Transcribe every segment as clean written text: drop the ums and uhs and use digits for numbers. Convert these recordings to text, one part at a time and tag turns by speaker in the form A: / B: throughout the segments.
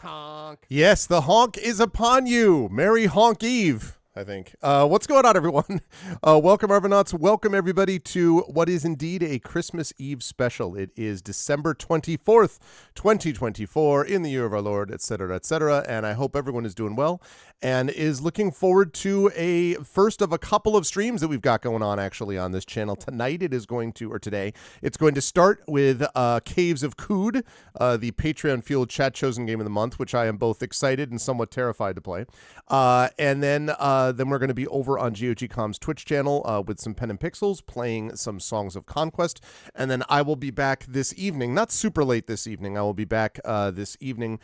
A: Honk.
B: Yes, the honk is upon you. Merry Honk Eve, I think. What's going on, everyone? Welcome, Arvanauts. Welcome, everybody, to what is indeed a Christmas Eve special. It is December 24th, 2024, in the year of our Lord, etc., etc., and I hope everyone is doing well and is looking forward to a first of a couple of streams that we've got going on, actually, on this channel. Tonight, it is going to, or today, it's going to start with Caves of Qud, the Patreon-fueled chat-chosen game of the month, which I am both excited and somewhat terrified to play. And then we're going to be over on GOG.com's Twitch channel with some Pen and Pixels, playing some Songs of Conquest. And then I will be back this evening, not super late this evening. I will be back this evening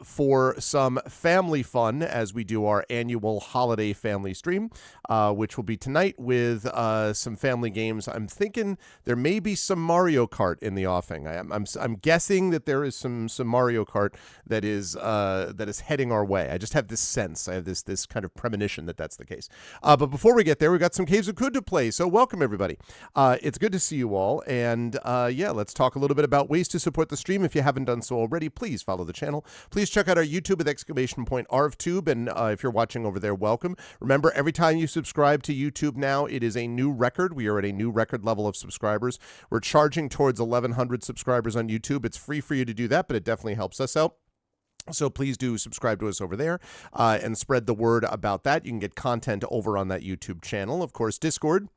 B: for some family fun as we do our annual holiday family stream, which will be tonight with some family games. I'm thinking there may be some Mario Kart in the offing. I'm guessing that there is some Mario Kart that is heading our way. I just have this sense. I have this kind of premonition that that's the case. But before we get there, we've got some Caves of Qud to play. So welcome, everybody. It's good to see you all. And let's talk a little bit about ways to support the stream. If you haven't done so already, please follow the channel. Please check out our YouTube with !ArvTube. And if you're watching over there, welcome. Remember, every time you subscribe to YouTube now, it is a new record. We are at a new record level of subscribers. We're charging towards 1,100 subscribers on YouTube. It's free for you to do that, but it definitely helps us out. So please do subscribe to us over there and spread the word about that. You can get content over on that YouTube channel. Of course, Discord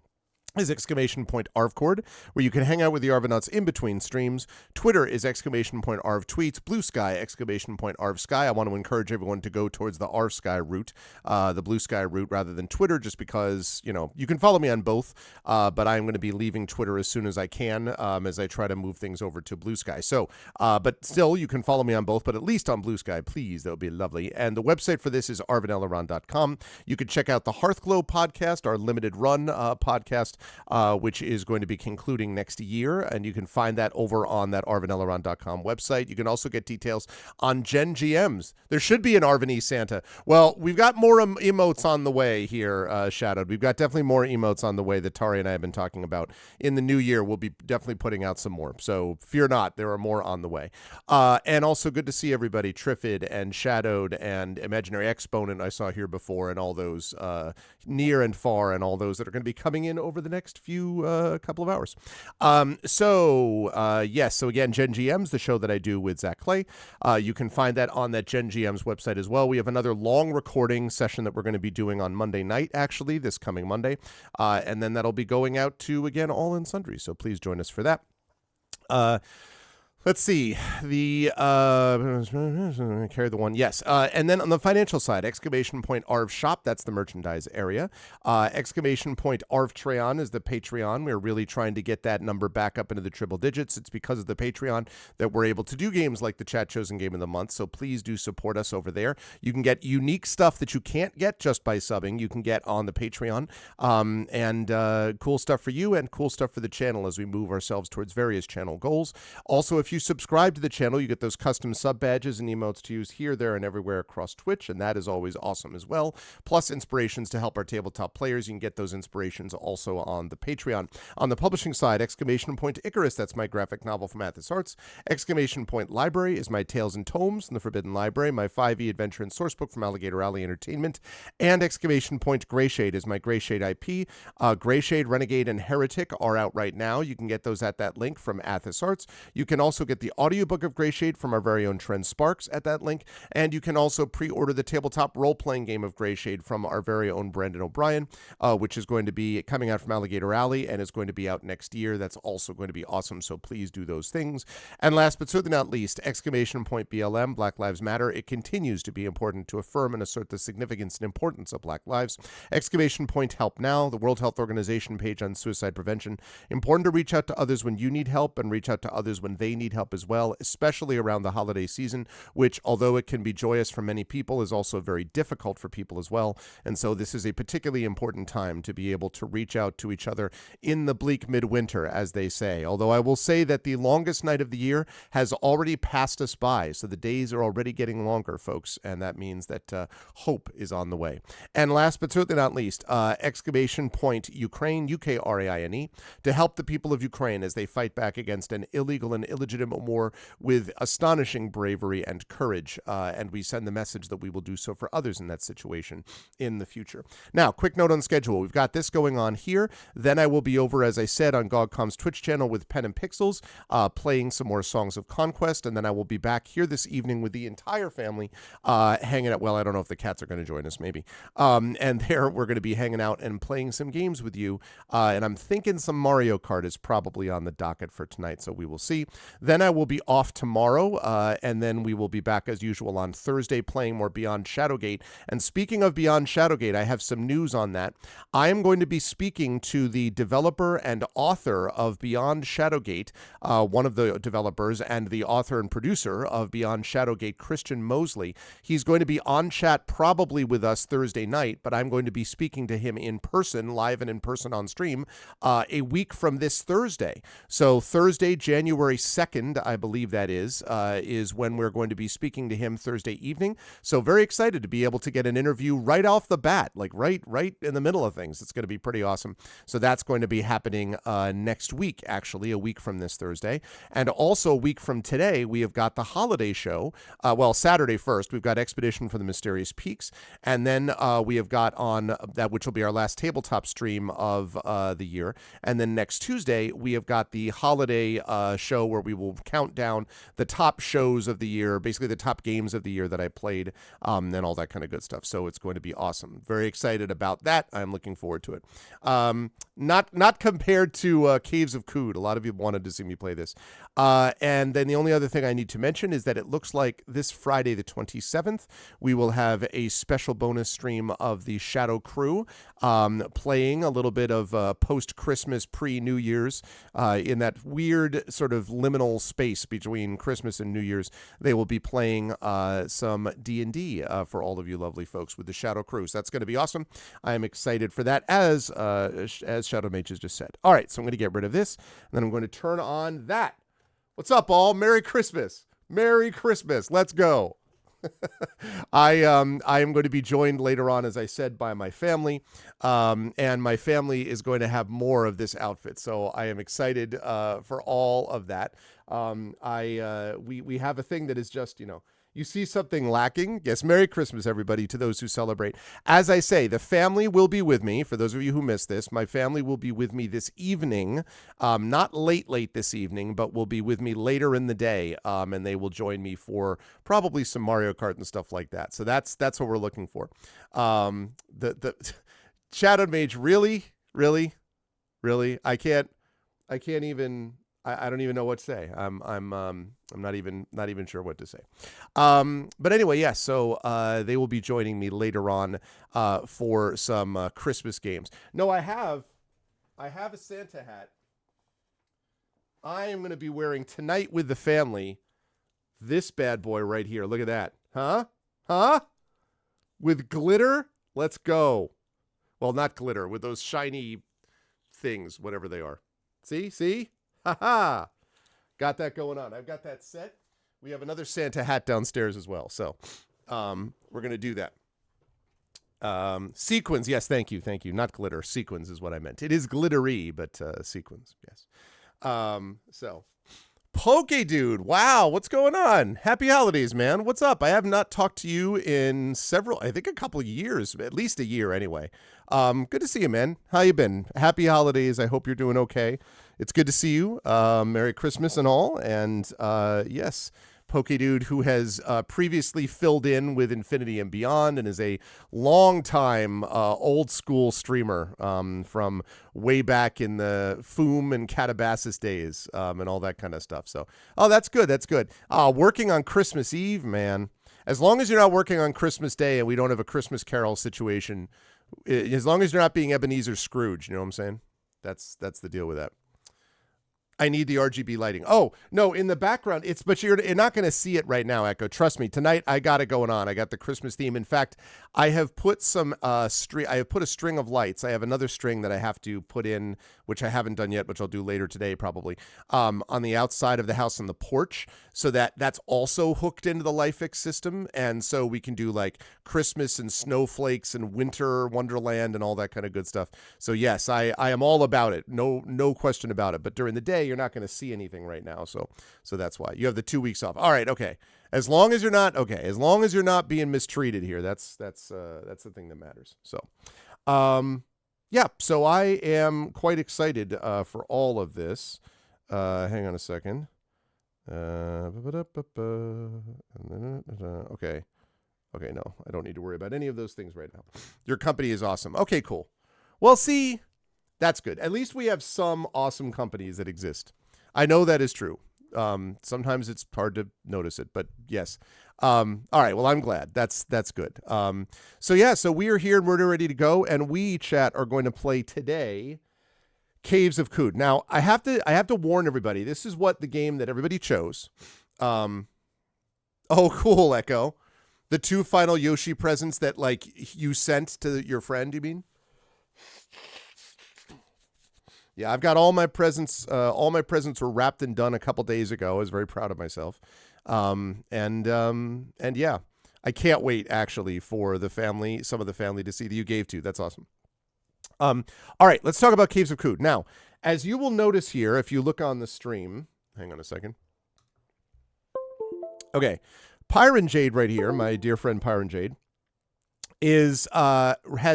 B: is !ArvCord, where you can hang out with the Arvanauts in between streams. Twitter is !ArvTweets. Blue Sky, !ArvSky. I want to encourage everyone to go towards the RSky route, the Blue Sky route, rather than Twitter, just because, you can follow me on both, but I'm going to be leaving Twitter as soon as I can, as I try to move things over to Blue Sky. So, but still, you can follow me on both, but at least on Blue Sky, please. That would be lovely. And the website for this is arvanelleron.com. You can check out the Hearthglow podcast, our limited run podcast, which is going to be concluding next year, and you can find that over on that arvanelleron.com website. You can also get details on Gen GMs. There should be an Arvanese Santa. Well, we've got more emotes on the way here, Shadowed. We've got definitely more emotes on the way that Tari and I have been talking about. In the new year, we'll be definitely putting out some more, so fear not, there are more on the way. And also good to see everybody, Triffid and Shadowed and Imaginary Exponent I saw here before, and all those near and far, and all those that are going to be coming in over the next few couple of hours. So again, Gen GM's the show that I do with Zach Clay. You can find that on that Gen GM's website as well. We have another long recording session that we're going to be doing on Monday night, actually, this coming Monday. And then that'll be going out to, again, All in Sundry. So please join us for that. Let's see, carry the one, yes. And then on the financial side, !Arv Shop, that's the merchandise area. !Arvtreon is the Patreon. We're really trying to get that number back up into the triple digits. It's because of the Patreon that we're able to do games like the Chat Chosen Game of the Month, so please do support us over there. You can get unique stuff that you can't get just by subbing. You can get on the Patreon, and cool stuff for you and cool stuff for the channel as we move ourselves towards various channel goals. Also, if you subscribe to the channel, you get those custom sub badges and emotes to use here, there, and everywhere across Twitch, and that is always awesome as well. Plus inspirations to help our tabletop players. You can get those inspirations also on the Patreon. On the publishing side, !Icarus, that's my graphic novel from Athos Arts. !Library is my Tales and Tomes from the Forbidden Library, my 5e adventure and sourcebook from Alligator Alley Entertainment. And Greyshade is my Greyshade IP. Greyshade, Renegade, and Heretic are out right now. You can get those at that link from Athos Arts. You can also get the audiobook of Greyshade from our very own Trent Sparks at that link, and you can also pre-order the tabletop role-playing game of Greyshade from our very own Brandon O'Brien, which is going to be coming out from Alligator Alley and is going to be out next year. That's also going to be awesome, so please do those things. And last but certainly not least, !BLM, Black Lives Matter. It continues to be important to affirm and assert the significance and importance of Black lives. !Help Now, the World Health Organization page on suicide prevention. Important to reach out to others when you need help and reach out to others when they need help as well, especially around the holiday season, which, although it can be joyous for many people, is also very difficult for people as well. And so this is a particularly important time to be able to reach out to each other in the bleak midwinter, as they say. Although I will say that the longest night of the year has already passed us by, so the days are already getting longer, folks, and that means that hope is on the way. And last but certainly not least, Ukraine, Ukraine, to help the people of Ukraine as they fight back against an illegal and illegitimate Freedom More with astonishing bravery and courage, and we send the message that we will do so for others in that situation in the future. Now, quick note on schedule. We've got this going on here. Then I will be over, as I said, on GogCom's Twitch channel with Pen and Pixels, playing some more Songs of Conquest, and then I will be back here this evening with the entire family, hanging out. Well, I don't know if the cats are going to join us, maybe. And there we're going to be hanging out and playing some games with you. And I'm thinking some Mario Kart is probably on the docket for tonight, so we will see. Then I will be off tomorrow, and then we will be back as usual on Thursday playing more Beyond Shadowgate. And speaking of Beyond Shadowgate, I have some news on that. I am going to be speaking to the developer and author of Beyond Shadowgate, one of the developers and the author and producer of Beyond Shadowgate, Christian Mosley. He's going to be on chat probably with us Thursday night, but I'm going to be speaking to him in person, live and in person on stream, a week from this Thursday. So Thursday, January 2nd, I believe that is when we're going to be speaking to him Thursday evening. So very excited to be able to get an interview right off the bat, like right in the middle of things. It's going to be pretty awesome. So that's going to be happening next week, actually, a week from this Thursday. And also a week from today, we have got the holiday show. Saturday first, we've got Expedition for the Mysterious Peaks. And then we have got on that, which will be our last tabletop stream of the year. And then next Tuesday, we have got the holiday show where we will count down the top shows of the year, basically the top games of the year that I played, and all that kind of good stuff. So it's going to be awesome. Very excited about that. I'm looking forward to it. Not compared to Caves of Qud. A lot of you wanted to see me play this. And then the only other thing I need to mention is that it looks like this Friday, the 27th, we will have a special bonus stream of the Shadow Crew, playing a little bit of post-Christmas, pre-New Year's, in that weird sort of liminal space between Christmas and New Year's. They will be playing some D&D for all of you lovely folks with the Shadow Crew. So that's going to be awesome. I am excited for that, as Shadow Mage has just said. All right, so I'm going to get rid of this, and then I'm going to turn on that. What's up, all? Merry Christmas. Merry Christmas. Let's go. I am going to be joined later on, as I said, by my family, and my family is going to have more of this outfit. So I am excited for all of that. We have a thing that is just, you see something lacking. Yes, Merry Christmas, everybody, to those who celebrate. As I say, the family will be with me. For those of you who missed this, my family will be with me this evening, not late this evening, but will be with me later in the day, and they will join me for probably some Mario Kart and stuff like that. So that's what we're looking for. The Shadow Mage, really, I can't even. I don't even know what to say. I'm not even sure what to say. But anyway, yes. So they will be joining me later on for some Christmas games. No, I have a Santa hat. I am going to be wearing tonight with the family. This bad boy right here. Look at that. Huh? With glitter. Let's go. Well, not glitter. With those shiny things, whatever they are. See. Ha! Got that going on. I've got that set. We have another Santa hat downstairs as well. So we're going to do that. Sequins. Yes, thank you. Not glitter. Sequins is what I meant. It is glittery, but sequins. Yes. So Poke Dude. Wow. What's going on? Happy holidays, man. What's up? I have not talked to you in I think a couple of years, at least a year anyway. Good to see you, man. How you been? Happy holidays. I hope you're doing okay. It's good to see you. Merry Christmas and all. And yes, Poke Dude, who has previously filled in with Infinity and Beyond and is a long-time old school streamer from way back in the Foom and Catabasis days and all that kind of stuff. So, that's good. Working on Christmas Eve, man. As long as you're not working on Christmas Day and we don't have a Christmas Carol situation, as long as you're not being Ebenezer Scrooge, you know what I'm saying? That's the deal with that. I need the RGB lighting. Oh, no, in the background, but you're not going to see it right now, Echo. Trust me, tonight I got it going on. I got the Christmas theme. In fact, I have put some I have put a string of lights. I have another string that I have to put in, which I haven't done yet, which I'll do later today probably, on the outside of the house on the porch, so that's also hooked into the LifeX system. And so we can do like Christmas and snowflakes and winter wonderland and all that kind of good stuff. So yes, I am all about it. No question about it. But during the day, today, you're not going to see anything right now. So that's why you have the 2 weeks off. All right, okay. As long as you're not being mistreated here, that's the thing that matters. So, yeah. So I am quite excited for all of this. Hang on a second. Okay. Okay, no, I don't need to worry about any of those things right now. Your company is awesome. Okay, cool. Well, see, that's good. At least we have some awesome companies that exist. I know that is true. Sometimes it's hard to notice it, but yes. All right, well, I'm glad. That's good. So we are here and we're ready to go, and we, chat, are going to play today Caves of Qud. Now, I have to warn everybody. This is what the game that everybody chose. Oh, cool, Echo. The 2 final Yoshi presents that, like, you sent to your friend, you mean? Yeah, I've got all my presents. All my presents were wrapped and done a couple days ago. I was very proud of myself. And yeah, I can't wait, actually, for some of the family to see that you gave to. That's awesome. All right, let's talk about Caves of Qud. Now, as you will notice here, if you look on the stream, hang on a second. Okay. Pyron Jade right here, my dear friend Pyron Jade, has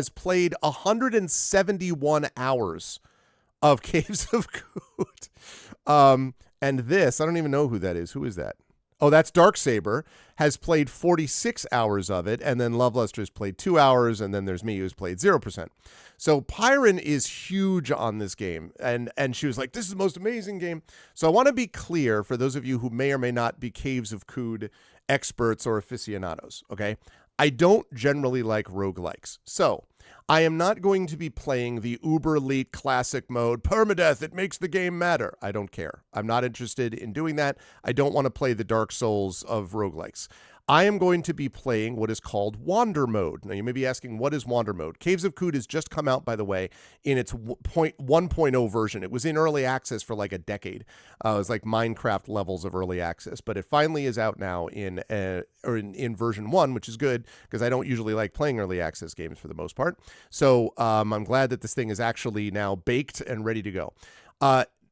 B: played 171 hours of Caves of Qud. And this, I don't even know who that is. Who is that? Oh, that's Darksaber, has played 46 hours of it, and then Loveluster has played 2 hours, and then there's me who's played 0%. So Pyron is huge on this game, and she was like, this is the most amazing game. So I want to be clear for those of you who may or may not be Caves of Qud experts or aficionados, okay? I don't generally like roguelikes. So I am not going to be playing the uber elite classic mode, permadeath, it makes the game matter. I don't care. I'm not interested in doing that. I don't want to play the Dark Souls of roguelikes. I am going to be playing what is called Wander Mode. Now, you may be asking, what is Wander Mode? Caves of Qud has just come out, by the way, in its 1.0 version. It was in early access for like a decade. It was like Minecraft levels of early access, but it finally is out now in version 1, which is good because I don't usually like playing early access games for the most part. So I'm glad that this thing is actually now baked and ready to go.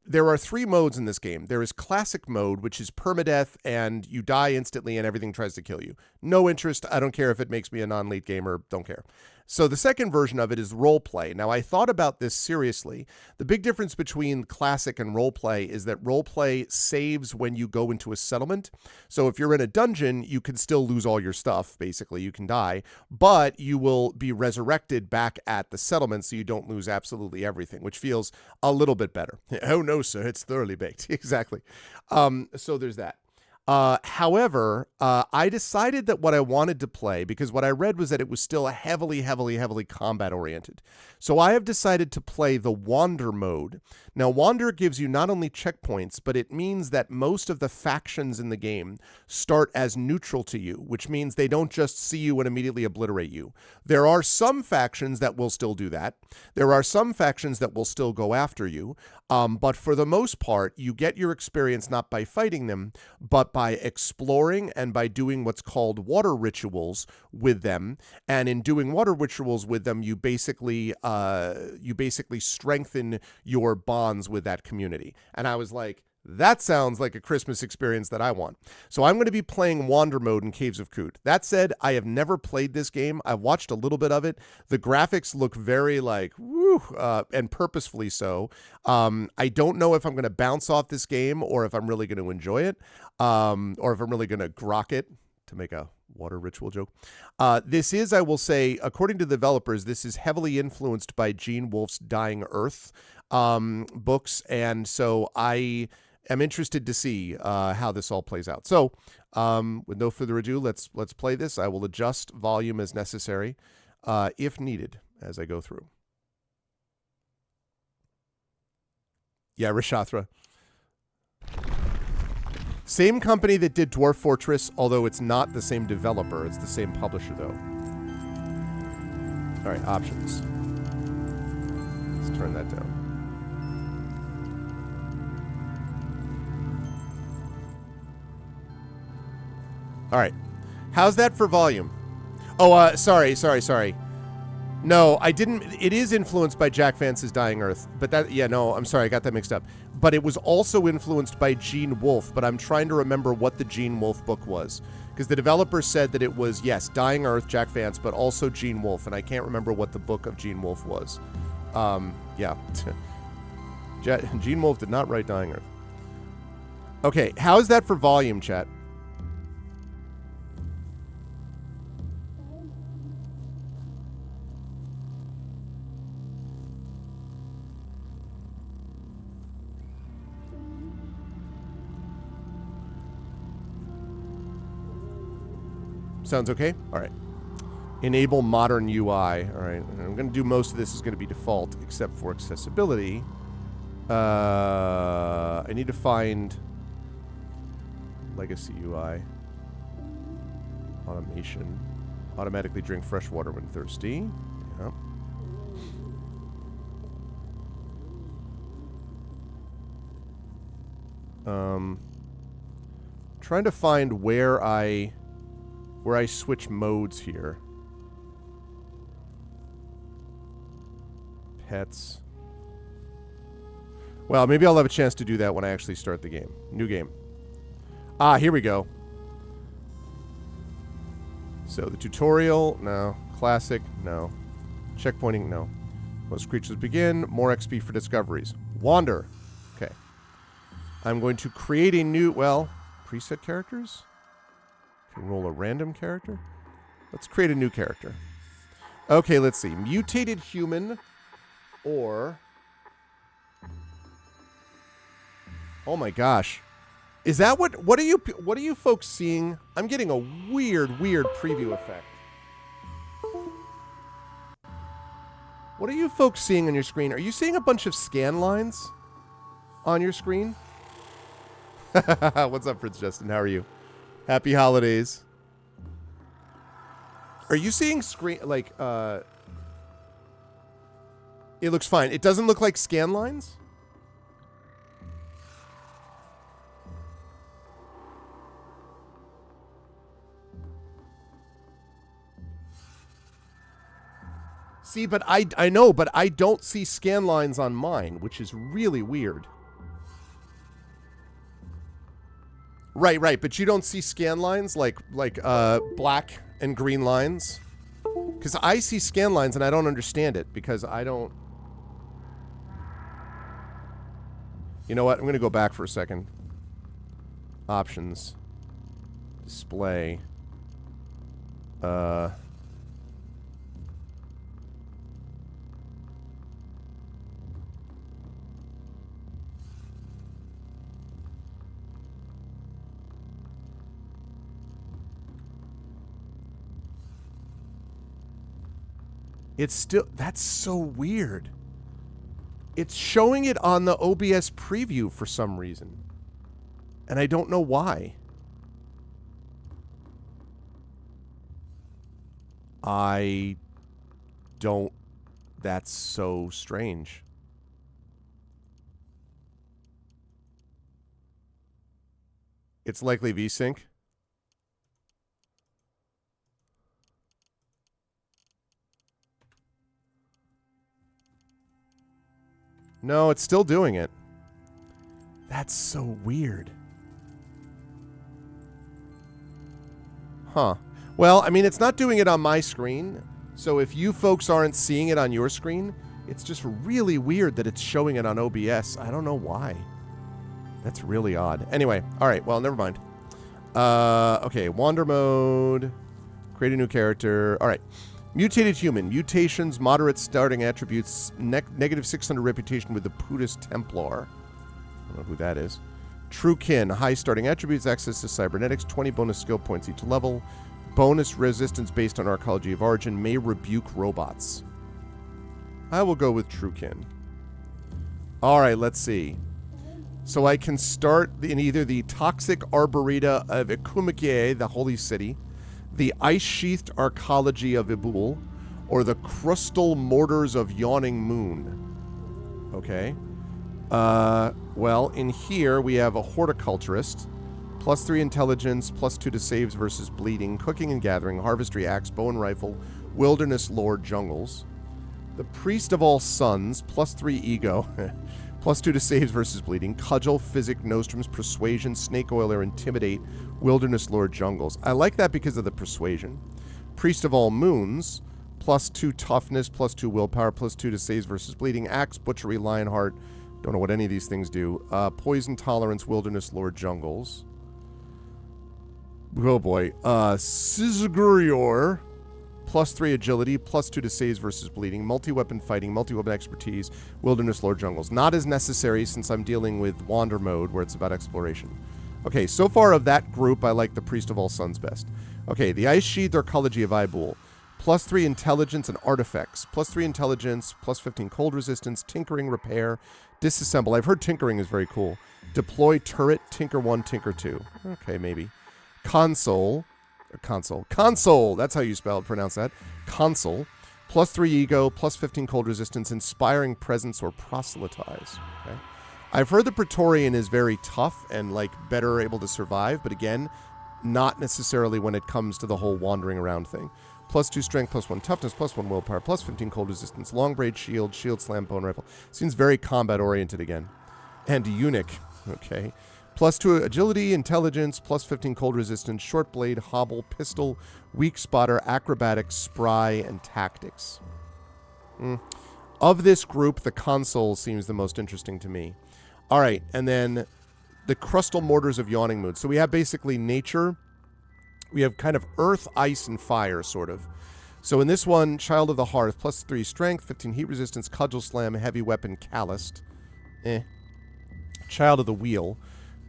B: There are 3 modes in this game. There is classic mode, which is permadeath, and you die instantly and everything tries to kill you. No interest. I don't care if it makes me a non-elite gamer. Don't care. So the second version of it is roleplay. Now, I thought about this seriously. The big difference between classic and roleplay is that roleplay saves when you go into a settlement. So if you're in a dungeon, you can still lose all your stuff, basically. You can die, but you will be resurrected back at the settlement so you don't lose absolutely everything, which feels a little bit better. Oh, no, sir, it's thoroughly baked. Exactly. So there's that. However, I decided that what I wanted to play, because what I read was that it was still heavily combat oriented. So I have decided to play the Wander mode. Now, Wander gives you not only checkpoints, but it means that most of the factions in the game start as neutral to you, which means they don't just see you and immediately obliterate you. There are some factions that will still do that. There are some factions that will still go after you. But for the most part, you get your experience not by fighting them, but by exploring and by doing what's called water rituals with them. And in doing water rituals with them, you basically strengthen your bonds with that community. And I was like, that sounds like a Christmas experience that I want. So I'm going to be playing Wander Mode in Caves of Qud. That said, I have never played this game. I've watched a little bit of it. The graphics look very like, woo, and purposefully so. I don't know if I'm going to bounce off this game or if I'm really going to enjoy it, or if I'm really going to grok it, to make a water ritual joke. This is, I will say, according to the developers, this is heavily influenced by Gene Wolfe's Dying Earth books. And so I am interested to see how this all plays out. So with no further ado, let's play this. I will adjust volume as necessary, if needed, as I go through. Yeah, Rishathra. Same company that did Dwarf Fortress, although it's not the same developer. It's the same publisher, though. All right, options. Let's turn that down. All right. How's that for volume? Oh, sorry. No, I didn't. It is influenced by Jack Vance's Dying Earth, but that, yeah, no, I'm sorry, I got that mixed up. But it was also influenced by Gene Wolfe, but I'm trying to remember what the Gene Wolfe book was. Because the developer said that it was, yes, Dying Earth, Jack Vance, but also Gene Wolfe, and I can't remember what the book of Gene Wolfe was. Yeah. Gene Wolfe did not write Dying Earth. Okay, how's that for volume, chat? Sounds okay? All right. Enable modern UI. All right. I'm going to do most of this is going to be default, except for accessibility. I need to find legacy UI. Automation. Automatically drink fresh water when thirsty. Yep. Trying to find where I switch modes here. Pets. Well, maybe I'll have a chance to do that when I actually start the game. New game. Ah, here we go. So the tutorial, no. Classic, no. Checkpointing, no. Most creatures begin. More XP for discoveries. Wander. Okay. I'm going to create a new, well, preset characters? Roll a random character. Let's create a new character. Okay, let's see. Mutated human or... Oh my gosh. Is that what are you folks seeing? I'm getting a weird preview effect. What are you folks seeing on your screen? Are you seeing a bunch of scan lines on your screen? What's up, Prince Justin? How are you? Happy holidays. Are you seeing screen, like, it looks fine. It doesn't look like scan lines? See, but I know, but I don't see scan lines on mine, which is really weird. Right, but you don't see scan lines like black and green lines? Because I see scan lines and I don't understand it because I don't... You know what? I'm going to go back for a second. Options. Display. It's still... That's so weird. It's showing it on the OBS preview for some reason. And I don't know why. I don't... That's so strange. It's likely VSync. No, it's still doing it. That's so weird. Huh. Well, I mean, it's not doing it on my screen. So if you folks aren't seeing it on your screen, it's just really weird that it's showing it on OBS. I don't know why. That's really odd. Anyway, all right. Well, never mind. Okay, wander mode. Create a new character. All right. Mutated human. Mutations, moderate starting attributes, negative 600 reputation with the Buddhist Templar. I don't know who that is. True kin. High starting attributes, access to cybernetics, 20 bonus skill points each level. Bonus resistance based on archaeology of origin. May rebuke robots. I will go with true kin. All right, let's see. So I can start in either the Toxic Arboreta of Ikumakie, the Holy City, the Ice-Sheathed Archaeology of Ibul, or the Crustal Mortars of Yawning Moon. Okay. Well, in here we have a Horticulturist, +3 intelligence, +2 to saves versus bleeding, cooking and gathering, harvestry axe, bow and rifle, Wilderness Lord Jungles. The Priest of All Suns, +3 ego, +2 to saves versus bleeding. Cudgel, Physic, Nostrums, Persuasion, Snake Oil, or Intimidate. Wilderness Lord Jungles. I like that because of the Persuasion. Priest of All Moons, +2 toughness, +2 willpower, +2 to saves versus bleeding. Axe, Butchery, Lionheart. Don't know what any of these things do. Poison Tolerance, Wilderness Lord Jungles. Oh boy. Sizgurior, +3 agility, +2 to saves versus bleeding. Multi-weapon fighting, multi-weapon expertise, Wilderness Lord Jungles. Not as necessary since I'm dealing with Wander mode where it's about exploration. Okay, so far of that group, I like the Priest of All Suns best. Okay, the Ice Sheath Arcology of Ibul. +3 intelligence and artifacts. +3 intelligence, +15 cold resistance, tinkering, repair, disassemble. I've heard tinkering is very cool. Deploy turret, tinker 1, tinker 2. Okay, maybe. Console. That's how you pronounce that. Console. +3 ego, +15 cold resistance, inspiring presence, or proselytize. Okay. I've heard the Praetorian is very tough and like better able to survive, but again, not necessarily when it comes to the whole wandering around thing. +2 strength, +1 toughness, +1 willpower, +15 cold resistance, long braid shield, shield slam, bone rifle. Seems very combat oriented again. And eunuch. Okay. +2 agility, intelligence, +15 cold resistance, short blade, hobble, pistol, weak spotter, acrobatics, spry, and tactics. Of this group, the console seems the most interesting to me. All right, and then the crustal mortars of Yawning Mood. So we have basically nature. We have kind of earth, ice, and fire, sort of. So in this one, Child of the Hearth, +3 strength, 15 heat resistance, cudgel slam, heavy weapon, calloused. Child of the Wheel,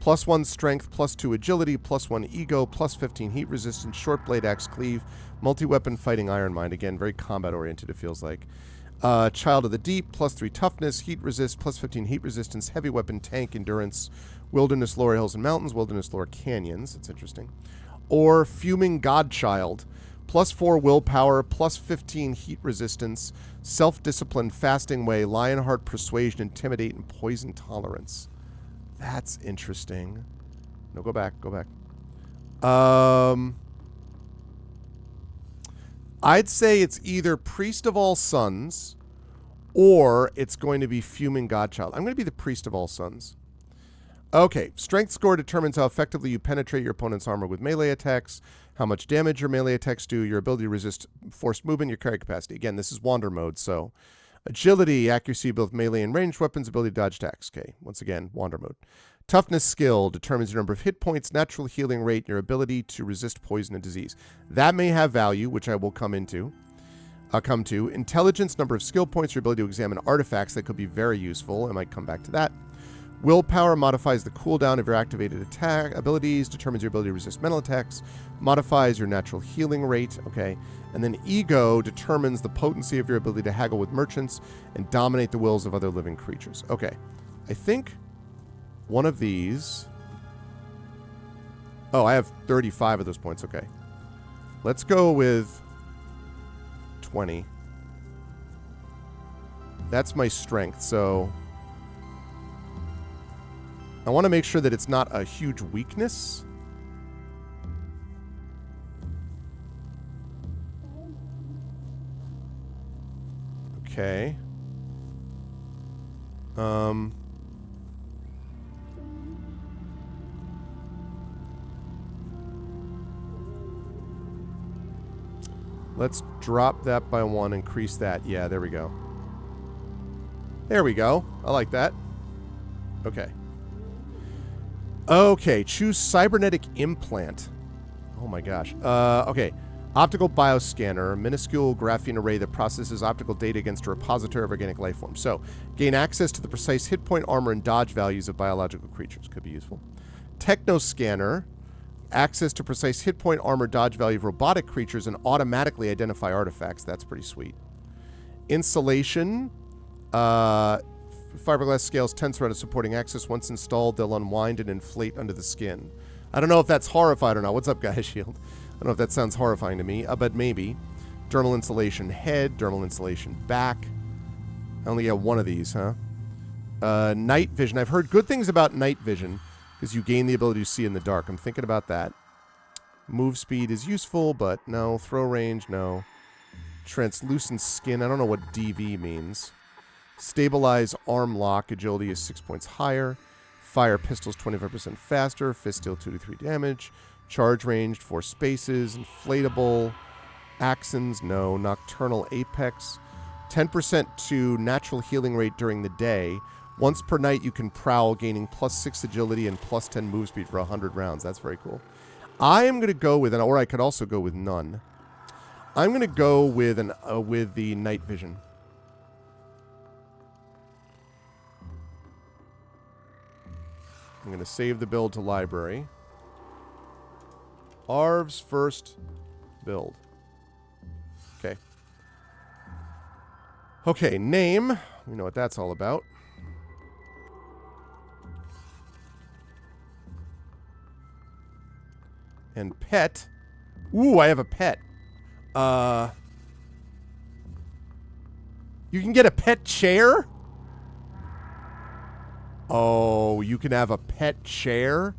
B: +1 strength, +2 agility, +1 ego, +15 heat resistance, short blade, axe, cleave, multi-weapon fighting, iron mind. Again, very combat oriented, it feels like. Child of the Deep, +3 toughness, heat resist, +15 heat resistance, heavy weapon, tank, endurance, wilderness, lower hills and mountains, wilderness, lower canyons. That's interesting. Or Fuming Godchild, +4 willpower, +15 heat resistance, self-discipline, fasting way, Lionheart, persuasion, intimidate, and poison tolerance. That's interesting. No, go back. I'd say it's either Priest of All Suns or it's going to be Fuming Godchild. I'm going to be the Priest of All Suns. Okay, strength score determines how effectively you penetrate your opponent's armor with melee attacks, how much damage your melee attacks do, your ability to resist forced movement, your carry capacity. Again, this is Wander mode, so agility, accuracy, both melee and ranged weapons, ability to dodge attacks. Okay, once again, Wander mode. Toughness skill determines your number of hit points, natural healing rate, and your ability to resist poison and disease. That may have value, which I will come to. Intelligence, number of skill points, your ability to examine artifacts. That could be very useful. I might come back to that. Willpower modifies the cooldown of your activated attack abilities, determines your ability to resist mental attacks, modifies your natural healing rate. Okay. And then ego determines the potency of your ability to haggle with merchants and dominate the wills of other living creatures. Okay. I think one of these... Oh, I have 35 of those points. Okay. Let's go with 20. That's my strength, so... I want to make sure that it's not a huge weakness. Okay. Let's drop that by 1, increase that. Yeah, there we go. There we go. I like that. Okay. Okay, choose cybernetic implant. Oh my gosh. Okay. Optical bioscanner, minuscule graphene array that processes optical data against a repository of organic life forms. So, gain access to the precise hit point, armor, and dodge values of biological creatures. Could be useful. Technoscanner, access to precise hit point, armor, dodge value of robotic creatures, and automatically identify artifacts. That's pretty sweet. Insulation, fiberglass scales, tensor supporting axis. Once installed, they'll unwind and inflate under the skin. I don't know if that's horrified or not. What's up, guys? Shield. I don't know if that sounds horrifying to me, but maybe. Dermal insulation head, dermal insulation back. I only got one of these, huh? Night vision. I've heard good things about night vision because you gain the ability to see in the dark. I'm thinking about that. Move speed is useful, but no. Throw range, no. Translucent skin. I don't know what DV means. Stabilize arm lock. Agility is 6 points higher. Fire pistols 25% faster. Fist deal 2 to 3 damage. Charge ranged 4 spaces. Inflatable. Axons. No. Nocturnal apex. 10% to natural healing rate during the day. Once per night you can prowl, gaining +6 agility and +10 move speed for 100 rounds. That's very cool. I am going to go with, or I could also go with none. I'm going to go with the night vision. I'm going to save the build to library. Arv's first build. Okay. Okay, name. We know what that's all about. And pet. Ooh, I have a pet. You can get a pet chair? Oh, you can have a pet chair?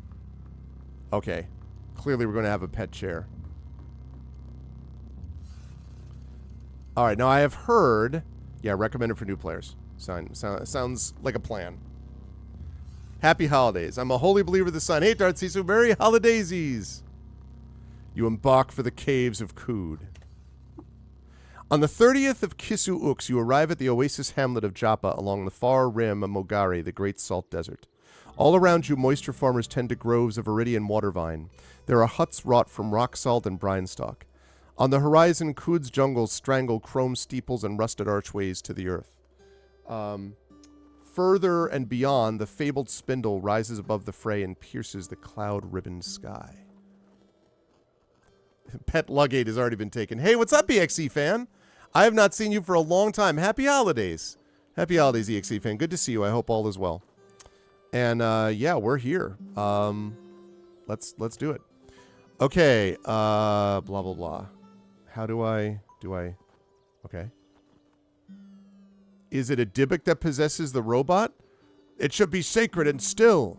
B: Okay. Clearly we're going to have a pet chair. Alright, now I have heard... Yeah, recommended for new players. Sounds like a plan. Happy holidays. I'm a holy believer of the sun. Hey, Darth Sisu, merry holidays. You embark for the Caves of Qud. On the 30th of Kisu Ux, you arrive at the oasis hamlet of Joppa along the far rim of Mogari, the great salt desert. All around you, moisture farmers tend to groves of iridian water vine. There are huts wrought from rock salt and brine stalk. On the horizon, Qud's jungles strangle chrome steeples and rusted archways to the earth. Further and beyond, the fabled spindle rises above the fray and pierces the cloud-ribboned sky. Pet Luggate has already been taken. Hey, what's up, EXE fan? I have not seen you for a long time. Happy holidays. Happy holidays, EXE fan. Good to see you. I hope all is well. And, yeah, we're here. Let's do it. Okay, blah, blah, blah. How do I... Okay. Is it a Dybbuk that possesses the robot? It should be sacred and still.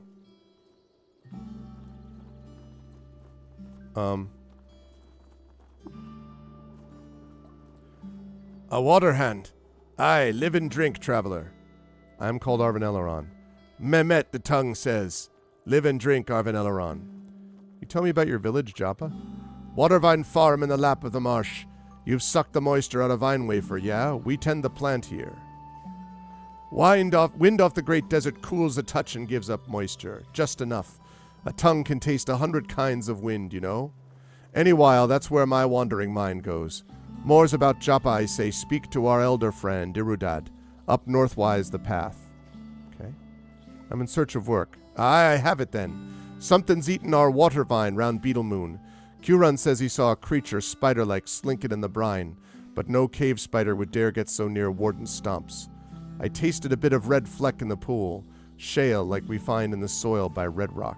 B: A water hand. Aye, live and drink, traveler. I am called Arvin Elleron. Mehmet, the tongue says. Live and drink, Arvin Elleron. You tell me about your village, Joppa? Watervine farm in the lap of the marsh. You've sucked the moisture out of vine wafer, yeah? We tend the plant here. Wind off the great desert cools a touch and gives up moisture. Just enough. A tongue can taste 100 kinds of wind, you know? Anywhile, that's where my wandering mind goes. More's about Joppa, I say. Speak to our elder friend, Irudad. Up northwise the path. Okay. I'm in search of work. I have it then. Something's eaten our water vine round Beetle Moon. Curun says he saw a creature, spider-like, slinking in the brine, but no cave spider would dare get so near Warden's stumps. I tasted a bit of red fleck in the pool, shale like we find in the soil by Red Rock.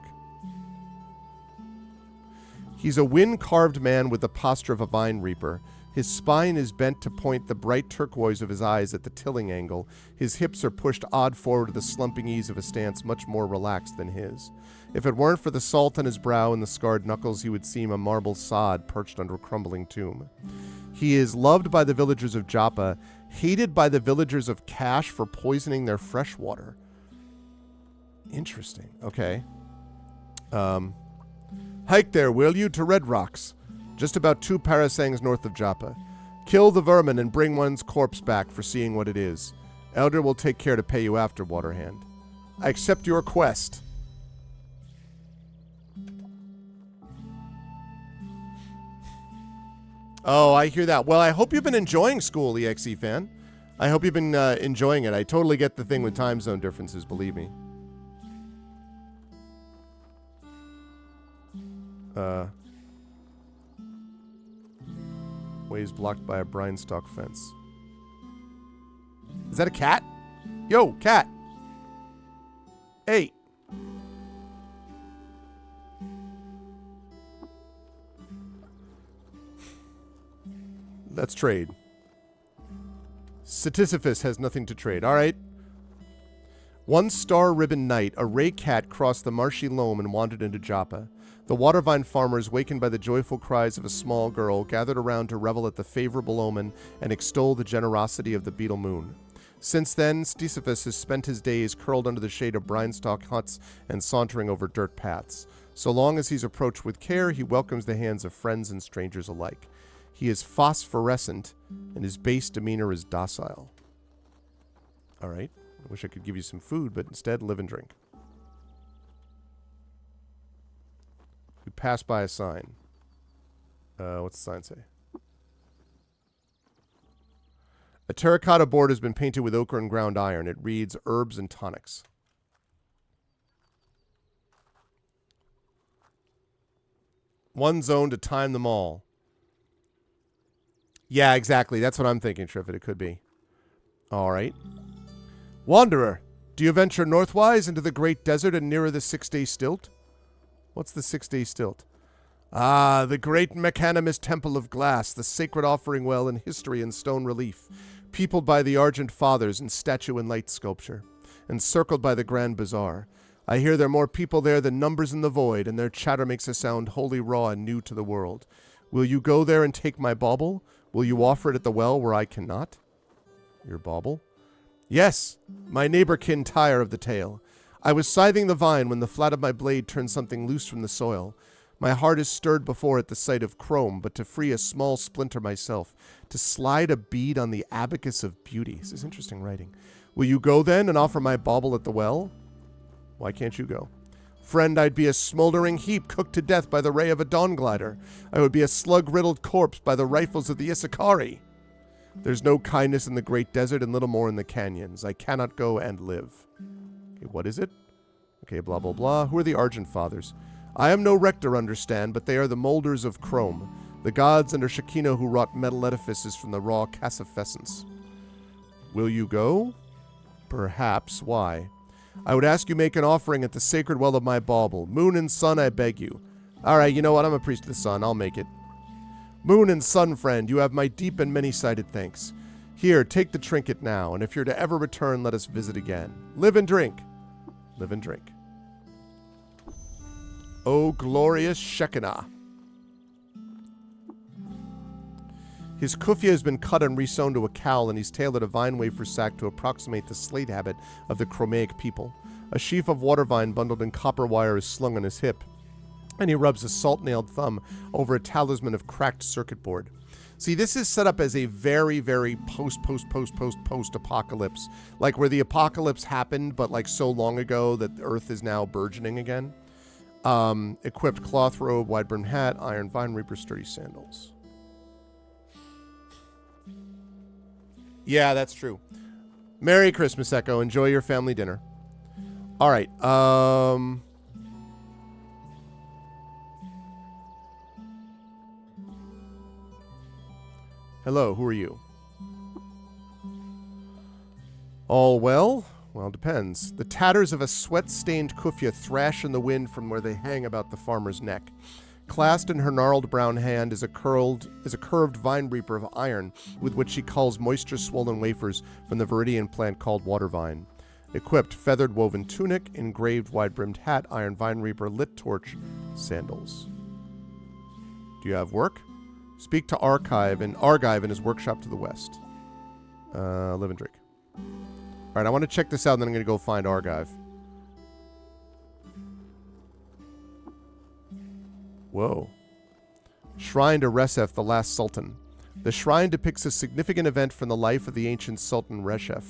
B: He's a wind-carved man with the posture of a vine reaper. His spine is bent to point the bright turquoise of his eyes at the tilling angle. His hips are pushed odd forward with the slumping ease of a stance much more relaxed than his. If it weren't for the salt on his brow and the scarred knuckles, he would seem a marble sod perched under a crumbling tomb. He is loved by the villagers of Joppa, hated by the villagers of Cash for poisoning their fresh water. Interesting. Okay. Hike there, will you, to Red Rocks. Just about 2 parasangs north of Joppa. Kill the vermin and bring one's corpse back for seeing what it is. Elder will take care to pay you after, Waterhand. I accept your quest. Oh, I hear that. Well, I hope you've been enjoying school, EXE fan. I hope you've been enjoying it. I totally get the thing with time zone differences, believe me. Ways blocked by a brine stalk fence. Is that a cat? Yo, cat. Hey. Let's trade. Sisyphus has nothing to trade. All right. One star-ribboned night, a ray cat crossed the marshy loam and wandered into Joppa. The watervine farmers, wakened by the joyful cries of a small girl, gathered around to revel at the favorable omen and extol the generosity of the beetle moon. Since then, Sisyphus has spent his days curled under the shade of brinestalk huts and sauntering over dirt paths. So long as he's approached with care, he welcomes the hands of friends and strangers alike. He is phosphorescent, and his base demeanor is docile. All right. I wish I could give you some food, but instead, live and drink. We pass by a sign. What's the sign say? A terracotta board has been painted with ochre and ground iron. It reads, herbs and tonics. One zone to time them all. Yeah, exactly. That's what I'm thinking, Triffid. It could be. All right. Wanderer, do you venture northwise into the great desert and nearer the 6-day stilt? What's the 6-day stilt? Ah, the great Mechanimus Temple of Glass, the sacred offering well in history and stone relief, peopled by the Argent Fathers in statue and light sculpture, encircled by the Grand Bazaar. I hear there are more people there than numbers in the void, and their chatter makes a sound wholly raw and new to the world. Will you go there and take my bauble? Will you offer it at the well where I cannot? Your bauble? Yes, my neighbor kin tire of the tale. I was scything the vine when the flat of my blade turned something loose from the soil. My heart is stirred before at the sight of chrome, but to free a small splinter myself, to slide a bead on the abacus of beauty. This is interesting writing. Will you go then and offer my bauble at the well? Why can't you go? Friend, I'd be a smoldering heap cooked to death by the ray of a dawn glider. I would be a slug-riddled corpse by the rifles of the Issachari. There's no kindness in the great desert and little more in the canyons. I cannot go and live. Okay, what is it? Okay, blah, blah, blah. Who are the Argent Fathers? I am no rector, understand, but they are the molders of chrome, the gods under Shekinah who wrought metal edifices from the raw cassifessence. Will you go? Perhaps. Why? I would ask you make an offering at the sacred well of my bauble. Moon and sun, I beg you. All right, you know what? I'm a priest of the sun. I'll make it. Moon and sun, friend, you have my deep and many-sided thanks. Here, take the trinket now, and if you're to ever return, let us visit again. Live and drink. Live and drink. O glorious Shekinah. His kufia has been cut and resewn to a cowl, and he's tailored a vine wafer sack to approximate the slate habit of the Chromaic people. A sheaf of water vine bundled in copper wire is slung on his hip, and he rubs a salt-nailed thumb over a talisman of cracked circuit board. See, this is set up as a very, very post-apocalypse. Like where the apocalypse happened, but like so long ago that the earth is now burgeoning again. Equipped cloth robe, wide-brimmed hat, iron vine reaper, sturdy sandals. Yeah, that's true. Merry Christmas, Echo. Enjoy your family dinner. All right. Hello, who are you? All well? Well, depends. The tatters of a sweat-stained kufia thrash in the wind from where they hang about the farmer's neck. Clasped in her gnarled brown hand is a curved vine reaper of iron with which she culls moisture-swollen wafers from the viridian plant called water vine. Equipped feathered woven tunic, engraved wide-brimmed hat, iron vine reaper, lit torch, sandals. Do you have work? Speak to Argive in his workshop to the west. Live and drink. All right, I want to check this out, and then I'm going to go find Argive. Whoa. Shrine to Reshef, the last sultan. The shrine depicts a significant event from the life of the ancient Sultan Reshef.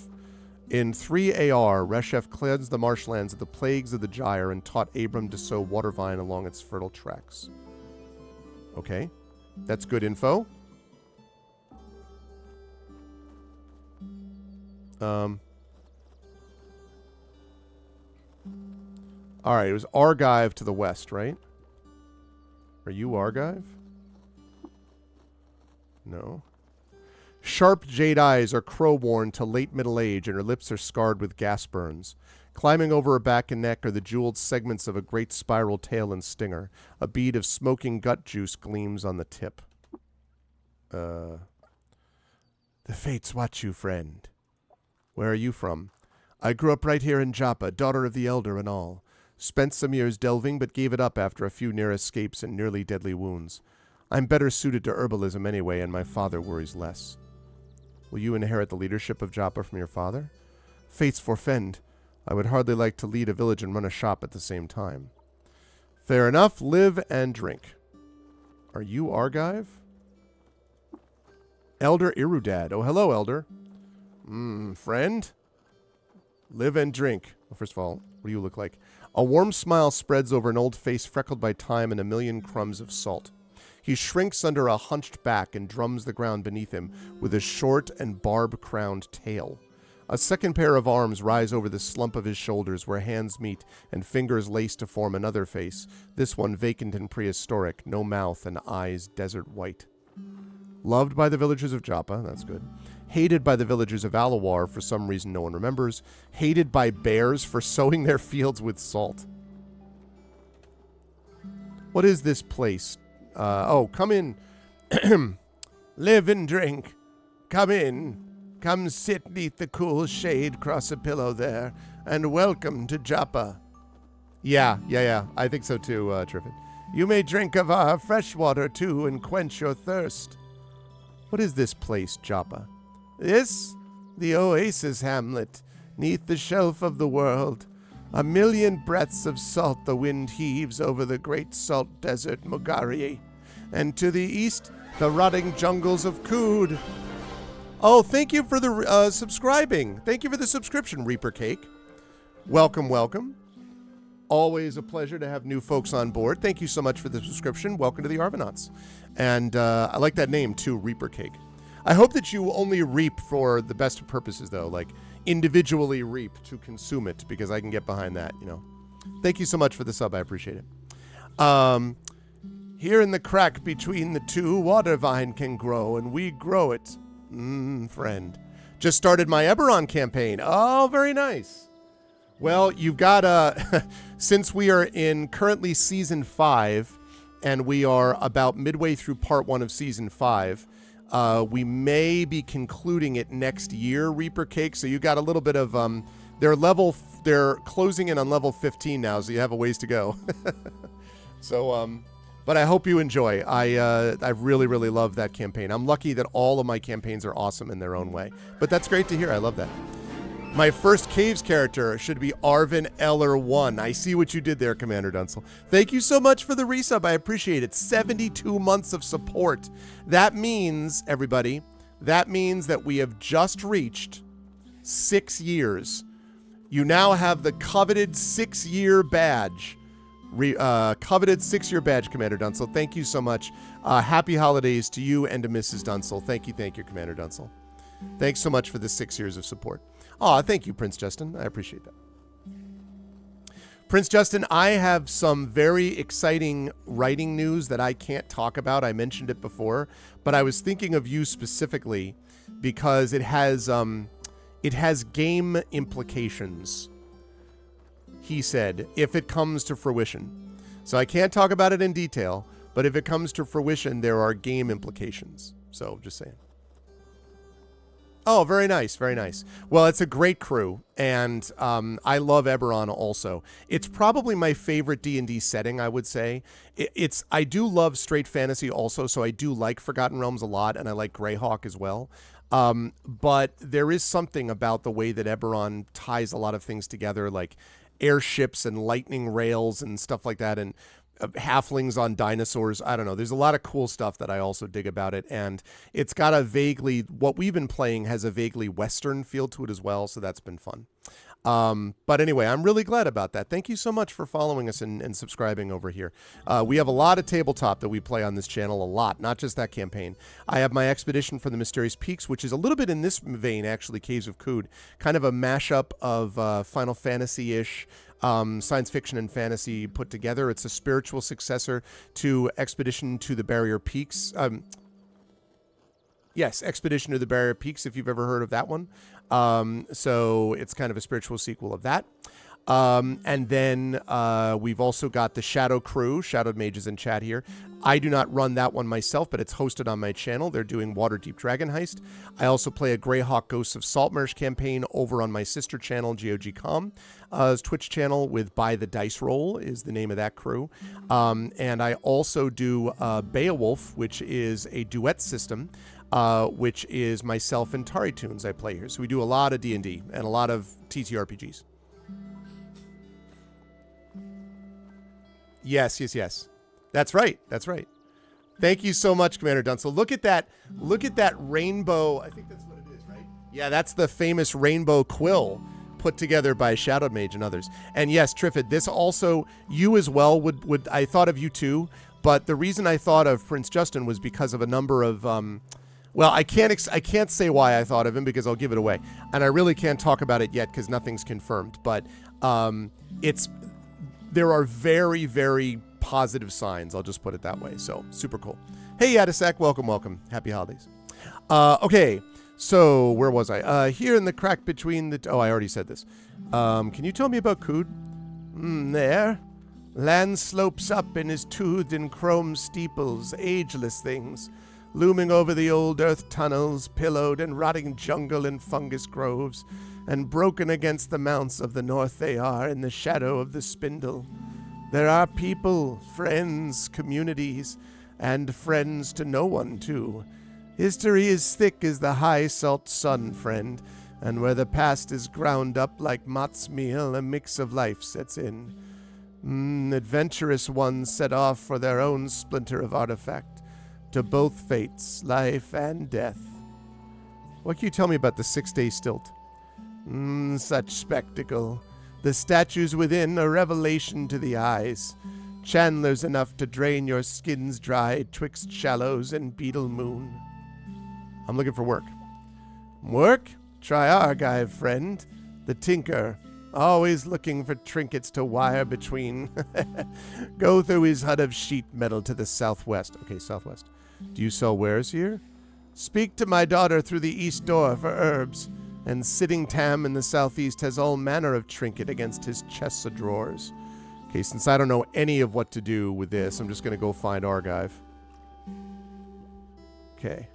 B: In 3 AR, Reshef cleansed the marshlands of the plagues of the gyre and taught Abram to sow water vine along its fertile tracks. Okay, that's good info. All right, it was Argive to the west, right? Are you Argive? No. Sharp jade eyes are crow-worn to late middle age, and her lips are scarred with gas burns. Climbing over her back and neck are the jeweled segments of a great spiral tail and stinger. A bead of smoking gut juice gleams on the tip. The fates watch you, friend. Where are you from? I grew up right here in Joppa, daughter of the elder and all. Spent some years delving, but gave it up after a few near escapes and nearly deadly wounds. I'm better suited to herbalism anyway, and my father worries less. Will you inherit the leadership of Joppa from your father? Fates forfend. I would hardly like to lead a village and run a shop at the same time. Fair enough. Live and drink. Are you Argive? Elder Irudad. Oh, hello, Elder. Friend? Live and drink. Well, first of all, what do you look like? A warm smile spreads over an old face freckled by time and a million crumbs of salt. He shrinks under a hunched back and drums the ground beneath him with a short and barb-crowned tail. A second pair of arms rise over the slump of his shoulders where hands meet and fingers lace to form another face, this one vacant and prehistoric, no mouth and eyes desert white. Loved by the villagers of Joppa, that's good. Hated by the villagers of Alawar for some reason no one remembers. Hated by bears for sowing their fields with salt. What is this place? Come in. Live and drink. Come in. Come sit neath the cool shade, cross a pillow there, and welcome to Joppa. Yeah. I think so too, Triffid. You may drink of our fresh water too and quench your thirst. What is this place, Joppa? This? The oasis hamlet, neath the shelf of the world. A million breaths of salt the wind heaves over the great salt desert Mogari. And to the east, the rotting jungles of Qud. Oh, thank you for the subscribing. Thank you for the subscription, Reaper Cake. Welcome. Always a pleasure to have new folks on board. Thank you so much for the subscription. Welcome to the Arvanauts. And I like that name, too, Reaper Cake. I hope that you only reap for the best of purposes, though, like individually reap to consume it, because I can get behind that, you know. Thank you so much for the sub. I appreciate it. Here in the crack between the two, water vine can grow, and we grow it. Friend. Just started my Eberron campaign. Oh, very nice. Well, you've got, since we are in currently Season 5, and we are about midway through Part 1 of Season 5, we may be concluding it next year, Reaper Cake, so you got a little bit of, they're closing in on level 15 now, so you have a ways to go. So, but I hope you enjoy. I really, really love that campaign. I'm lucky that all of my campaigns are awesome in their own way. But that's great to hear. I love that. My first Caves character should be Arvin Eller 1. I see what you did there, Commander Dunsel. Thank you so much for the resub. I appreciate it. 72 months of support. That means, everybody, that we have just reached 6 years. You now have the coveted 6-year badge. Coveted 6-year badge, Commander Dunsel. Thank you so much. Happy holidays to you and to Mrs. Dunsel. Thank you, Commander Dunsel. Thanks so much for the 6 years of support. Aw, thank you, Prince Justin. I appreciate that. Prince Justin, I have some very exciting writing news that I can't talk about. I mentioned it before, but I was thinking of you specifically because it has game implications, he said, if it comes to fruition. So I can't talk about it in detail, but if it comes to fruition, there are game implications. So just saying. Oh, very nice, very nice. Well, it's a great crew, and I love Eberron also. It's probably my favorite D&D setting, I would say. I do love straight fantasy also, so I do like Forgotten Realms a lot, and I like Greyhawk as well. But there is something about the way that Eberron ties a lot of things together, like airships and lightning rails and stuff like that, and halflings on dinosaurs. I don't know. There's a lot of cool stuff that I also dig about it. And it's got a vaguely, what we've been playing has a vaguely Western feel to it as well. So that's been fun. But anyway, I'm really glad about that. Thank you so much for following us and subscribing over here. We have a lot of tabletop that we play on this channel, a lot, not just that campaign. I have my Expedition for the Mysterious Peaks, which is a little bit in this vein, actually, Caves of Qud, kind of a mashup of Final Fantasy-ish, science fiction and fantasy put together. It's a spiritual successor to Expedition to the Barrier Peaks. Yes, Expedition to the Barrier Peaks, if you've ever heard of that one. So it's kind of a spiritual sequel of that. And then we've also got the Shadow Crew. Shadowed Mages in chat here. I do not run that one myself, but it's hosted on my channel. They're doing Waterdeep Dragon Heist. I also play a Greyhawk Ghosts of Saltmarsh campaign over on my sister channel, GOG.com's Twitch channel with By the Dice Roll is the name of that crew. And I also do Beowulf, which is a duet system, which is myself and Tari Tunes I play here. So we do a lot of D&D and a lot of TTRPGs. Yes. That's right. Thank you so much, Commander Dunsel. Look at that rainbow. I think that's what it is, right? Yeah, that's the famous rainbow quill put together by Shadowed Mage and others. And yes, Triffid, this also, you as well would I thought of you too, but the reason I thought of Prince Justin was because of a number of well, I can't say why I thought of him because I'll give it away. And I really can't talk about it yet because nothing's confirmed, but there are very, very positive signs. I'll just put it that way. So super cool. Hey, Yadisek, welcome. Happy holidays. Okay, so where was I? Here in the crack between the... Oh, I already said this. Can you tell me about Qud? There. Land slopes up and is toothed in chrome steeples, ageless things, looming over the old earth tunnels, pillowed in rotting jungle and fungus groves, and broken against the mounts of the north they are in the shadow of the spindle. There are people, friends, communities, and friends to no one, too. History is thick as the high salt sun, friend, and where the past is ground up like Mott's meal, a mix of life sets in. Adventurous ones set off for their own splinter of artifact, to both fates, life and death. What can you tell me about the 6-day stilt? Such spectacle. The statues within, a revelation to the eyes. Chandlers enough to drain your skins dry twixt shallows and beetle moon. I'm looking for work. Work? Try Argive, friend. The tinker. Always looking for trinkets to wire between. Go through his hut of sheet metal to the southwest. Okay, southwest. Do you sell wares here? Speak to my daughter through the east door for herbs. And Sitting Tam in the southeast has all manner of trinket against his chests of drawers. Okay, since I don't know any of what to do with this, I'm just going to go find Argive. Okay.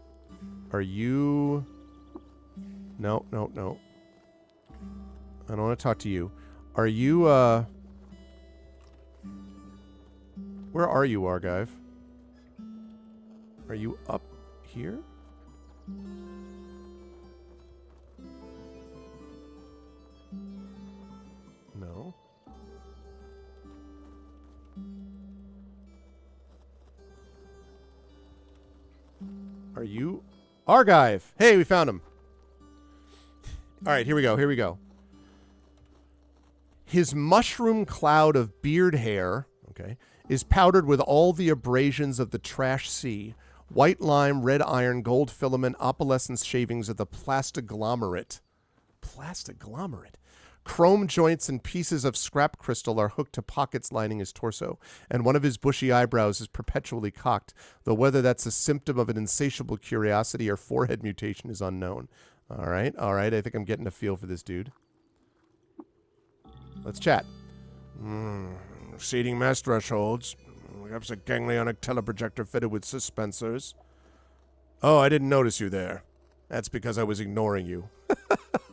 B: Are you... No. I don't want to talk to you. Are you, Where are you, Argive? Are you up here? No. Are you... Argive! Hey, we found him. All right, here we go. His mushroom cloud of beard hair, okay, is powdered with all the abrasions of the trash sea. White lime, red iron, gold filament, opalescence shavings of the plastaglomerate. Chrome joints and pieces of scrap crystal are hooked to pockets lining his torso, and one of his bushy eyebrows is perpetually cocked, though whether that's a symptom of an insatiable curiosity or forehead mutation is unknown. All right. I think I'm getting a feel for this dude. Let's chat. Exceeding mass thresholds. Perhaps a ganglionic teleprojector fitted with suspensors. Oh, I didn't notice you there. That's because I was ignoring you.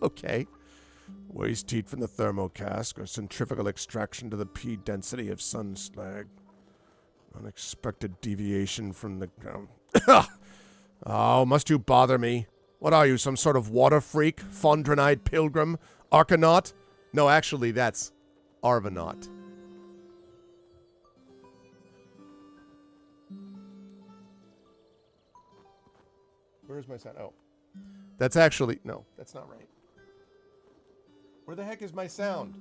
B: Okay. Waste heat from the thermocask or centrifugal extraction to the P density of sun slag. Unexpected deviation from the... Oh, must you bother me? What are you, some sort of water freak? Fondrenite pilgrim? Arcanaut? No, actually, that's Arvanaut. Where's my sound? Oh. That's actually... No, that's not right. Where the heck is my sound?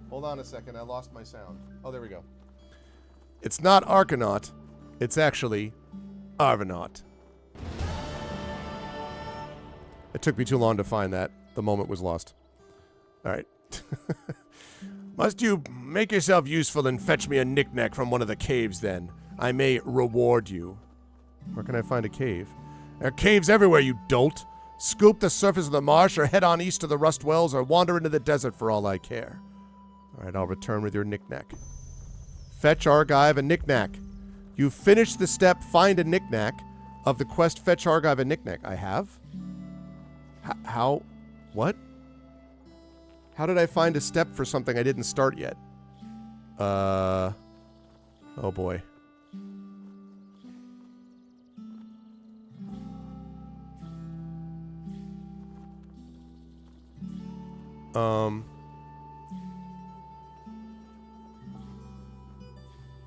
B: Hold on a second. I lost my sound. Oh, there we go. It's not Arcanaut. It's actually Arvanaut. It took me too long to find that. The moment was lost. All right. Must you make yourself useful and fetch me a knick-knack from one of the caves, then? I may reward you. Where can I find a cave? There are caves everywhere, you dolt. Scoop the surface of the marsh, or head on east to the rust wells, or wander into the desert for all I care. All right, I'll return with your knick-knack. Fetch Argive a knick-knack. You've finished the step find a knick-knack of the quest Fetch Argive a knick-knack. I have? How? What? How did I find a step for something I didn't start yet? Oh boy.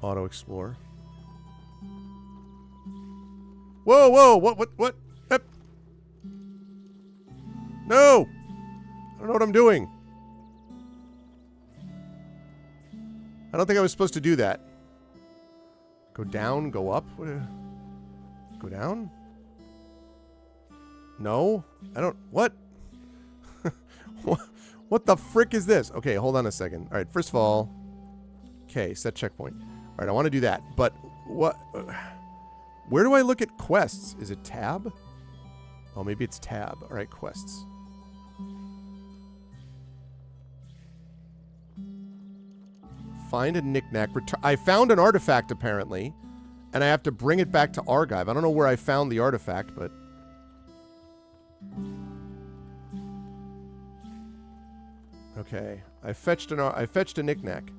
B: Auto explore. Whoa, whoa, what? Yep. No! I don't know what I'm doing. I don't think I was supposed to do that. Go down, go up? Go down? No? I don't... What? What the frick is this? Okay, hold on a second. All right, first of all... Okay, set checkpoint. All right, I want to do that. But what... Where do I look at quests? Is it tab? Oh, maybe it's tab. All right, quests. Find a knick-knack. I found an artifact, apparently. And I have to bring it back to Argive. I don't know where I found the artifact, but... Okay. I fetched a knick-knack.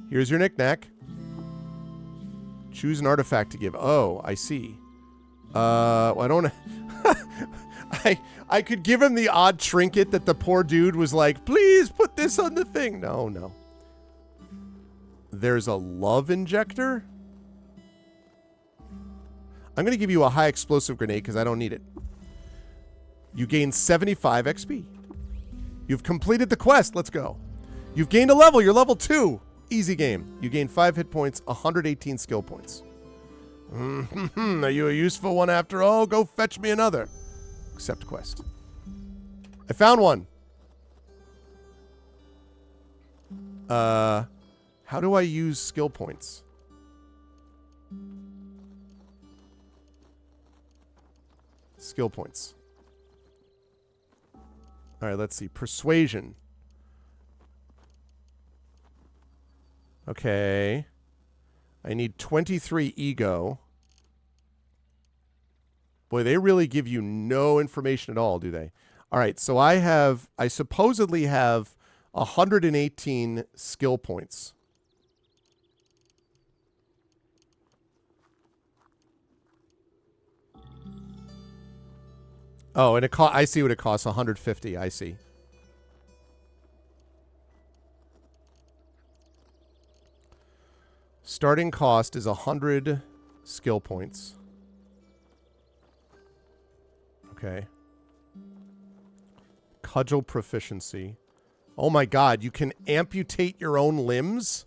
B: Here's your knick-knack. Choose an artifact to give. Oh, I see. Well, I don't... I could give him the odd trinket that the poor dude was like, please put this on the thing. No, no. There's a love injector? I'm going to give you a high explosive grenade because I don't need it. You gain 75 XP. You've completed the quest. Let's go. You've gained a level. You're level 2. Easy game. You gain 5 hit points, 118 skill points. Are you a useful one after all? Go fetch me another. Accept quest. I found one. How do I use skill points? Skill points. All right, let's see. Persuasion. Okay. I need 23 ego. Boy, they really give you no information at all, do they? All right, so I supposedly have 118 skill points. Oh, and I see what it costs, 150, I see. Starting cost is 100 skill points. Okay. Cudgel proficiency. Oh my god, you can amputate your own limbs?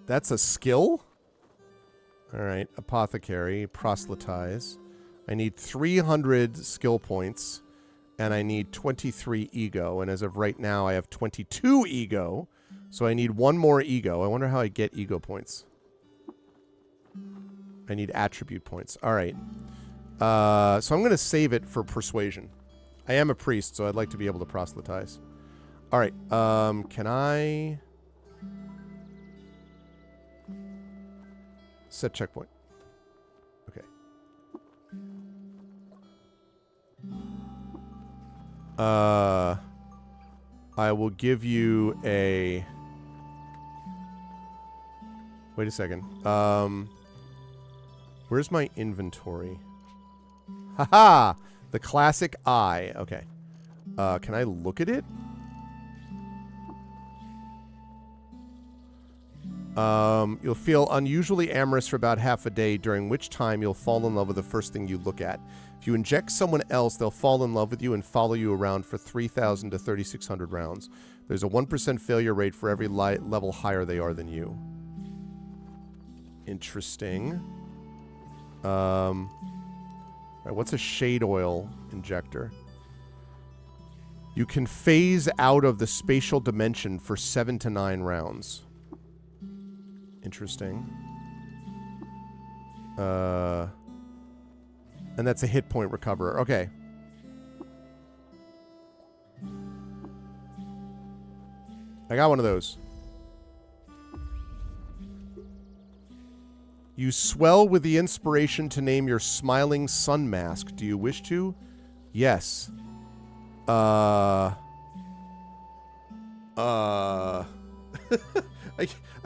B: That's a skill? Alright, apothecary, proselytize. I need 300 skill points, and I need 23 ego, and as of right now I have 22 ego, so I need one more ego. I wonder how I get ego points. I need attribute points. Alright. So I'm going to save it for persuasion. I am a priest, so I'd like to be able to proselytize. Alright, can I... Set checkpoint. Okay. I will give you a... Wait a second. Where's my inventory? Haha! The classic eye. Okay. Can I look at it? You'll feel unusually amorous for about half a day, during which time you'll fall in love with the first thing you look at. If you inject someone else, they'll fall in love with you and follow you around for 3,000 to 3,600 rounds. There's a 1% failure rate for every level higher they are than you. Interesting. Right, what's a shade oil injector? You can phase out of the spatial dimension for 7 to 9 rounds. Interesting. And that's a hit point recoverer. Okay. I got one of those. You swell with the inspiration to name your smiling sun mask. Do you wish to? Yes. I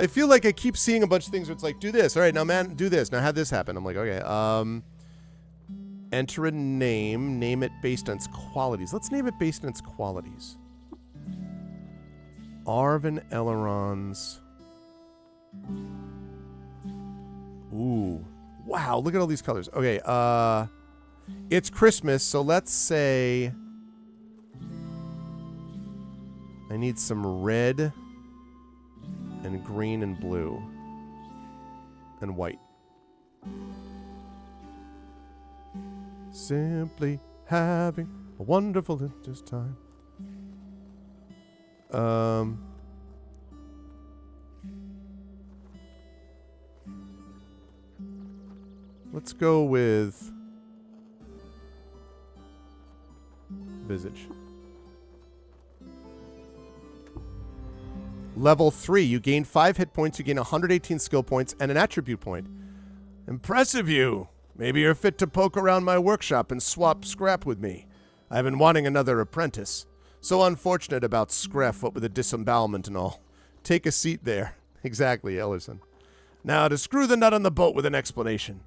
B: feel like I keep seeing a bunch of things where it's like, do this. All right, now, man, do this. Now have this happen. I'm like, okay. Enter a name. Name it based on its qualities. Let's name it based on its qualities. Arvin Eleron's. Ooh. Wow, look at all these colors. Okay, it's Christmas, so let's say I need some red and green and blue and white. Simply having a wonderful this time. Let's go with Visage. Level 3. You gain 5 hit points. You gain 118 skill points and an attribute point. Impressive, you. Maybe you're fit to poke around my workshop and swap scrap with me. I've been wanting another apprentice. So unfortunate about Screff, what with the disembowelment and all. Take a seat there. Exactly, Ellerson. Now, to screw the nut on the boat with an explanation.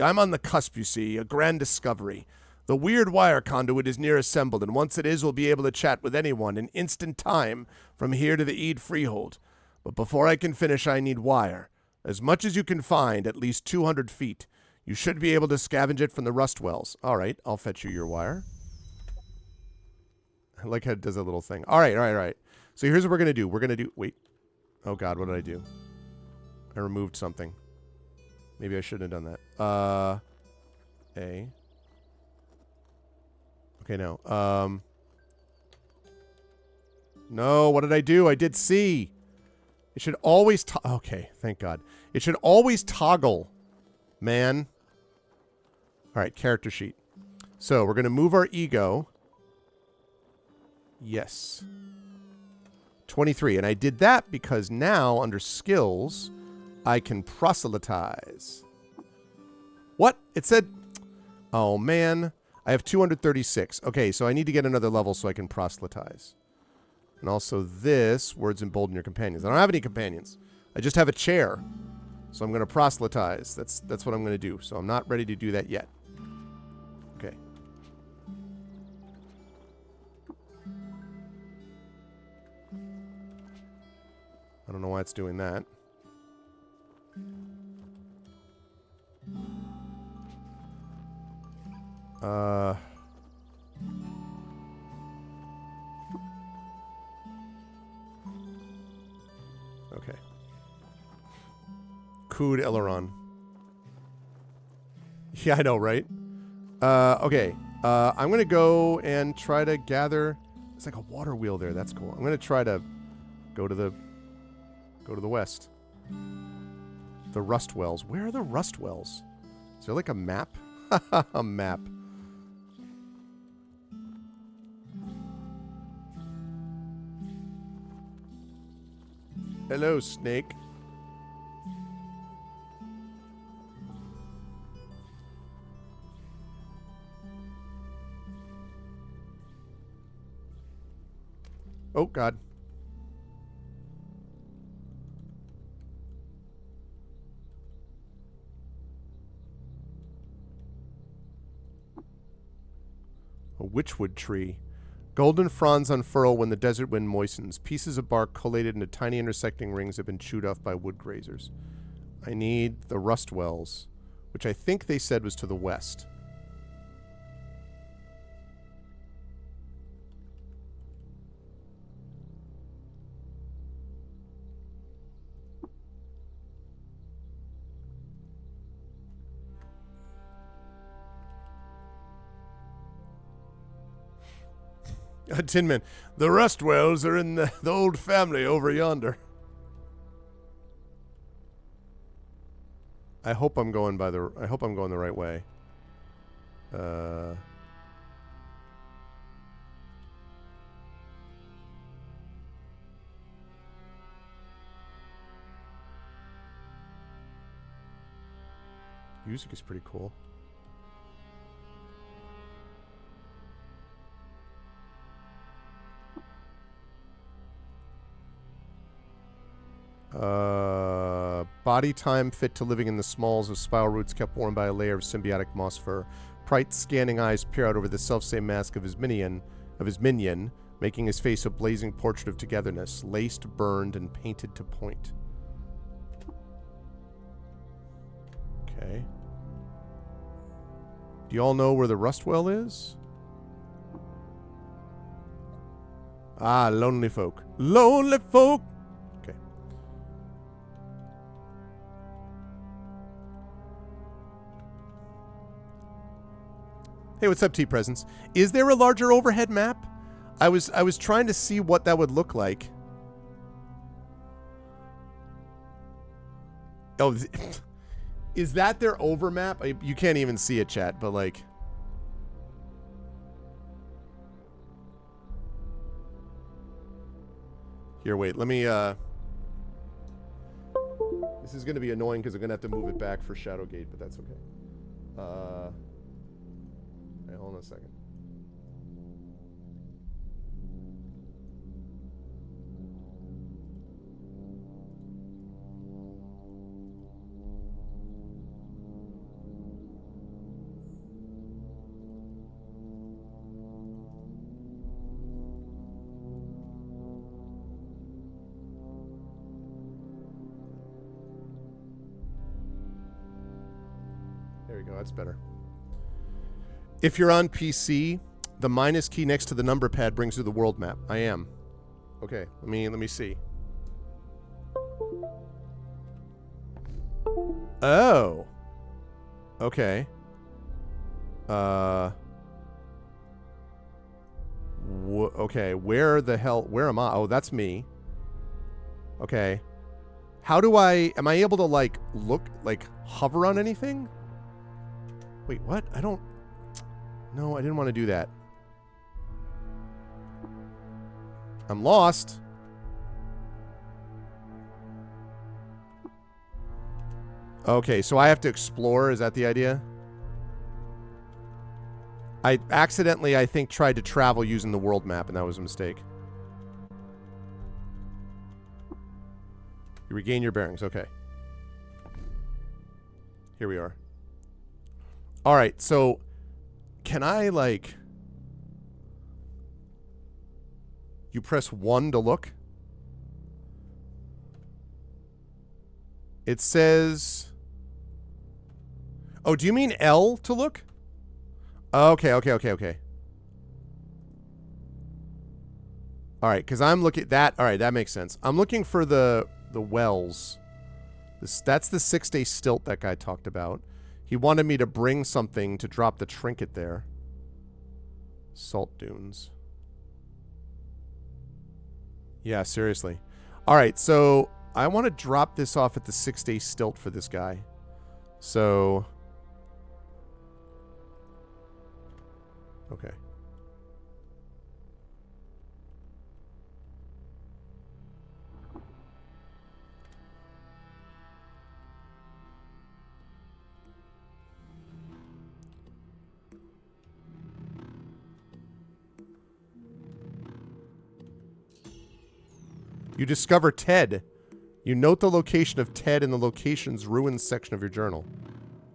B: I'm on the cusp, you see, a grand discovery. The weird wire conduit is near assembled, and once it is, we'll be able to chat with anyone in instant time from here to the Eid Freehold. But before I can finish, I need wire. As much as you can find, at least 200 feet. You should be able to scavenge it from the rust wells. All right, I'll fetch you your wire. I like how it does a little thing. All right. So here's what we're going to do. We're going to do... Wait. Oh, God, what did I do? I removed something. Maybe I shouldn't have done that. A. Okay, no. No, what did I do? I did C. It should always... Okay, thank God. It should always toggle, man. All right, character sheet. So we're going to move our ego. Yes. 23. And I did that because now, under skills... I can proselytize. What? It said... Oh, man. I have 236. Okay, so I need to get another level so I can proselytize. And also this, words embolden your companions. I don't have any companions. I just have a chair. So I'm going to proselytize. That's what I'm going to do. So I'm not ready to do that yet. Okay. I don't know why it's doing that. Okay. Qud Eleron. Yeah, I know, right? Okay. I'm gonna go and try to gather... It's like a water wheel there. That's cool. I'm gonna try to go to the west. The rust wells. Where are the rust wells? Is there like a map? A map. Hello, snake. Oh, God. A witchwood tree. Golden fronds unfurl when the desert wind moistens. Pieces of bark collated into tiny intersecting rings have been chewed off by wood grazers. I need the rust wells, which I think they said was to the west. Tin Man, the rust wells are in the old family over yonder. I hope I'm going the right way. Uh... Music is pretty cool. Body time fit to living in the smalls of spiral roots kept warm by a layer of symbiotic moss fur. Bright scanning eyes peer out over the selfsame mask of his minion, making his face a blazing portrait of togetherness, laced, burned, and painted to point. Okay. Do you all know where the rust well is? Ah, lonely folk. Lonely folk! Okay. Hey, what's up, T-Presence? Is there a larger overhead map? I was trying to see what that would look like. Oh, is that their over map? You can't even see it, chat, but like... Here, wait, let me, This is going to be annoying because I'm going to have to move it back for Shadowgate, but that's okay. Hey, hold on a second. There we go, that's better. If you're on PC, the minus key next to the number pad brings you the world map. I am. Okay, let me see. Oh. Okay. Okay, where am I? Oh, that's me. Okay. How do am I able to, like, hover on anything? Wait, what? No, I didn't want to do that. I'm lost. Okay, so I have to explore. Is that the idea? I accidentally, I think, tried to travel using the world map, and that was a mistake. You regain your bearings. Okay. Here we are. All right, so can I, like... You press 1 to look? It says... Oh, do you mean L to look? Okay. All right, because I'm looking... That... All right, that makes sense. I'm looking for the wells. That's the 6-day stilt that guy talked about. He wanted me to bring something to drop the trinket there. Salt dunes. Yeah, seriously. All right, so I want to drop this off at the 6-day stilt for this guy. So... Okay. You discover Ted. You note the location of Ted in the locations ruins section of your journal.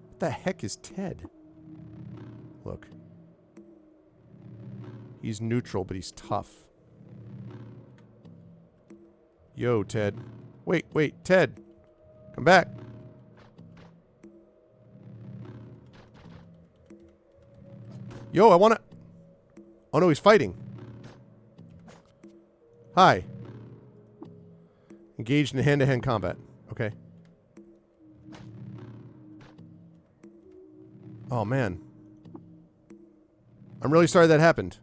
B: What the heck is Ted? Look. He's neutral, but he's tough. Yo, Ted. Wait, Ted. Come back. Yo, I wanna... Oh no, he's fighting. Hi. Engaged in hand-to-hand combat. Okay. Oh, man. I'm really sorry that happened.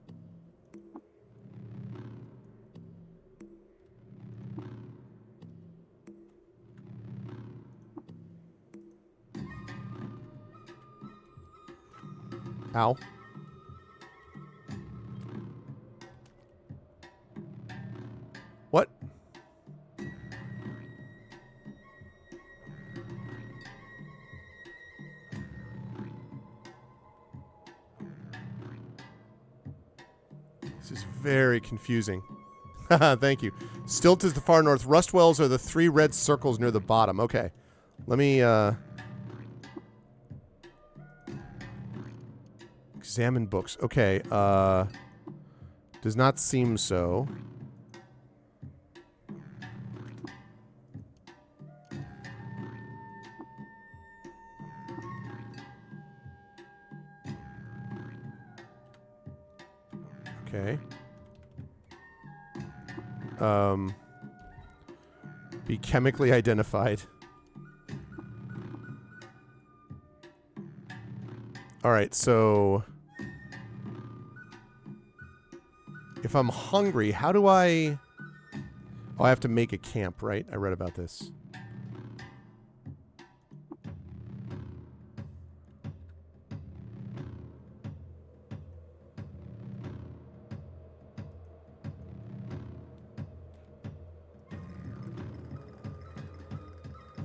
B: Ow. What? This is very confusing. Thank you. Stilt is the far north. Rust wells are the 3 red circles near the bottom. Okay. Let me, examine books. Okay, does not seem so. Okay. Be chemically identified. All right, so if I'm hungry, how do I... Oh, I have to make a camp, right? I read about this.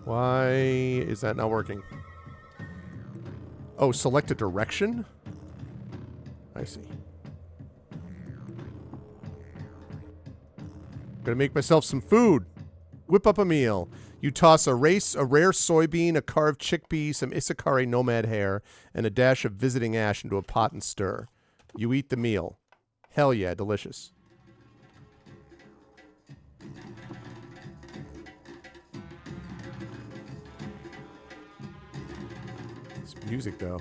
B: Why is that not working? Oh, select a direction? I see. Gonna make myself some food. Whip up a meal. You toss a rare soybean, a carved chickpea, some Isakari nomad hair, and a dash of visiting ash into a pot and stir. You eat the meal. Hell yeah, delicious. This music, though.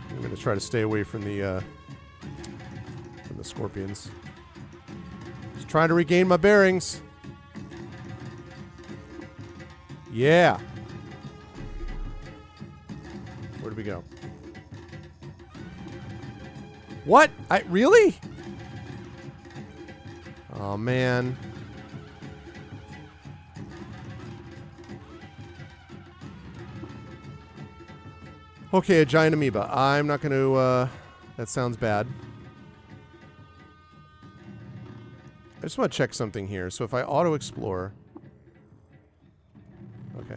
B: I'm gonna try to stay away from the scorpions. Just trying to regain my bearings. Yeah. Where did we go? What? Really? Oh, man. Okay, a giant amoeba. I'm not going to, that sounds bad. I just want to check something here. So if I auto-explore... Okay.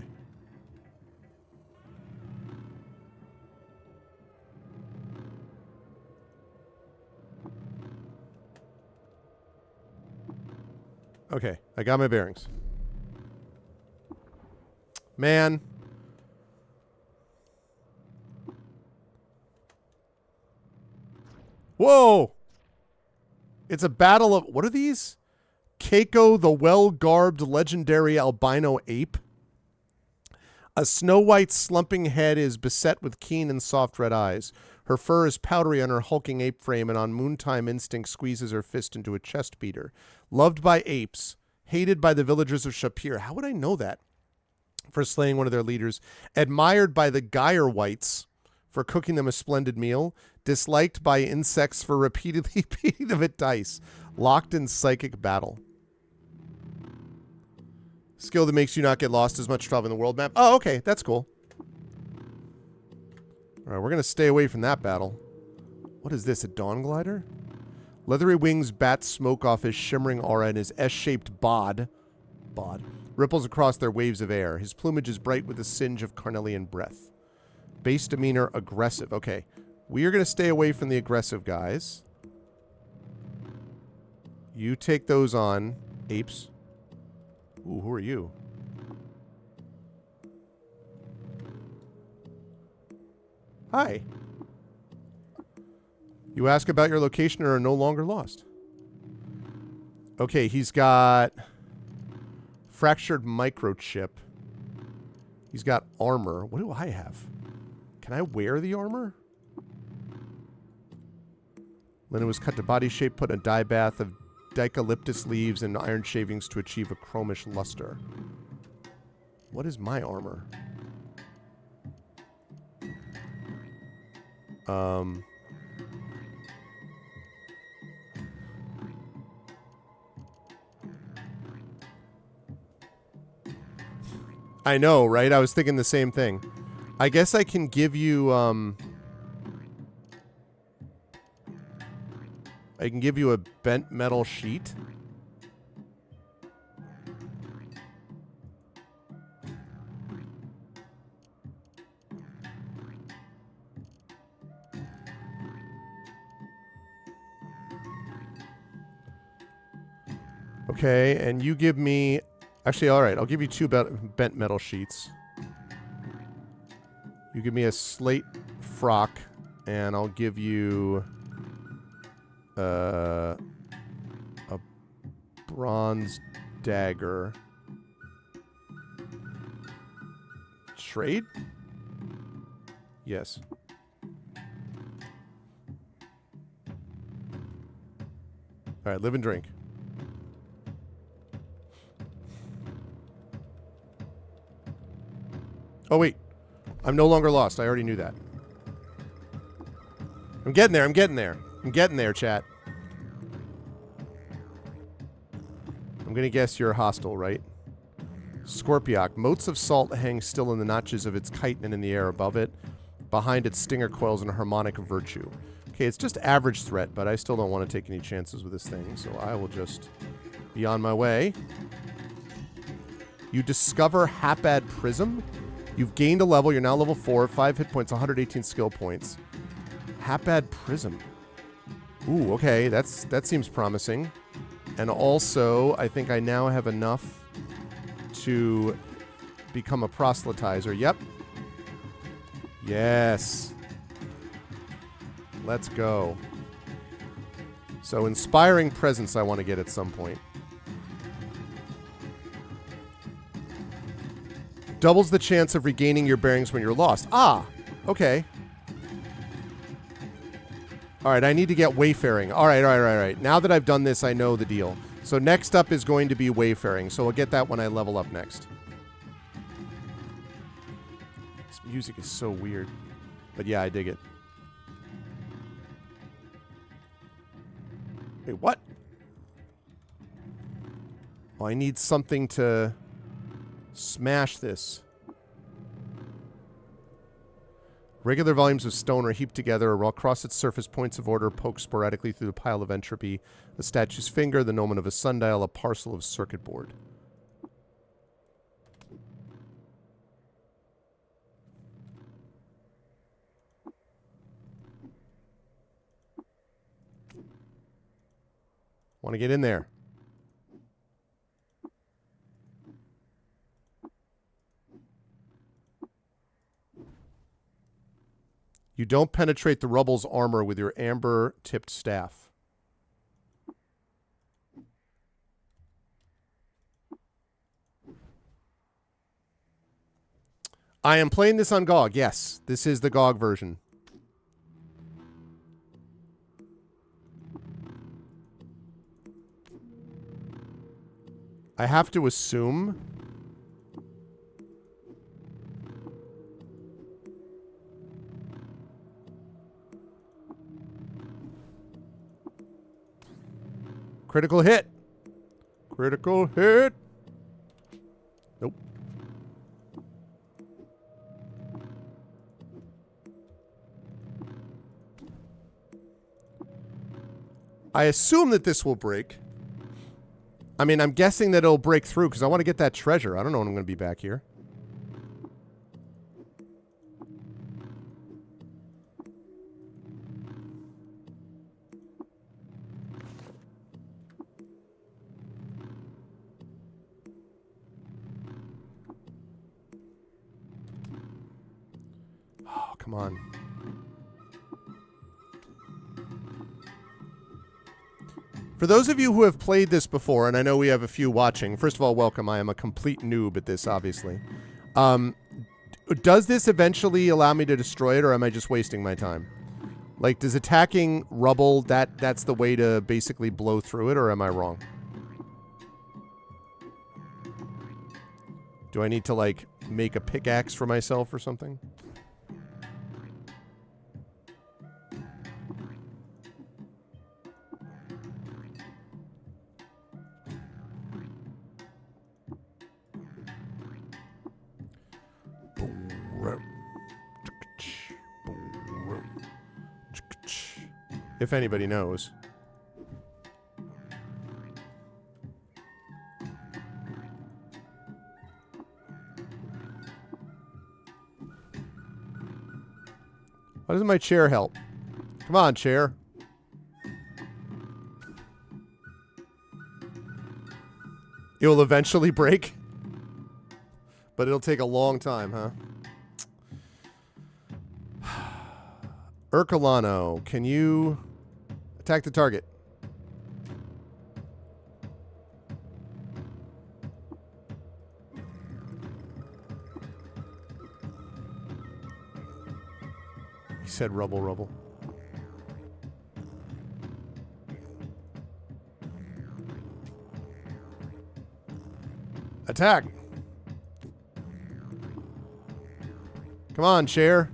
B: Okay, I got my bearings. Man. Whoa! It's a battle of... What are these? Keiko, the well-garbed legendary albino ape. A snow-white slumping head is beset with keen and soft red eyes. Her fur is powdery on her hulking ape frame, and on moontime instinct squeezes her fist into a chest beater. Loved by apes, hated by the villagers of Shapir. How would I know that? For slaying one of their leaders. Admired by the Geyer whites for cooking them a splendid meal. Disliked by insects for repeatedly beating them at dice. Locked in psychic battle. Skill that makes you not get lost as much traveling the world map. Oh, okay. That's cool. Alright, we're going to stay away from that battle. What is this, a dawn glider? Leathery wings bat smoke off his shimmering aura, and his S-shaped bod ripples across their waves of air. His plumage is bright with a singe of carnelian breath. Base demeanor, aggressive. Okay. We are going to stay away from the aggressive guys. You take those on, apes. Ooh, who are you? Hi. You ask about your location and are no longer lost. Okay, he's got fractured microchip. He's got armor. What do I have? Can I wear the armor? Linen was cut to body shape, put in a dye bath of dicalyptus leaves and iron shavings to achieve a chromish luster. What is my armor? I know, right? I was thinking the same thing. I guess I can give you, I can give you a bent metal sheet. Okay, and you give me... Actually, all right, I'll give you 2 bent metal sheets. You give me a slate frock, and I'll give you a bronze dagger. Trade? Yes. All right, live and drink. Oh, wait. I'm no longer lost. I already knew that. I'm getting there. I'm getting there. I'm getting there, chat. I'm going to guess you're hostile, right? Scorpiok. Motes of salt hang still in the notches of its chitin and in the air above it. Behind it, stinger coils and a harmonic of virtue. Okay, it's just average threat, but I still don't want to take any chances with this thing, so I will just be on my way. You discover Hapad Prism. You've gained a level. You're now level 4. 5 hit points, 118 skill points. Hapad Prism. Ooh, okay. That seems promising. And also, I think I now have enough to become a proselytizer. Yep. Yes. Let's go. So, Inspiring Presence I want to get at some point. Doubles the chance of regaining your bearings when you're lost. Ah, okay. All right, I need to get Wayfaring. All right. Now that I've done this, I know the deal. So next up is going to be Wayfaring. So I'll get that when I level up next. This music is so weird. But yeah, I dig it. Wait, what? Oh, I need something to... smash this. Regular volumes of stone are heaped together, or across its surface points of order poke sporadically through the pile of entropy. A statue's finger, the gnomon of a sundial, a parcel of circuit board. Want to get in there. You don't penetrate the rubble's armor with your amber-tipped staff. I am playing this on GOG. Yes, this is the GOG version. I have to assume... Critical hit. Critical hit. Nope. I assume that this will break. I mean, I'm guessing that it'll break through because I want to get that treasure. I don't know when I'm going to be back here. Come on. For those of you who have played this before, and I know we have a few watching, first of all, welcome. I am a complete noob at this, obviously. Does this eventually allow me to destroy it, or am I just wasting my time? Like, does attacking rubble, that's the way to basically blow through it, or am I wrong? Do I need to, like, make a pickaxe for myself or something? If anybody knows. Why doesn't my chair help? Come on, chair. It will eventually break. But it'll take a long time, huh? Urcolano, can you attack the target? He said rubble, rubble. Attack! Come on, chair.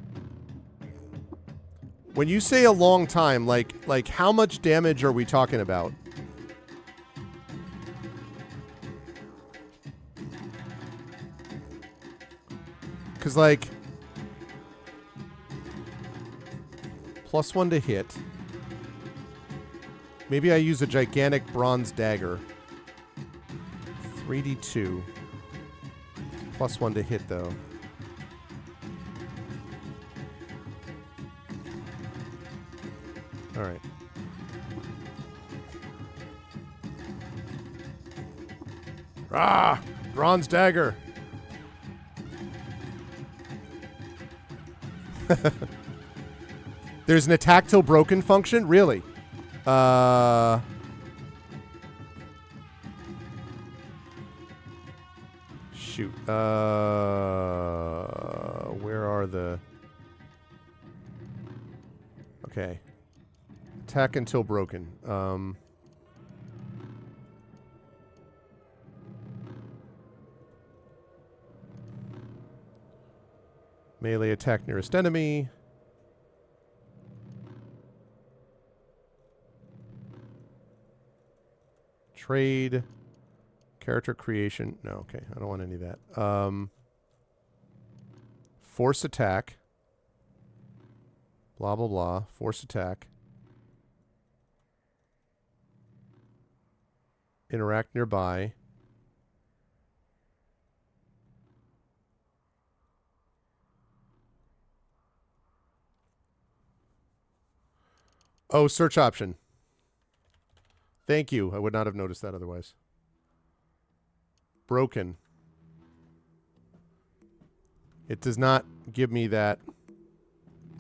B: When you say a long time, like how much damage are we talking about? Because, like, +1 to hit. Maybe I use a gigantic bronze dagger. 3d2. +1 to hit, though. All right. Ah! Bronze dagger! There's an attack till broken function? Really? Shoot. Where are the... Okay. Attack until broken. Melee attack nearest enemy. Trade. Character creation. No, okay. I don't want any of that. Force attack. Blah, blah, blah. Force attack. Interact nearby. Oh, search option. Thank you. I would not have noticed that otherwise. Broken. It does not give me that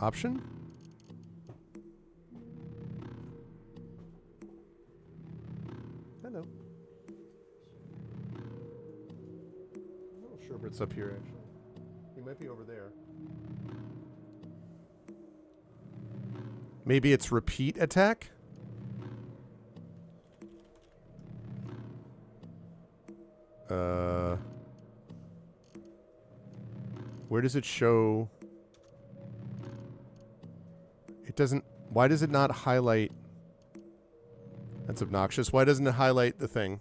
B: option. Hello. I'm not sure if it's up here, actually. He might be over there. Maybe it's repeat attack? Where does it show? It doesn't... Why does it not highlight... That's obnoxious. Why doesn't it highlight the thing?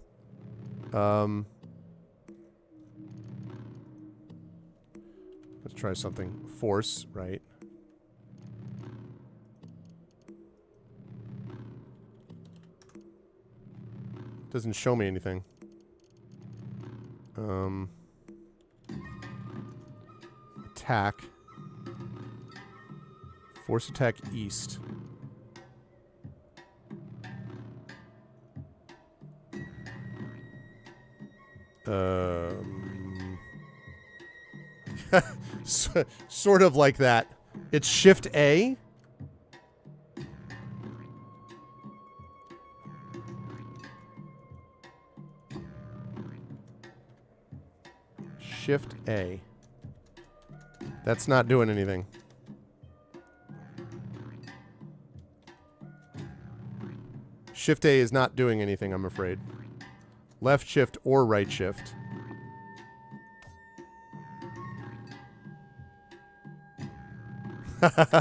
B: Let's try something. Force, right? Doesn't show me anything. Attack. Force attack east. Sort of like that. It's Shift A. Shift A. That's not doing anything. Shift A is not doing anything, I'm afraid. Left shift or right shift.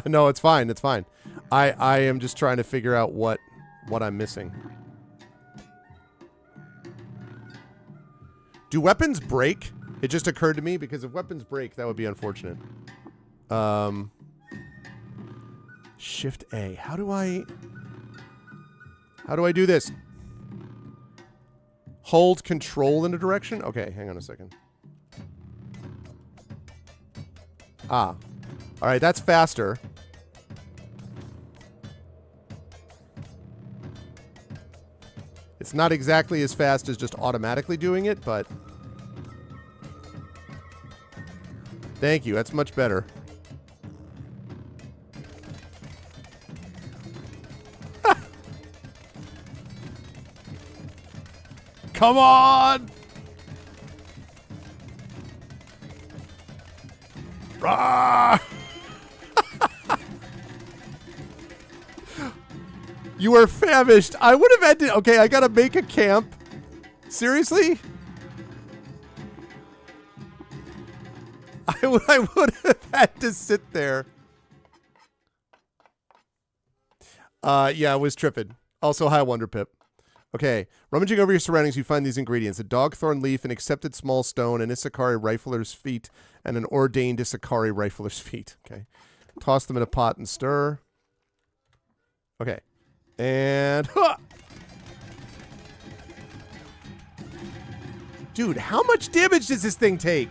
B: No, it's fine. It's fine. I am just trying to figure out what I'm missing. Do weapons break? It just occurred to me, because if weapons break, that would be unfortunate. Shift A. How do I... How do I do this? Hold control in a direction? Okay, hang on a second. Ah. All right, that's faster. It's not exactly as fast as just automatically doing it, but... Thank you, that's much better. Come on! Rah! You are famished. I would have ended... Okay, I gotta make a camp. Seriously? I would have had to sit there. Yeah, I was tripping. Also, hi, Wonder Pip. Okay, rummaging over your surroundings, you find these ingredients. A dogthorn leaf, an accepted small stone, an Isakari rifler's feet, and an ordained Isakari rifler's feet. Okay. Toss them in a pot and stir. Okay. And... Huh! Dude, how much damage does this thing take?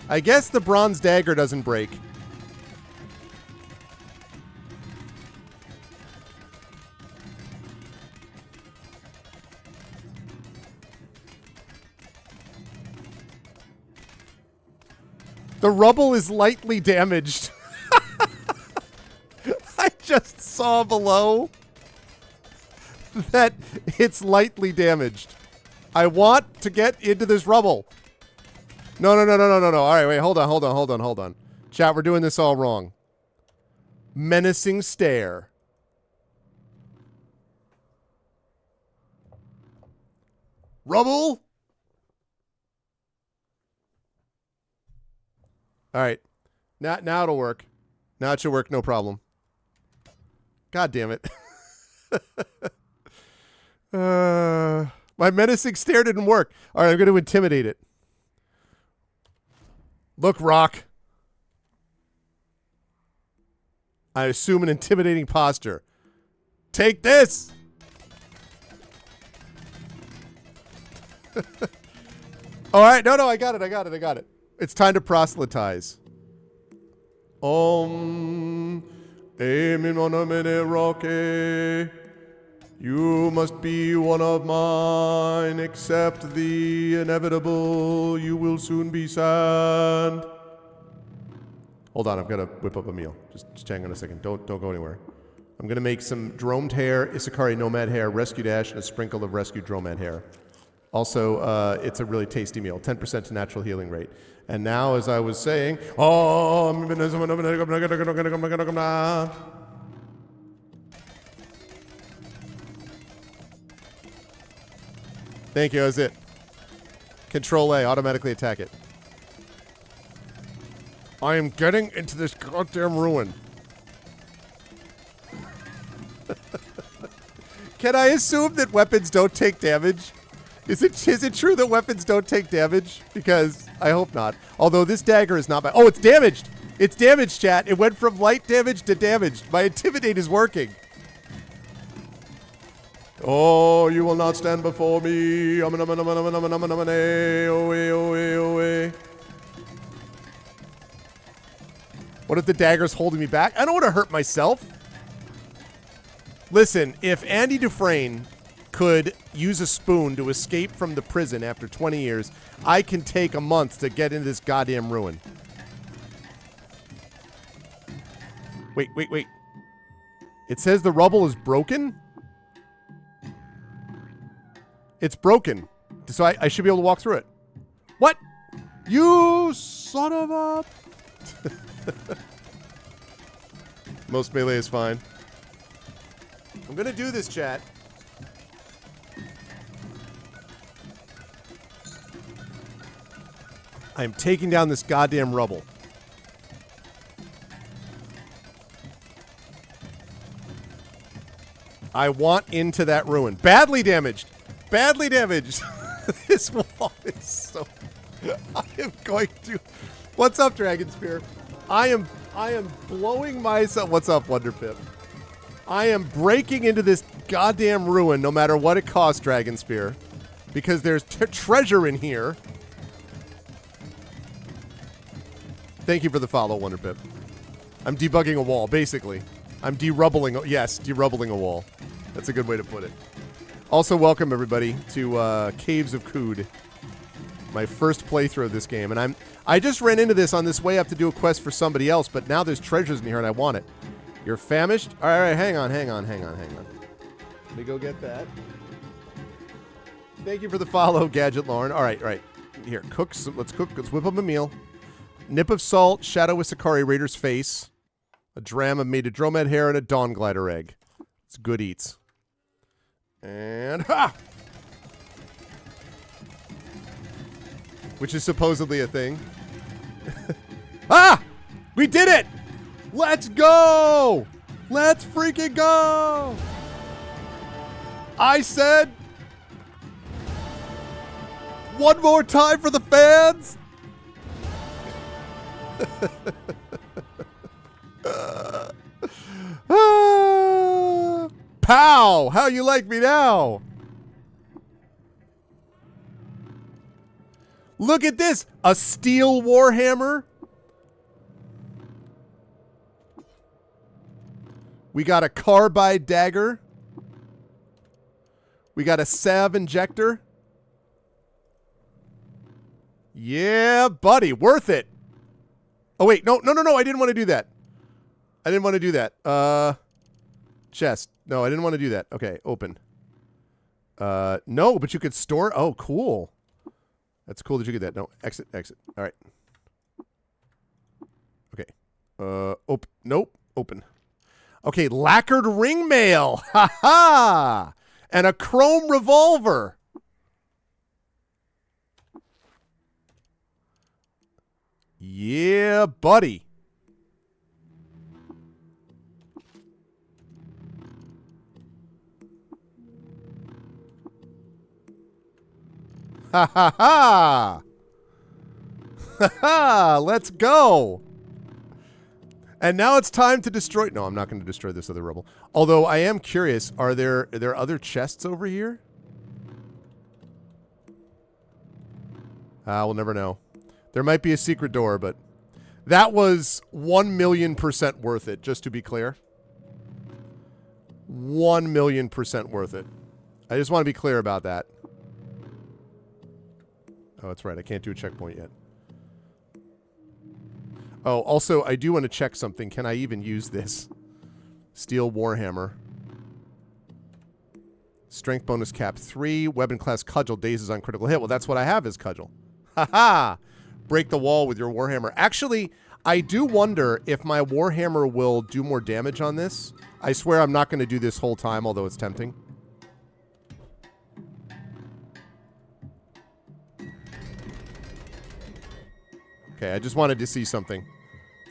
B: I guess the bronze dagger doesn't break. The rubble is lightly damaged. I just saw below that it's lightly damaged. I want to get into this rubble. No. All right, wait, hold on. Chat, we're doing this all wrong. Menacing stare. Rubble. All right. Now it'll work. Now it should work, no problem. God damn it. My menacing stare didn't work. All right, I'm going to intimidate it. Look, Rock. I assume an intimidating posture. Take this! All right, no, I got it. It's time to proselytize. You must be one of mine. Accept the inevitable. You will soon be sad. Hold on, I've got to whip up a meal. Just hang on a second. Don't go anywhere. I'm going to make some dromed hair, Isakari nomad hair, rescued ash, and a sprinkle of rescued dromad hair. Also, it's a really tasty meal. 10% to natural healing rate. And now, as I was saying, thank you, that's it. Control A, automatically attack it. I am getting into this goddamn ruin. Can I assume that weapons don't take damage? Is it true that weapons don't take damage? Because I hope not. Although this dagger is not bad. Oh, it's damaged. It's damaged, chat. It went from light damage to damaged. My intimidate is working. Oh, you will not stand before me. What if the dagger's holding me back? I don't want to hurt myself. Listen, if Andy Dufresne could use a spoon to escape from the prison after 20 years, I can take a month to get into this goddamn ruin. Wait. It says the rubble is broken? It's broken. So I should be able to walk through it. What? You son of a... Most melee is fine. I'm gonna do this, chat. I am taking down this goddamn rubble. I want into that ruin. Badly damaged. Badly damaged. This wall is so... I am going to... What's up, Dragon Spear? I am I am blowing myself. What's up, Wonderpip? I am breaking into this goddamn ruin no matter what it costs, Dragon Spear. Because there's treasure in here. Thank you for the follow, Wonderpip. I'm debugging a wall, basically. I'm derubbling. Yes, derubbling a wall. That's a good way to put it. Also, welcome everybody to Caves of Qud, my first playthrough of this game, and I just ran into this on this way up to do a quest for somebody else, but now there's treasures in here and I want it. You're famished? All right, hang on. Let me go get that. Thank you for the follow, Gadget Lauren. All right. Here, cook. Let's cook. Let's whip up a meal. Nip of salt, Shadow with Sakari, Raider's face, a dram of mated dromad hair, and a dawn glider egg. It's good eats. And ha! Which is supposedly a thing. Ah! We did it! Let's go! Let's freaking go! I said... One more time for the fans! Pow! How you like me now? Look at this! A steel warhammer. We got a carbide dagger. We got a salve injector. Yeah, buddy, worth it. Oh wait, no, I didn't want to do that. Chest. No, I didn't want to do that. Okay, open. No, but you could store. Oh, cool. That's cool that you get that. No, exit. All right. Okay. Nope. Open. Okay, lacquered ring mail. Ha ha! And a chrome revolver. Yeah, buddy. Ha ha ha! Ha ha! Let's go! And now it's time to destroy... No, I'm not going to destroy this other rebel. Although I am curious, are there other chests over here? We'll never know. There might be a secret door, but that was 1,000,000% worth it, just to be clear. 1,000,000% worth it. I just want to be clear about that. Oh, that's right. I can't do a checkpoint yet. Oh, also, I do want to check something. Can I even use this? Steel Warhammer. Strength bonus cap 3. Weapon class Cudgel. Dazes on critical hit. Well, that's what I have is Cudgel. Ha-ha! Break the wall with your Warhammer. Actually, I do wonder if my Warhammer will do more damage on this. I swear I'm not going to do this whole time, although it's tempting. Okay, I just wanted to see something.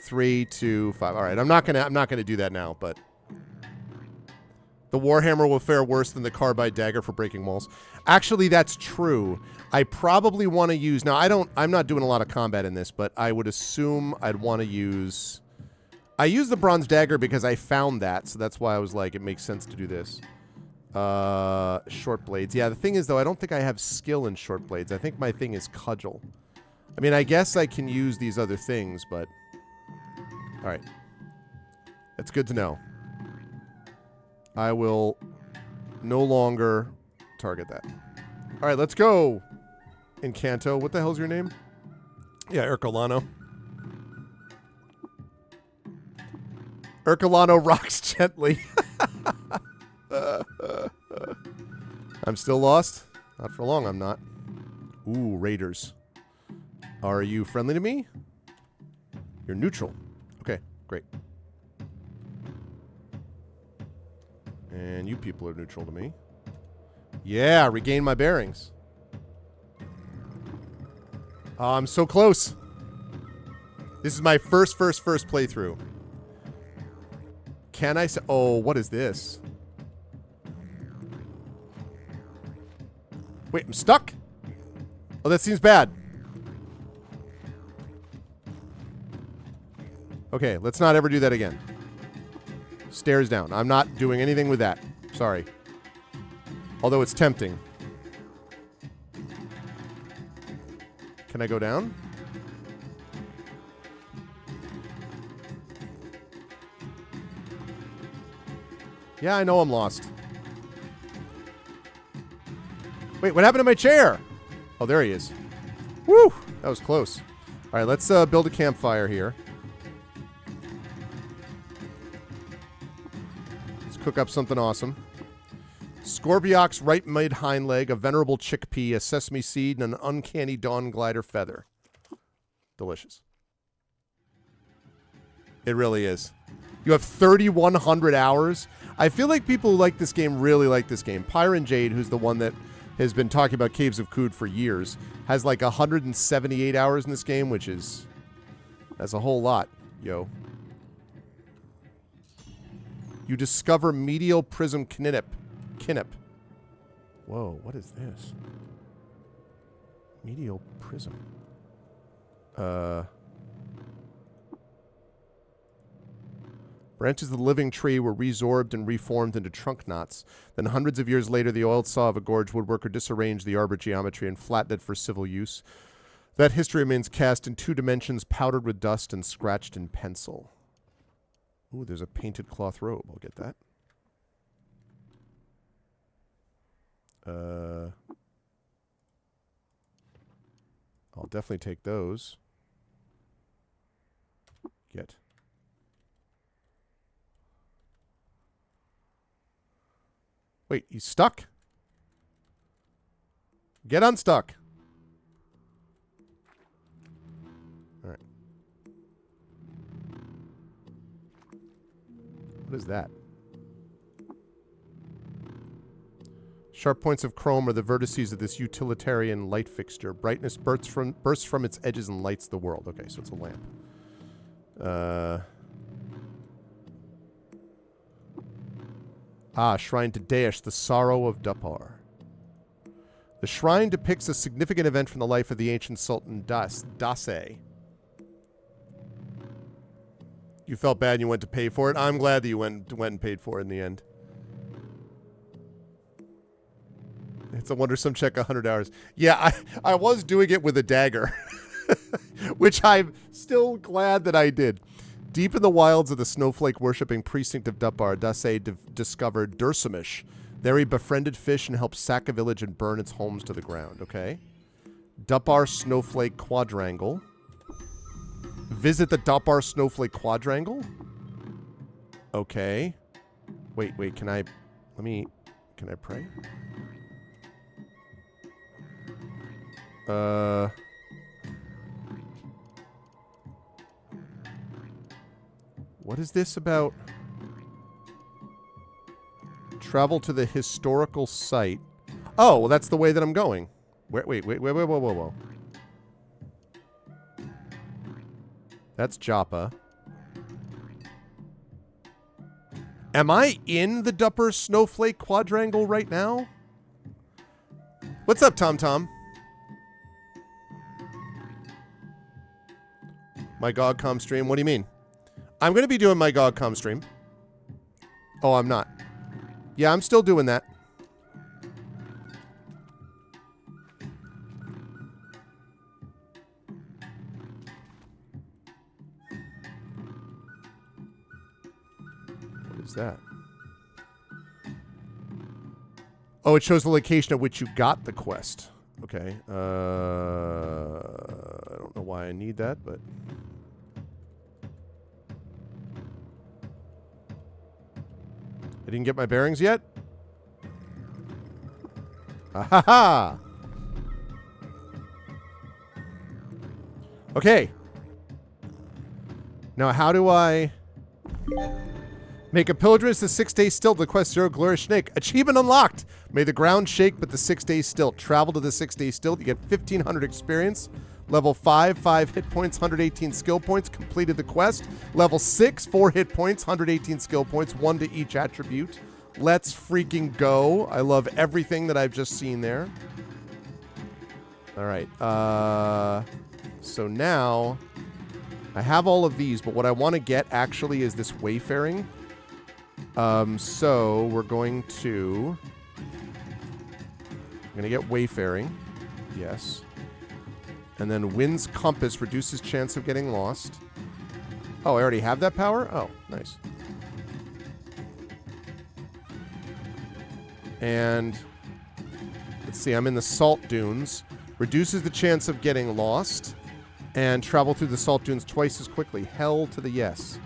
B: 3, 2, 5. All right, I'm not gonna do that now, but the Warhammer will fare worse than the carbide dagger for breaking walls. Actually, that's true. I probably want to use... Now, I'm not doing a lot of combat in this, but I would assume I'd want to use... I use the bronze dagger because I found that, so that's why I was like, it makes sense to do this. Short blades. Yeah, the thing is, though, I don't think I have skill in short blades. I think my thing is cudgel. I mean, I guess I can use these other things, but... All right. That's good to know. I will no longer target that. All right, let's go. Encanto. What the hell's your name? Yeah, Ercolano. Ercolano rocks gently. I'm still lost? Not for long, I'm not. Ooh, Raiders. Are you friendly to me? You're neutral. Okay, great. And you people are neutral to me. Yeah, regain my bearings. Oh, I'm so close. This is my first playthrough. Can I say... Oh, what is this? Wait, I'm stuck? Oh, that seems bad. Okay, Okay, let's not ever do that again. Stairs down. I'm not doing anything with that. Sorry. Although it's tempting. Can I go down? Yeah, I know I'm lost. Wait, what happened to my chair? Oh, there he is. Woo! That was close. All right, let's build a campfire here. Let's cook up something awesome. Scorpiox right mid hind leg, a venerable chickpea, a sesame seed, and an uncanny dawn glider feather. Delicious. It really is. You have 3,100 hours. I feel like people who like this game really like this game. Pyron Jade, who's the one that has been talking about Caves of Qud for years, has like 178 hours in this game, which is... that's a whole lot, yo. You discover medial prism kinip. Whoa, what is this? Medial prism. Branches of the living tree were resorbed and reformed into trunk knots. Then hundreds of years later, the oiled saw of a gorge woodworker disarranged the arbor geometry and flattened it for civil use. That history remains cast in 2 dimensions, powdered with dust and scratched in pencil. Ooh, there's a painted cloth robe. I'll get that. I'll definitely take those. Get. Wait, he's stuck? Get unstuck. All right. What is that? Sharp points of chrome are the vertices of this utilitarian light fixture. Brightness bursts from its edges and lights the world. Okay, so it's a lamp. Shrine to Daesh, the sorrow of Dupar. The shrine depicts a significant event from the life of the ancient Sultan Dase. You felt bad and you went to pay for it? I'm glad that you went and paid for it in the end. It's a wondersome check, 100 hours. Yeah, I was doing it with a dagger, which I'm still glad that I did. Deep in the wilds of the snowflake-worshipping precinct of Dupar, Dase discovered Dursamish. There he befriended fish and helped sack a village and burn its homes to the ground. Okay. Dupar Snowflake Quadrangle. Visit the Dupar Snowflake Quadrangle? Okay. Wait, can I pray? What is this about? Travel to the historical site. Oh, well, that's the way that I'm going. Wait, whoa. That's Joppa. Am I in the Dupper Snowflake Quadrangle right now? What's up, Tom? My GogCom stream? What do you mean? I'm going to be doing my GogCom stream. Oh, I'm not. Yeah, I'm still doing that. What is that? Oh, it shows the location at which you got the quest. Okay. I don't know why I need that, but... I didn't get my bearings yet? Ahaha! Okay. Now, how do I... Make a pilgrimage to 6 days still to the quest 0 glorious snake. Achievement unlocked! May the ground shake, but the 6 days still. Travel to the 6 days still. You get 1,500 experience. Level 5, 5 hit points, 118 skill points. Completed the quest. Level 6, 4 hit points, 118 skill points. 1 to each attribute. Let's freaking go. I love everything that I've just seen there. All right. So now I have all of these, but what I want to get actually is this wayfaring. So we're going to... I'm going to get wayfaring. Yes. And then Wind's Compass reduces chance of getting lost. Oh, I already have that power? Oh, nice. And let's see, I'm in the Salt Dunes. Reduces the chance of getting lost. And travel through the Salt Dunes twice as quickly. Hell to the yes.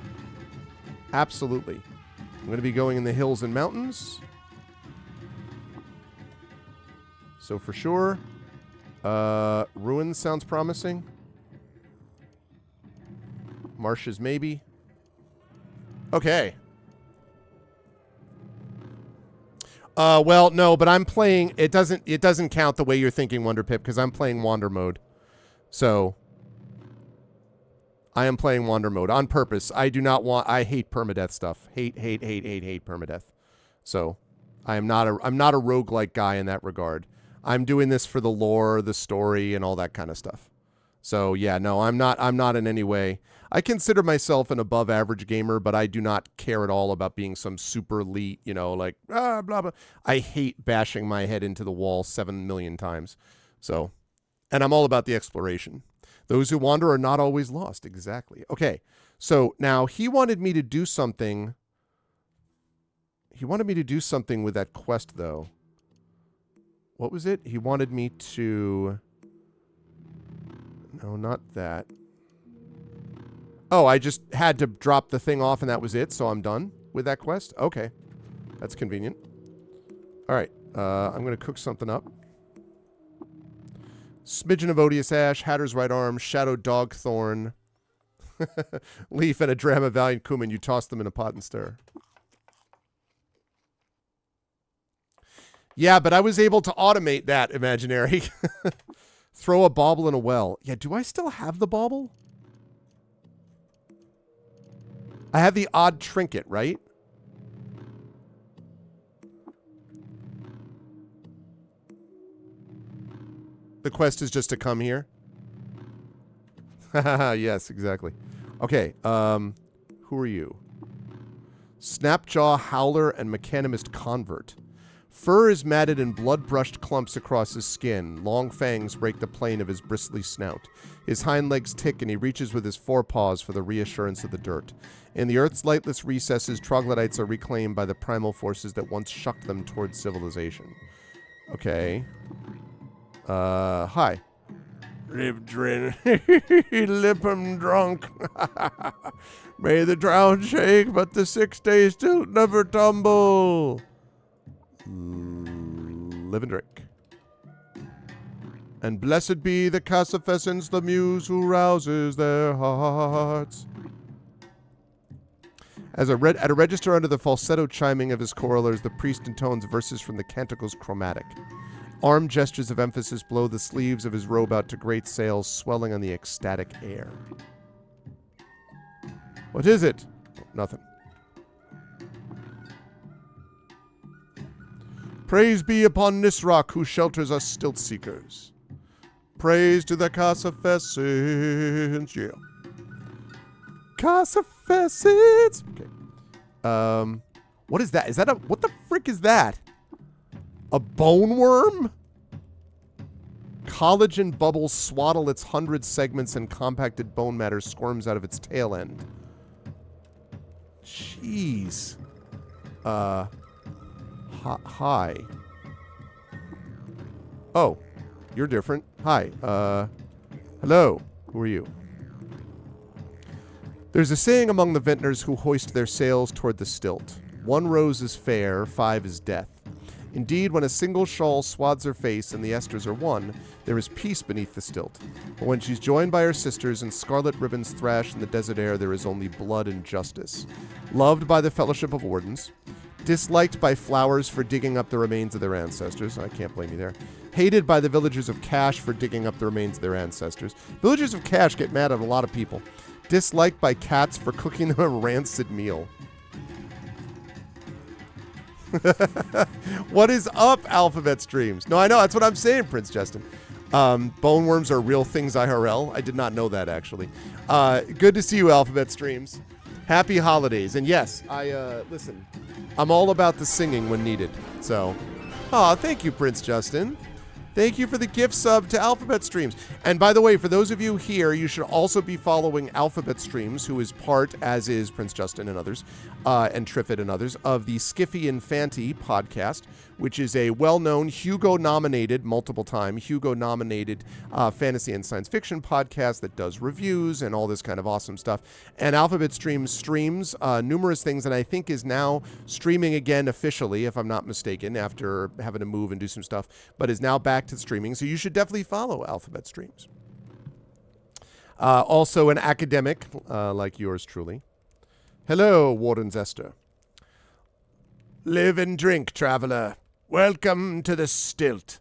B: Absolutely. I'm going to be going in the hills and mountains. So for sure. Ruins sounds promising. Marshes maybe. Okay. Well, no, but I'm playing... It doesn't count the way you're thinking, Wonder Pip, because I'm playing Wander mode. So... I am playing Wander mode on purpose. I do not want... I hate permadeath stuff. Hate permadeath. So, I'm not a roguelike guy in that regard. I'm doing this for the lore, the story, and all that kind of stuff. So, yeah, no, I'm not in any way... I consider myself an above average gamer, but I do not care at all about being some super elite, you know, like, blah, blah. I hate bashing my head into the wall 7 million times. So, and I'm all about the exploration. Those who wander are not always lost. Exactly. Okay. So now he wanted me to do something. He wanted me to do something with that quest, though. What was it? He wanted me to... No, not that. Oh, I just had to drop the thing off and that was it, so I'm done with that quest? Okay. That's convenient. All right. I'm going to cook something up. Smidgen of Odious Ash, Hatter's Right Arm, Shadow Dogthorn, Leaf, and a dram of Valiant Cumin. You toss them in a pot and stir. Yeah, but I was able to automate that, Imaginary. Throw a bauble in a well. Yeah, do I still have the bauble? I have the odd trinket, right? The quest is just to come here. Yes, exactly. Okay, who are you? Snapjaw, Howler, and Mechanimist Convert. Fur is matted in blood-brushed clumps across his skin. Long fangs break the plane of his bristly snout. His hind legs tick, and he reaches with his forepaws for the reassurance of the dirt. In the earth's lightless recesses, troglodytes are reclaimed by the primal forces that once shucked them towards civilization. Okay. Hi. Lip drin. Lip 'em drunk. May the drown shake, but the 6 days still never tumble. Live and drink. And blessed be the Cassifessence, the muse who rouses their hearts. At a register under the falsetto chiming of his choralers, the priest intones verses from the Canticle's chromatic. Arm gestures of emphasis blow the sleeves of his robe out to great sails, swelling on the ecstatic air. What is it? Oh, nothing. Praise be upon Nisroch, who shelters us stilt seekers. Praise to the Cassifessence. Yeah. Cassifessence. Okay. What is that? Is that a... What the frick is that? A bone worm? Collagen bubbles swaddle its 100 segments and compacted bone matter squirms out of its tail end. Jeez. Hi. Oh, you're different. Hi. Hello. Who are you? There's a saying among the vintners who hoist their sails toward the stilt. 1 rose is fair, 5 is death. Indeed, when a single shawl swathes her face and the esters are won, there is peace beneath the stilt. But when she's joined by her sisters and scarlet ribbons thrash in the desert air, there is only blood and justice. Loved by the Fellowship of Wardens, disliked by flowers for digging up the remains of their ancestors. I can't blame you there. Hated by the villagers of Cash for digging up the remains of their ancestors. Villagers of Cash get mad at a lot of people. Disliked by cats for cooking them a rancid meal. What is up, Alphabet Streams? No, I know. That's what I'm saying, Prince Justin. Boneworms are real things IRL. I did not know that, actually. Good to see you, Alphabet Streams. Happy holidays. And yes, listen, I'm all about the singing when needed. So, thank you, Prince Justin. Thank you for the gift sub to Alphabet Streams. And by the way, for those of you here, you should also be following Alphabet Streams, who is part, as is Prince Justin and others, and Triffid and others, of the Skiffy and Fanty podcast, which is a well-known Hugo-nominated, multiple-time Hugo-nominated fantasy and science fiction podcast that does reviews and all this kind of awesome stuff. And Alphabet Streams streams numerous things, and I think is now streaming again officially, if I'm not mistaken, after having to move and do some stuff, but is now back to streaming, so you should definitely follow Alphabet Streams. Also an academic like yours truly. Hello, Warden Zester. Live and drink, traveler. Welcome to the stilt.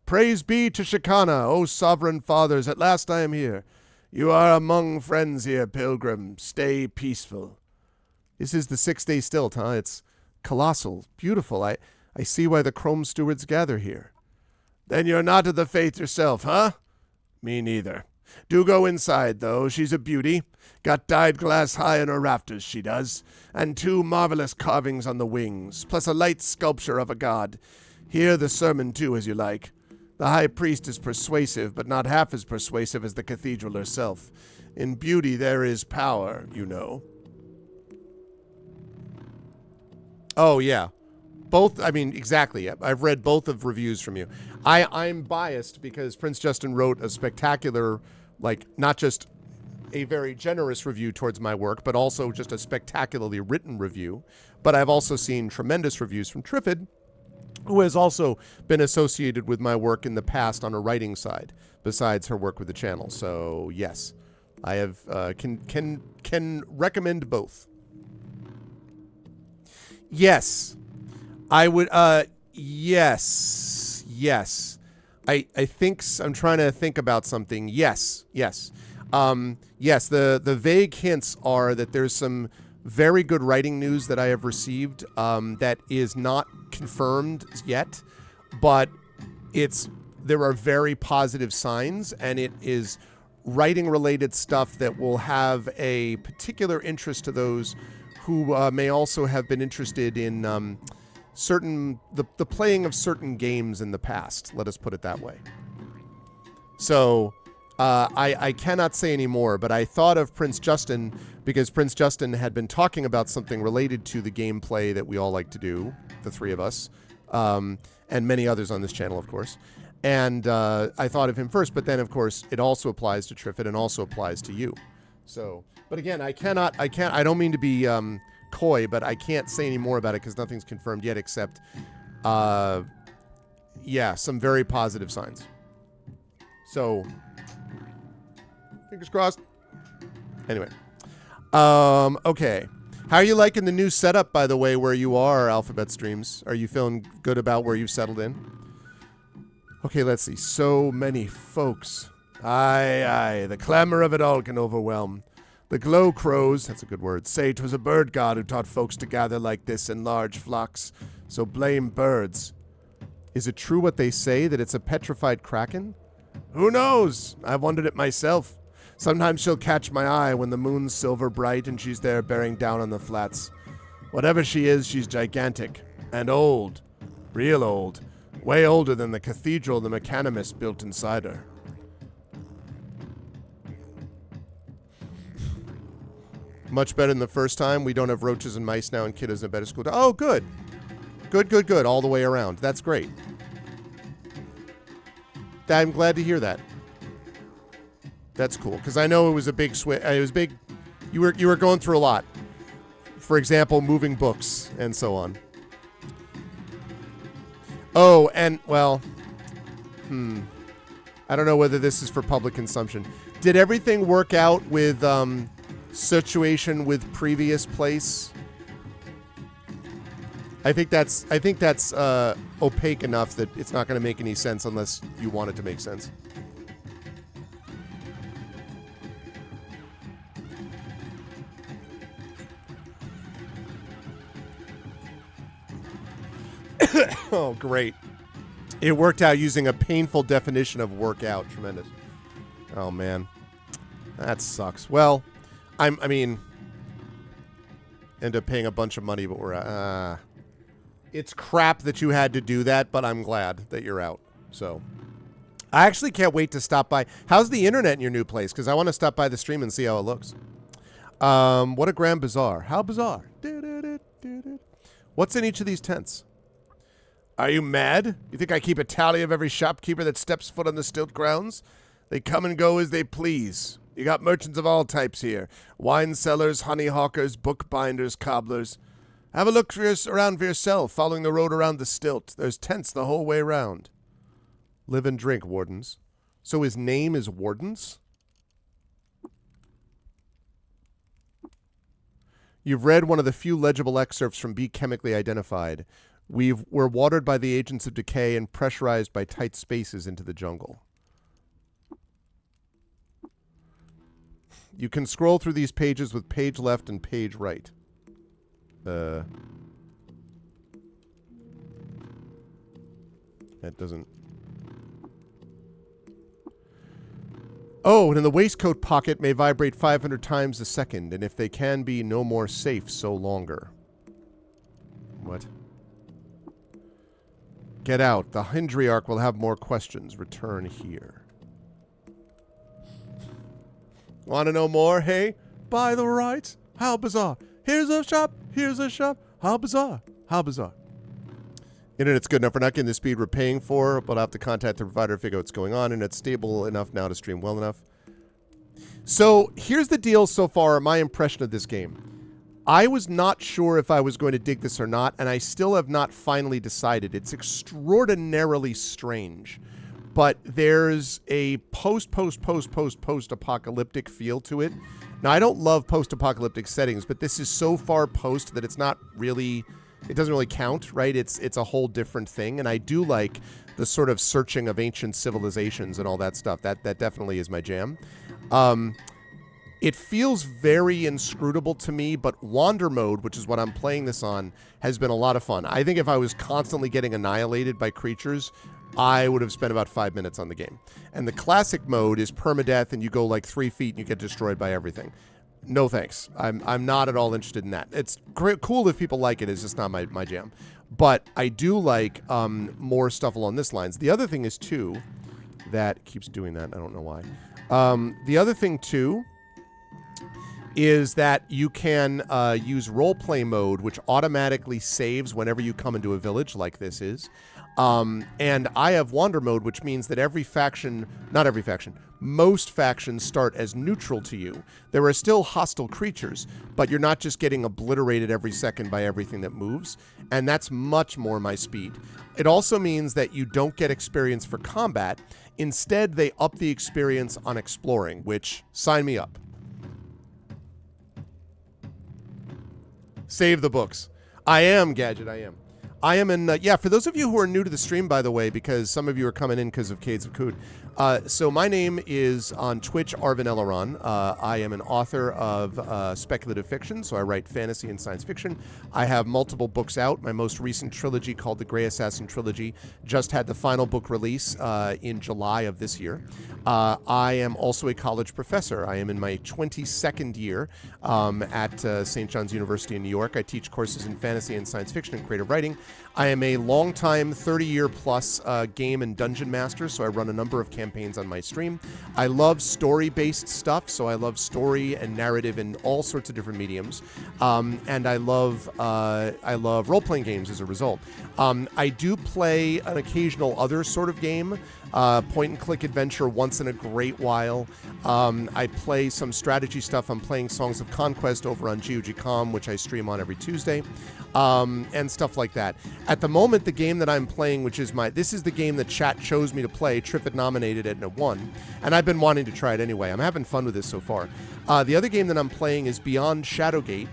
B: Praise be to Shikana, O sovereign fathers, at last I am here. You are among friends here, pilgrim. Stay peaceful. This is the 6-day stilt, huh? It's colossal, beautiful. I see why the Chrome Stewards gather here. Then you're not of the faith yourself, huh? Me neither. Do go inside, though. She's a beauty. Got dyed glass high in her rafters, she does. And 2 marvelous carvings on the wings, plus a light sculpture of a god. Hear the sermon, too, as you like. The high priest is persuasive, but not half as persuasive as the cathedral herself. In beauty there is power, you know. Oh, yeah. Both, I mean, exactly. I've read both of reviews from you. I'm biased because Prince Justin wrote a spectacular, like, not just a very generous review towards my work, but also just a spectacularly written review. But I've also seen tremendous reviews from Triffid, who has also been associated with my work in the past on a writing side, besides her work with the channel. So, yes, I have can recommend both. Yes. I would, yes. I think, I'm trying to think about something. Yes. Yes, the vague hints are that there's some very good writing news that I have received that is not confirmed yet, but there are very positive signs, and it is writing-related stuff that will have a particular interest to those who may also have been interested in the playing of certain games in the past. Let us put it that way. So I cannot say any more, but I thought of Prince Justin because Prince Justin had been talking about something related to the gameplay that we all like to do, the three of us, and many others on this channel, of course. And I thought of him first, but then, of course, it also applies to Triffid and also applies to you. So, but again, I don't mean to be coy, but I can't say any more about it because nothing's confirmed yet except, yeah, some very positive signs. So, fingers crossed. Anyway. Okay. How are you liking the new setup, by the way, where you are, Alphabet Streams? Are you feeling good about where you've settled in? Okay, let's see. So many folks. Aye, the clamor of it all can overwhelm. The glow crows, that's a good word, say 'twas a bird god who taught folks to gather like this in large flocks. So blame birds. Is it true what they say, that it's a petrified kraken? Who knows? I've wondered it myself. Sometimes she'll catch my eye when the moon's silver bright and she's there bearing down on the flats. Whatever she is, she's gigantic. And old. Real old. Way older than the cathedral the mechanimist built inside her. Much better than the first time. We don't have roaches and mice now and kiddos in better school. Oh, good. Good. All the way around. That's great. I'm glad to hear that. That's cool, because I know it was a big switch. It was big. You were going through a lot. For example, moving books and so on. Oh, and well, I don't know whether this is for public consumption. Did everything work out with situation with previous place? I think that's opaque enough that it's not going to make any sense unless you want it to make sense. Oh, great. It worked out using a painful definition of workout. Tremendous. Oh, man. That sucks. Well, I mean, end up paying a bunch of money, but we're... it's crap that you had to do that, but I'm glad that you're out. So, I actually can't wait to stop by. How's the internet in your new place? Because I want to stop by the stream and see how it looks. What a grand bazaar. How bizarre. What's in each of these tents? Are you mad? You think I keep a tally of every shopkeeper that steps foot on the stilt grounds? They come and go as they please. You got merchants of all types here. Wine sellers, honey hawkers, bookbinders, cobblers. Have a look around for yourself, following the road around the stilt. There's tents the whole way round. Live and drink, Wardens. So his name is Wardens? You've read one of the few legible excerpts from Be Chemically Identified. We're watered by the agents of decay and pressurized by tight spaces into the jungle. You can scroll through these pages with page left and page right. That doesn't... Oh, and in the waistcoat pocket may vibrate 500 times a second, and if they can be no more safe, so longer. What? Get out. The Hindriarch will have more questions. Return here. Want to know more? Hey? By the right? How bizarre. Here's a shop. Here's a shop. How bizarre. How bizarre. Internet's good enough. We're not getting the speed we're paying for, but I'll have to contact the provider to figure out what's going on, and it's stable enough now to stream well enough. So here's the deal so far, my impression of this game. I was not sure if I was going to dig this or not, and I still have not finally decided. It's extraordinarily strange, but there's a post-apocalyptic feel to it. Now, I don't love post-apocalyptic settings, but this is so far post that it's not really... It doesn't really count, right? It's a whole different thing, and I do like the sort of searching of ancient civilizations and all that stuff. That definitely is my jam. It feels very inscrutable to me, but Wander Mode, which is what I'm playing this on, has been a lot of fun. I think if I was constantly getting annihilated by creatures, I would have spent about 5 minutes on the game. And the Classic Mode is permadeath, and you go like 3 feet and you get destroyed by everything. No thanks. I'm not at all interested in that. It's cool if people like it. It's just not my jam. But I do like more stuff along this lines. The other thing is, too, that keeps doing that. I don't know why. The other thing, too, is that you can use roleplay mode, which automatically saves whenever you come into a village, like this is. And I have Wander Mode, which means that every faction, not every faction, most factions start as neutral to you. There are still hostile creatures, but you're not just getting obliterated every second by everything that moves, and that's much more my speed. It also means that you don't get experience for combat. Instead, they up the experience on exploring, which, sign me up. Save the books. I am, Gadget, I am. I am in, yeah, for those of you who are new to the stream, by the way, because some of you are coming in because of Caves of Qud. So my name is on Twitch, Arvin Eleron. I am an author of speculative fiction, so I write fantasy and science fiction. I have multiple books out. My most recent trilogy, called the Grey Assassin Trilogy, just had the final book release in July of this year. I am also a college professor. I am in my 22nd year at St. John's University in New York. I teach courses in fantasy and science fiction and creative writing. I am a longtime 30-year-plus game and dungeon master, so I run a number of campaigns on my stream. I love story-based stuff, so I love story and narrative in all sorts of different mediums. And I love role-playing games as a result. I do play an occasional other sort of game, point-and-click adventure once in a great while. I play some strategy stuff. I'm playing Songs of Conquest over on GOG.com, which I stream on every Tuesday, and stuff like that. At the moment, the game that I'm playing, which is this is the game that chat chose me to play. Tripit nominated it and it won, and I've been wanting to try it anyway. I'm having fun with this so far. The other game that I'm playing is Beyond Shadowgate,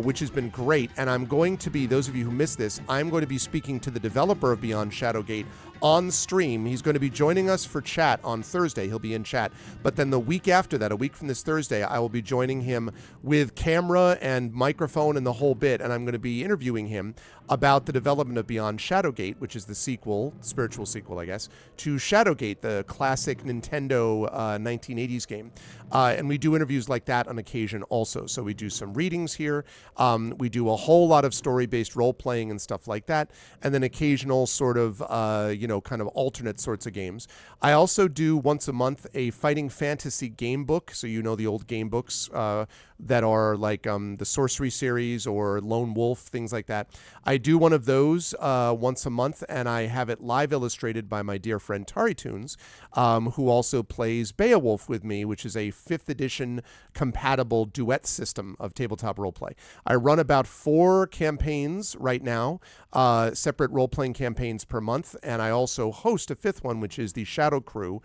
B: which has been great, and I'm going to be, those of you who missed this, I'm going to be speaking to the developer of Beyond Shadowgate on stream. He's going to be joining us for chat on Thursday. He'll be in chat. But then the week after that, a week from this Thursday, I will be joining him with camera and microphone and the whole bit. And I'm going to be interviewing him about the development of Beyond Shadowgate, which is the sequel, spiritual sequel, I guess, to Shadowgate, the classic Nintendo 1980s game. And we do interviews like that on occasion also. So we do some readings here. We do a whole lot of story-based role-playing and stuff like that. And then occasional sort of, kind of alternate sorts of games. I also do once a month a fighting fantasy game book. So the old game books that are like the Sorcery series or Lone Wolf, things like that. I do one of those once a month, and I have it live illustrated by my dear friend Tari Toons, who also plays Beowulf with me, which is a 5th edition compatible duet system of tabletop roleplay. I run about 4 campaigns right now, separate role-playing campaigns per month, and I also host a 5th one, which is the Shadow Crew,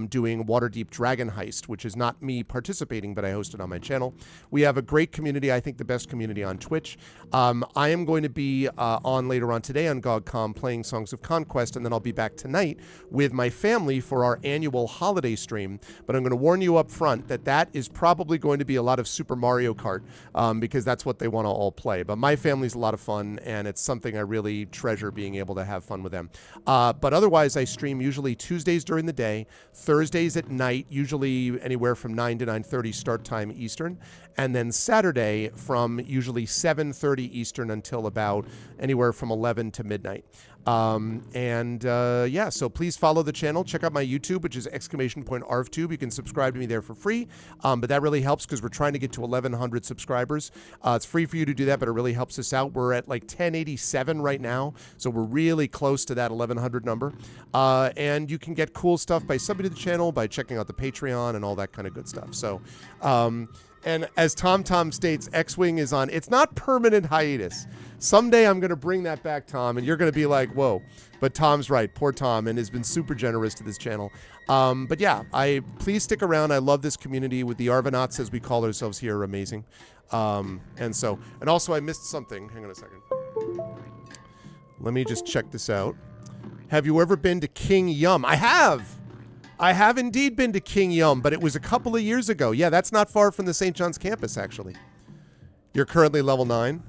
B: doing Waterdeep Dragon Heist, which is not me participating, but I host it on my channel. We have a great community, I think the best community on Twitch. I am going to be on later on today on GOGCOM playing Songs of Conquest, and then I'll be back tonight with my family for our annual holiday stream. But I'm going to warn you up front that is probably going to be a lot of Super Mario Kart, because that's what they want to all play. But my family's a lot of fun, and it's something I really treasure being able to have fun with them. But otherwise, I stream usually Tuesdays during the day, Thursdays at night, usually anywhere from 9 to 9:30 start time Eastern, and then Saturday from usually 7:30 Eastern until about anywhere from 11 to midnight. So please follow the channel. Check out my YouTube, which is !ArvTube. You can subscribe to me there for free, but that really helps because we're trying to get to 1,100 subscribers. It's free for you to do that, but it really helps us out. We're at like 1087 right now, so we're really close to that 1,100 number. And you can get cool stuff by subbing to the channel, by checking out the Patreon and all that kind of good stuff. So, and as Tom states, X-Wing is on. It's not permanent hiatus. Someday I'm going to bring that back, Tom, and you're going to be like, whoa. But Tom's right. Poor Tom, and has been super generous to this channel. But yeah, please stick around. I love this community with the Arvanauts, as we call ourselves here, are amazing. And also I missed something. Hang on a second. Let me just check this out. Have you ever been to King Yum? I have. I have indeed been to King Yum, but it was a couple of years ago. Yeah, that's not far from the St. John's campus, actually. You're currently level 9?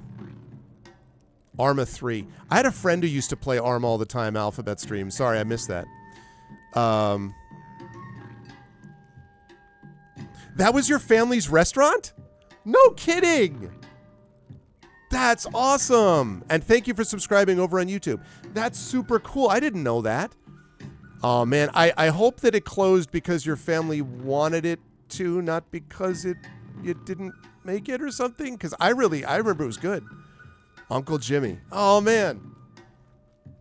B: Arma 3. I had a friend who used to play Arma all the time, Alphabet Stream. Sorry, I missed that. That was your family's restaurant? No kidding! That's awesome! And thank you for subscribing over on YouTube. That's super cool. I didn't know that. Oh, man. I hope that it closed because your family wanted it to, not because you didn't make it or something. Because I remember it was good. Uncle Jimmy. Oh, man.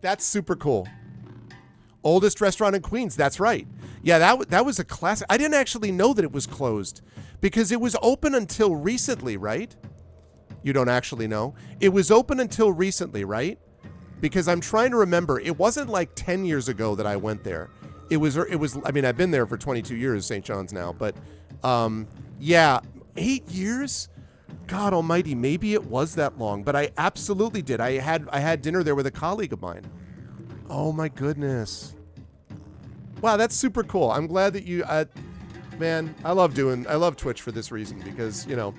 B: That's super cool. Oldest restaurant in Queens. That's right. Yeah, that was a classic. I didn't actually know that it was closed because it was open until recently, right? You don't actually know? It was open until recently, right? Because I'm trying to remember. It wasn't like 10 years ago that I went there. It was, I mean, I've been there for 22 years, St. John's now, but yeah, 8 years? God almighty, maybe it was that long, but I absolutely did. I had dinner there with a colleague of mine. Oh my goodness. Wow, that's super cool. I'm glad that you, man, I love Twitch for this reason because, you know,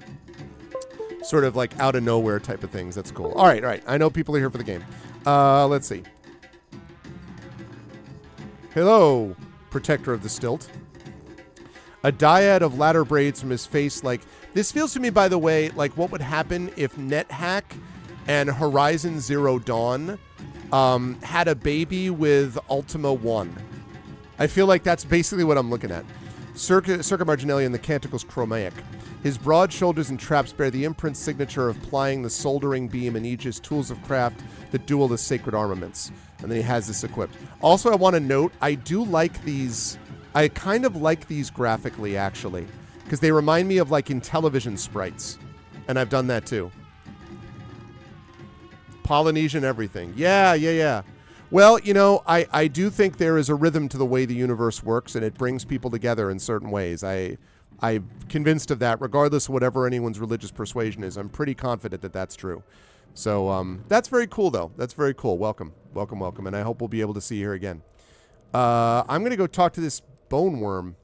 B: sort of like out of nowhere type of things. That's cool. All right. I know people are here for the game. Let's see. Hello, protector of the stilt. A dyad of ladder braids from his face like... This feels to me, by the way, like what would happen if NetHack and Horizon Zero Dawn had a baby with Ultima 1. I feel like that's basically what I'm looking at. Circa Marginelli and the Canticle's Chromaic. His broad shoulders and traps bear the imprint signature of plying the soldering beam and Aegis tools of craft that duel the sacred armaments. And then he has this equipped. Also, I want to note, I do like these... I kind of like these graphically, actually. Because they remind me of, like, Intellivision sprites. And I've done that, too. Polynesian everything. Yeah. Well, you know, I do think there is a rhythm to the way the universe works, and it brings people together in certain ways. I'm convinced of that, regardless of whatever anyone's religious persuasion is. I'm pretty confident that that's true. So that's very cool, though. That's very cool. Welcome. Welcome, welcome. And I hope we'll be able to see you here again. I'm going to go talk to this bone worm.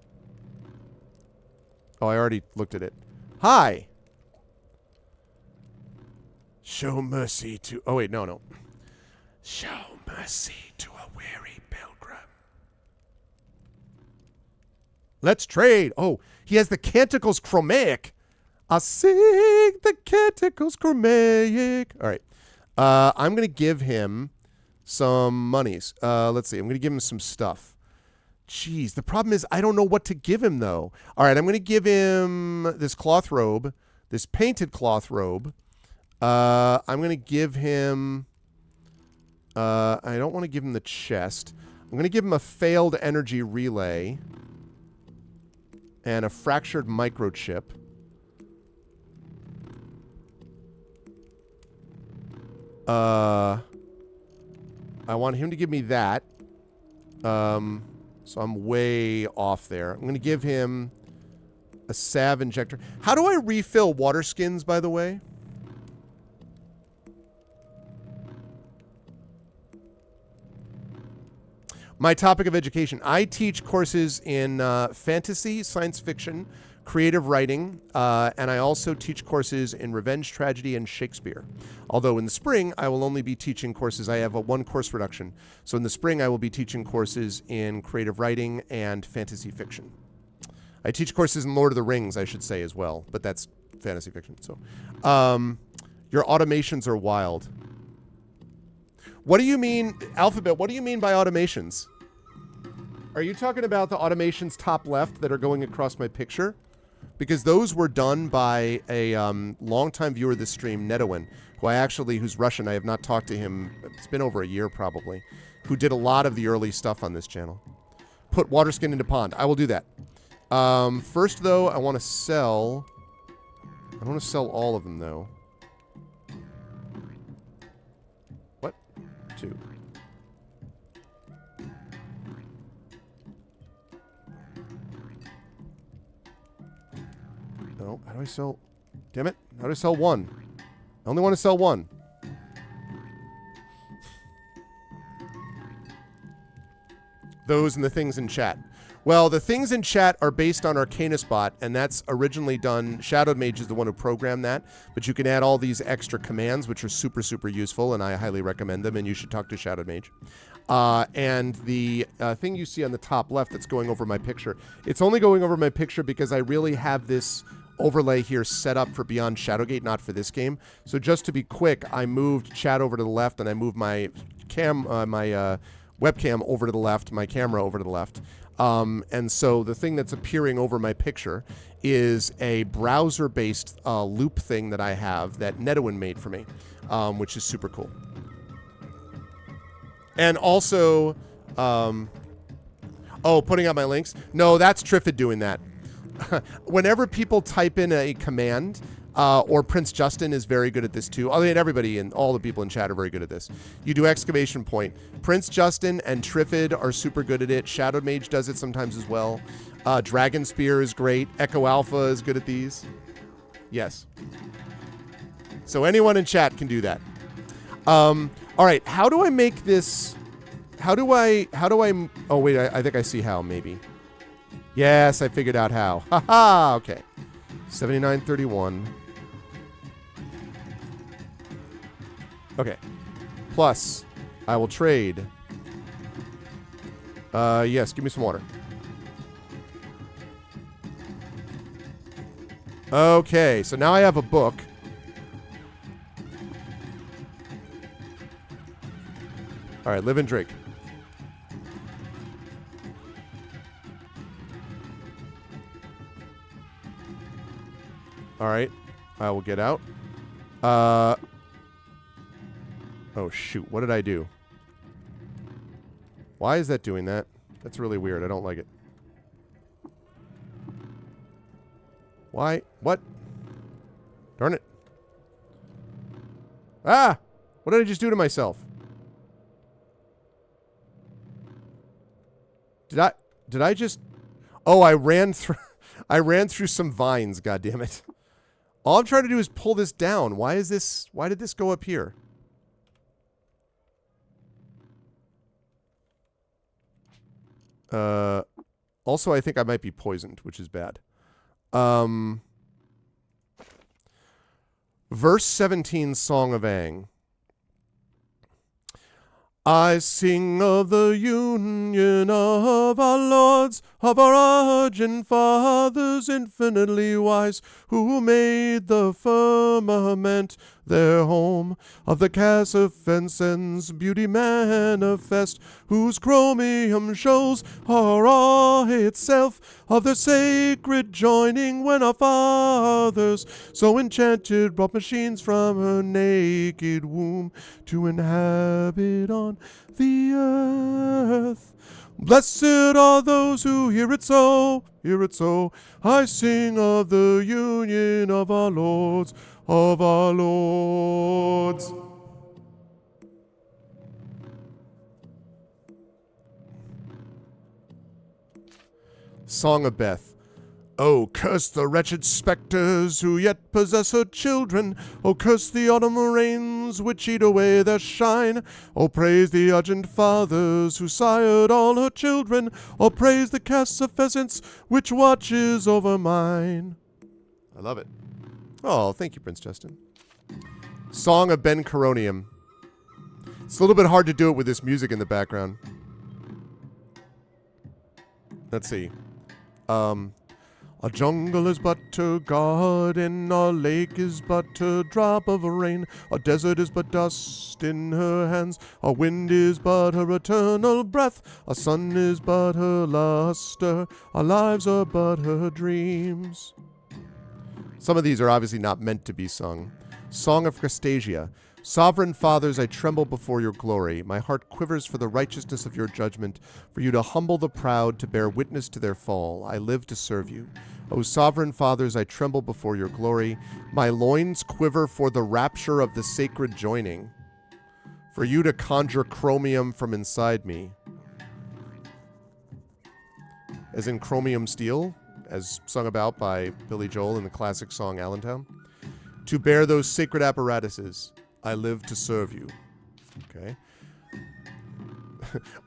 B: Oh, I already looked at it. Hi. Show mercy to... Oh, wait, no. Show mercy to a weary pilgrim. Let's trade. Oh, he has the Canticles Chromatic. I sing the Canticles Chromatic. All right. I'm going to give him some monies. Let's see. I'm going to give him some stuff. Jeez, the problem is I don't know what to give him, though. All right, I'm going to give him this cloth robe, this painted cloth robe. I'm going to give him... I don't want to give him the chest. I'm going to give him a failed energy relay and a fractured microchip. I want him to give me that. So I'm way off there. I'm going to give him a salve injector. How do I refill water skins, by the way? My topic of education. I teach courses in fantasy, science fiction, creative writing, and I also teach courses in revenge, tragedy, and Shakespeare. Although in the spring, I will only be teaching courses. I have a one course reduction. So in the spring, I will be teaching courses in creative writing and fantasy fiction. I teach courses in Lord of the Rings, I should say, as well. But that's fantasy fiction. So your automations are wild. What do you mean, Alphabet, what do you mean by automations? Are you talking about the automations top left that are going across my picture? Because those were done by a longtime viewer of this stream, Nedowin, who's Russian. I have not talked to him. It's been over a year probably. Who did a lot of the early stuff on this channel. Put water skin into pond. I will do that. First, though, I want to sell... I want to sell all of them, though. What? 2. No, how do I sell... Damn it. How do I sell 1? I only want to sell 1. Those and the things in chat. Well, the things in chat are based on Arcanusbot, and that's originally done... Shadowed Mage is the one who programmed that, but you can add all these extra commands, which are super, super useful, and I highly recommend them, and you should talk to Shadowed Mage. And the thing you see on the top left that's going over my picture, it's only going over my picture because I really have this overlay here set up for Beyond Shadowgate, not for this game. So just to be quick, I moved chat over to the left, and I moved my webcam over to the left, my camera over to the left. And so the thing that's appearing over my picture is a browser-based loop thing that I have that Nedowin made for me, which is super cool. And also, putting out my links. No, that's Triffid doing that. Whenever people type in a command, or Prince Justin is very good at this too. I mean, everybody and all the people in chat are very good at this. You do exclamation point. Prince Justin and Triffid are super good at it. Shadow Mage does it sometimes as well. Dragon Spear is great. Echo Alpha is good at these. Yes. So anyone in chat can do that. All right. How do I make this? How do I? Oh wait, I think I see how. Maybe. Yes, I figured out how. Haha. Okay. 79.31. Okay. Plus, I will trade. Yes, give me some water. Okay, so now I have a book. All right, live and drink. All right, I will get out. Oh, shoot. What did I do? Why is that doing that? That's really weird. I don't like it. Why? What? Darn it. Ah! What did I just do to myself? Did I just... Oh, I ran through some vines, goddammit. All I'm trying to do is pull this down. Why did this go up here? Also, I think I might be poisoned, which is bad. Verse 17, Song of Aang. I sing of the union of our lords, of our Argent fathers infinitely wise, who made the firmament their home, of the Cassifensen's beauty manifest, whose chromium shows our awe itself, of their sacred joining when our fathers so enchanted brought machines from her naked womb to inhabit on the earth. Blessed are those who hear it so, hear it so. I sing of the union of our lords, of our lords. Song of Beth. Oh, curse the wretched spectres who yet possess her children. Oh, curse the autumn rains which eat away their shine. Oh, praise the Argent fathers who sired all her children. Oh, praise the Cassifescence which watches over mine. I love it. Oh, thank you, Prince Justin. Song of Ben Coronium. It's a little bit hard to do it with this music in the background. Let's see. A jungle is but a garden, a lake is but a drop of rain, a desert is but dust in her hands, a wind is but her eternal breath, a sun is but her luster, our lives are but her dreams. Some of these are obviously not meant to be sung. Song of Crestasia. Sovereign fathers, I tremble before your glory. My heart quivers for the righteousness of your judgment, for you to humble the proud, to bear witness to their fall. I live to serve you. O sovereign fathers, I tremble before your glory. My loins quiver for the rapture of the sacred joining, for you to conjure chromium from inside me. As in chromium steel, as sung about by Billy Joel in the classic song Allentown. To bear those sacred apparatuses, I live to serve you. Okay.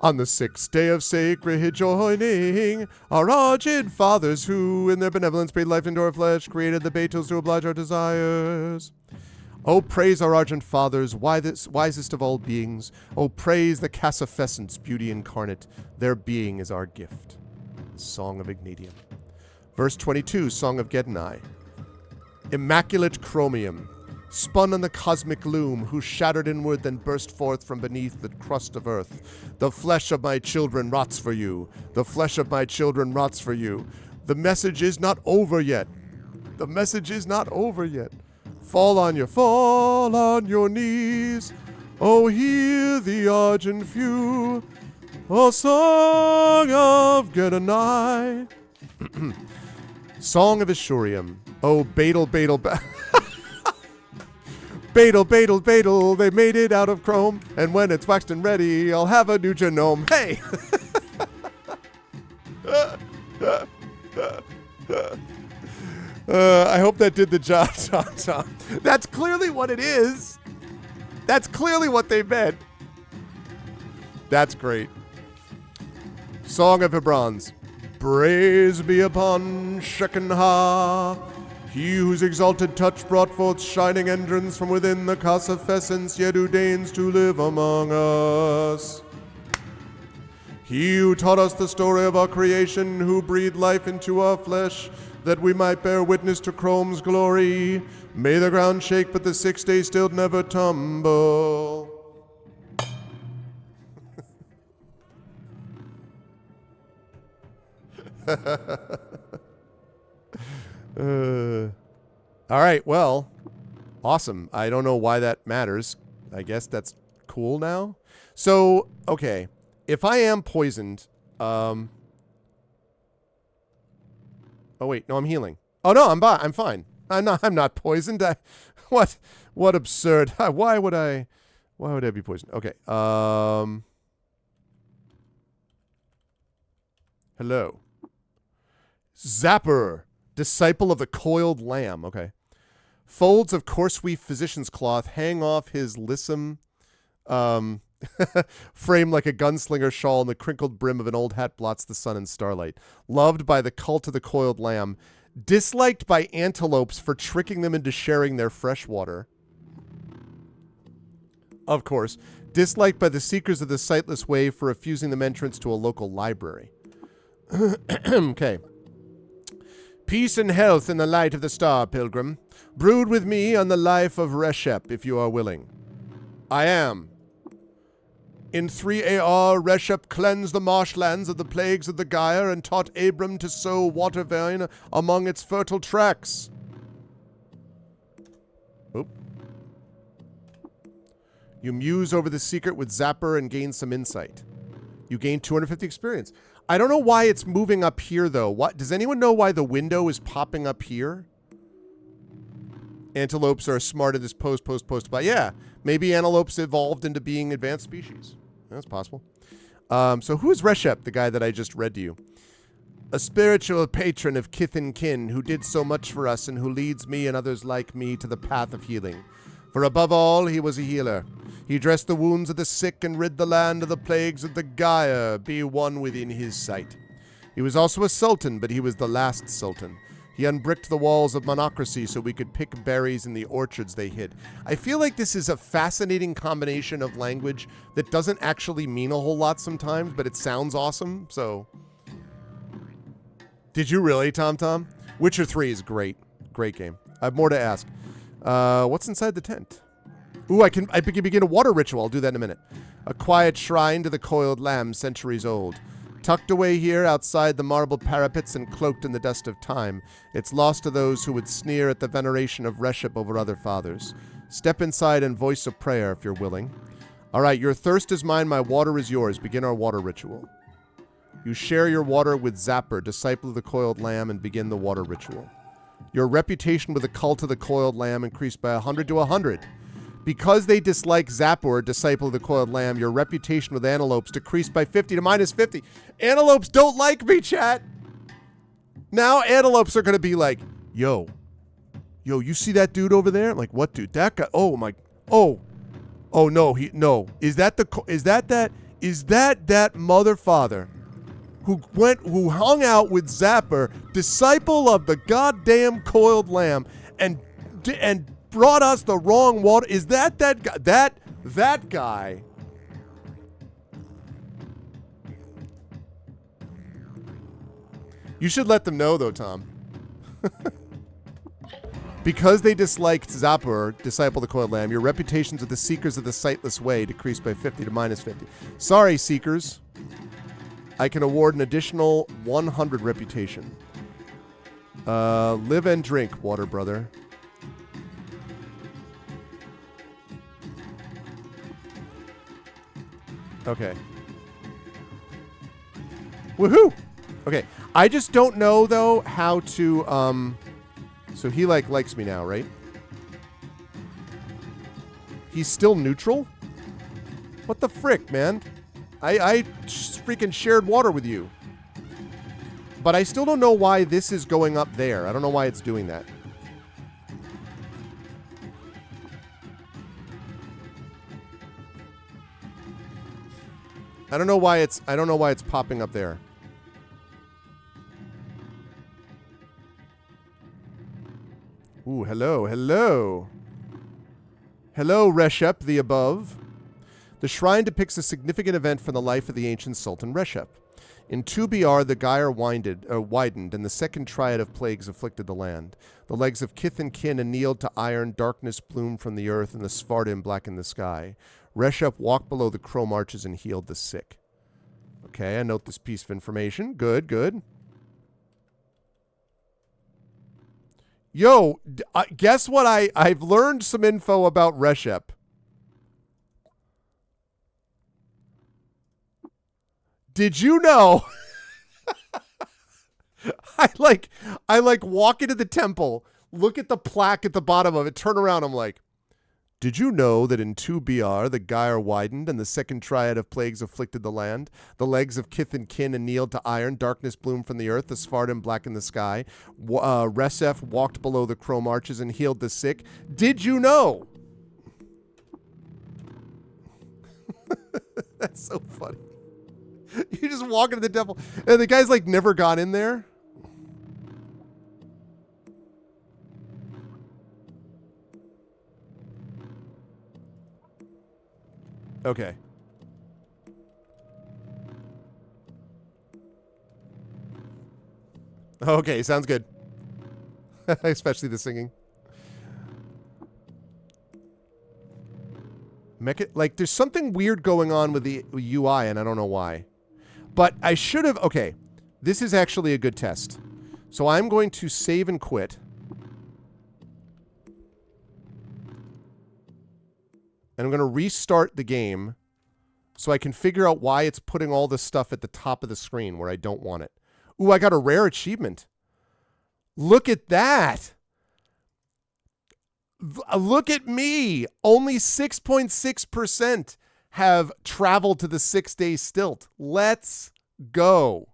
B: On the 6th day of sacred joining, our Argent fathers who in their benevolence breathed life into our flesh, created the Beetles to oblige our desires. Oh, praise our Argent fathers, wisest of all beings. Oh, praise the Cassifescence, beauty incarnate. Their being is our gift. Song of Ignatium. Verse 22, Song of Gednai. Immaculate chromium, spun on the cosmic loom, who shattered inward, then burst forth from beneath the crust of earth. The flesh of my children rots for you. The flesh of my children rots for you. The message is not over yet. The message is not over yet. Fall on your knees. Oh, hear the Argent few. Oh, Song of Gednai. Song of Ishurium. Oh, Beetle, Beetle, Beetle, they made it out of chrome, and when it's waxed and ready, I'll have a new genome. Hey! I hope that did the job, Tom. That's clearly what it is. That's clearly what they meant. That's great. Song of Hebrons. Praise be upon Shekinah, he whose exalted touch brought forth shining entrance from within the Cassifescence, yet who deigns to live among us. He who taught us the story of our creation, who breathed life into our flesh, that we might bear witness to Chrome's glory. May the ground shake, but the 6th day still never tumble. All right, well, awesome. I don't know why that matters. I guess that's cool now. So, okay, if I am poisoned, oh wait, no, I'm healing. Oh no, I'm fine. I'm not poisoned. What absurd. Why would I be poisoned? Okay. Hello. Zapper, disciple of the coiled lamb. Okay. Folds of coarse weave physician's cloth hang off his lissom frame like a gunslinger shawl, and the crinkled brim of an old hat blots the sun and starlight. Loved by the cult of the coiled lamb. Disliked by antelopes for tricking them into sharing their fresh water. Of course. Disliked by the seekers of the sightless way for refusing them entrance to a local library. Okay. Peace and health in the light of the star, pilgrim. Brood with me on the life of Reshep, if you are willing. I am. In 3 AR, Reshep cleansed the marshlands of the plagues of the Gyre and taught Abram to sow water vine among its fertile tracts. Oop. You muse over the secret with Zapper and gain some insight. You gain 250 experience. I don't know why it's moving up here, though. What does anyone know why the window is popping up here? Antelopes are smart at this post. But yeah, maybe antelopes evolved into being advanced species. That's possible. So who is Reshep, the guy that I just read to you? A spiritual patron of kith and kin who did so much for us and who leads me and others like me to the path of healing. For above all, he was a healer. He dressed the wounds of the sick and rid the land of the plagues of the Gyre, be one within his sight. He was also a sultan, but he was the last sultan. He unbricked the walls of monocracy so we could pick berries in the orchards they hid. I feel like this is a fascinating combination of language that doesn't actually mean a whole lot sometimes, but it sounds awesome, so... Did you really, Tom? Witcher 3 is great. Great game. I have more to ask. What's inside the tent? Ooh, I can begin a water ritual. I'll do that in a minute. A quiet shrine to the coiled lamb, centuries old. Tucked away here outside the marble parapets and cloaked in the dust of time, it's lost to those who would sneer at the veneration of Reshep over other fathers. Step inside and voice a prayer if you're willing. All right, your thirst is mine, my water is yours. Begin our water ritual. You share your water with Zapper, disciple of the coiled lamb, and begin the water ritual. Your reputation with the cult of the coiled lamb increased by 100 to 100. Because they dislike Zapper, disciple of the coiled lamb, your reputation with antelopes decreased by 50 to minus 50. Antelopes don't like me, chat. Now antelopes are going to be like, yo, you see that dude over there? I'm like, what dude? That guy. Oh my. Oh no, Is that that mother father who hung out with Zapper, disciple of the goddamn coiled lamb, and brought us the wrong water? Is that guy? That guy? You should let them know, though, Tom. Because they disliked Zapper, disciple of the coiled lamb, your reputations with the seekers of the sightless way decreased by 50 to minus 50. Sorry, seekers. I can award an additional 100 reputation. Live and drink, water brother. Okay. Woohoo! Okay. I just don't know, though, how to, so he, likes me now, right? He's still neutral? What the frick, man? I freaking shared water with you. But I still don't know why this is going up there. I don't know why it's doing that. I don't know why it's popping up there. Ooh, hello. Hello, Reshep, the above. The shrine depicts a significant event from the life of the ancient Sultan Reshep. In 2BR, the Gyre widened, and the second triad of plagues afflicted the land. The legs of kith and kin annealed to iron, darkness bloomed from the earth, and the Svardim blackened the sky. Reshep walked below the chrome arches and healed the sick. Okay, I note this piece of information. Good, good. Yo, guess what? I've learned some info about Reshep. Did you know? I walk into the temple, look at the plaque at the bottom of it, turn around, I'm like, Did you know that in 2BR the gyre widened and the second triad of plagues afflicted the land? The legs of kith and kin annealed to iron, darkness bloomed from the earth, the Svardim blackened the sky. Resef walked below the chrome arches and healed the sick. Did you know? That's so funny. You just walk into the devil, and the guy's like never got in there. Okay. Okay, sounds good. Especially the singing. Like, there's something weird going on with the UI, and I don't know why. But I should have... Okay, this is actually a good test. So I'm going to save and quit. And I'm going to restart the game so I can figure out why it's putting all this stuff at the top of the screen where I don't want it. Ooh, I got a rare achievement. Look at that. Look at me. Only 6.6% have traveled to the 6-day stilt. Let's go.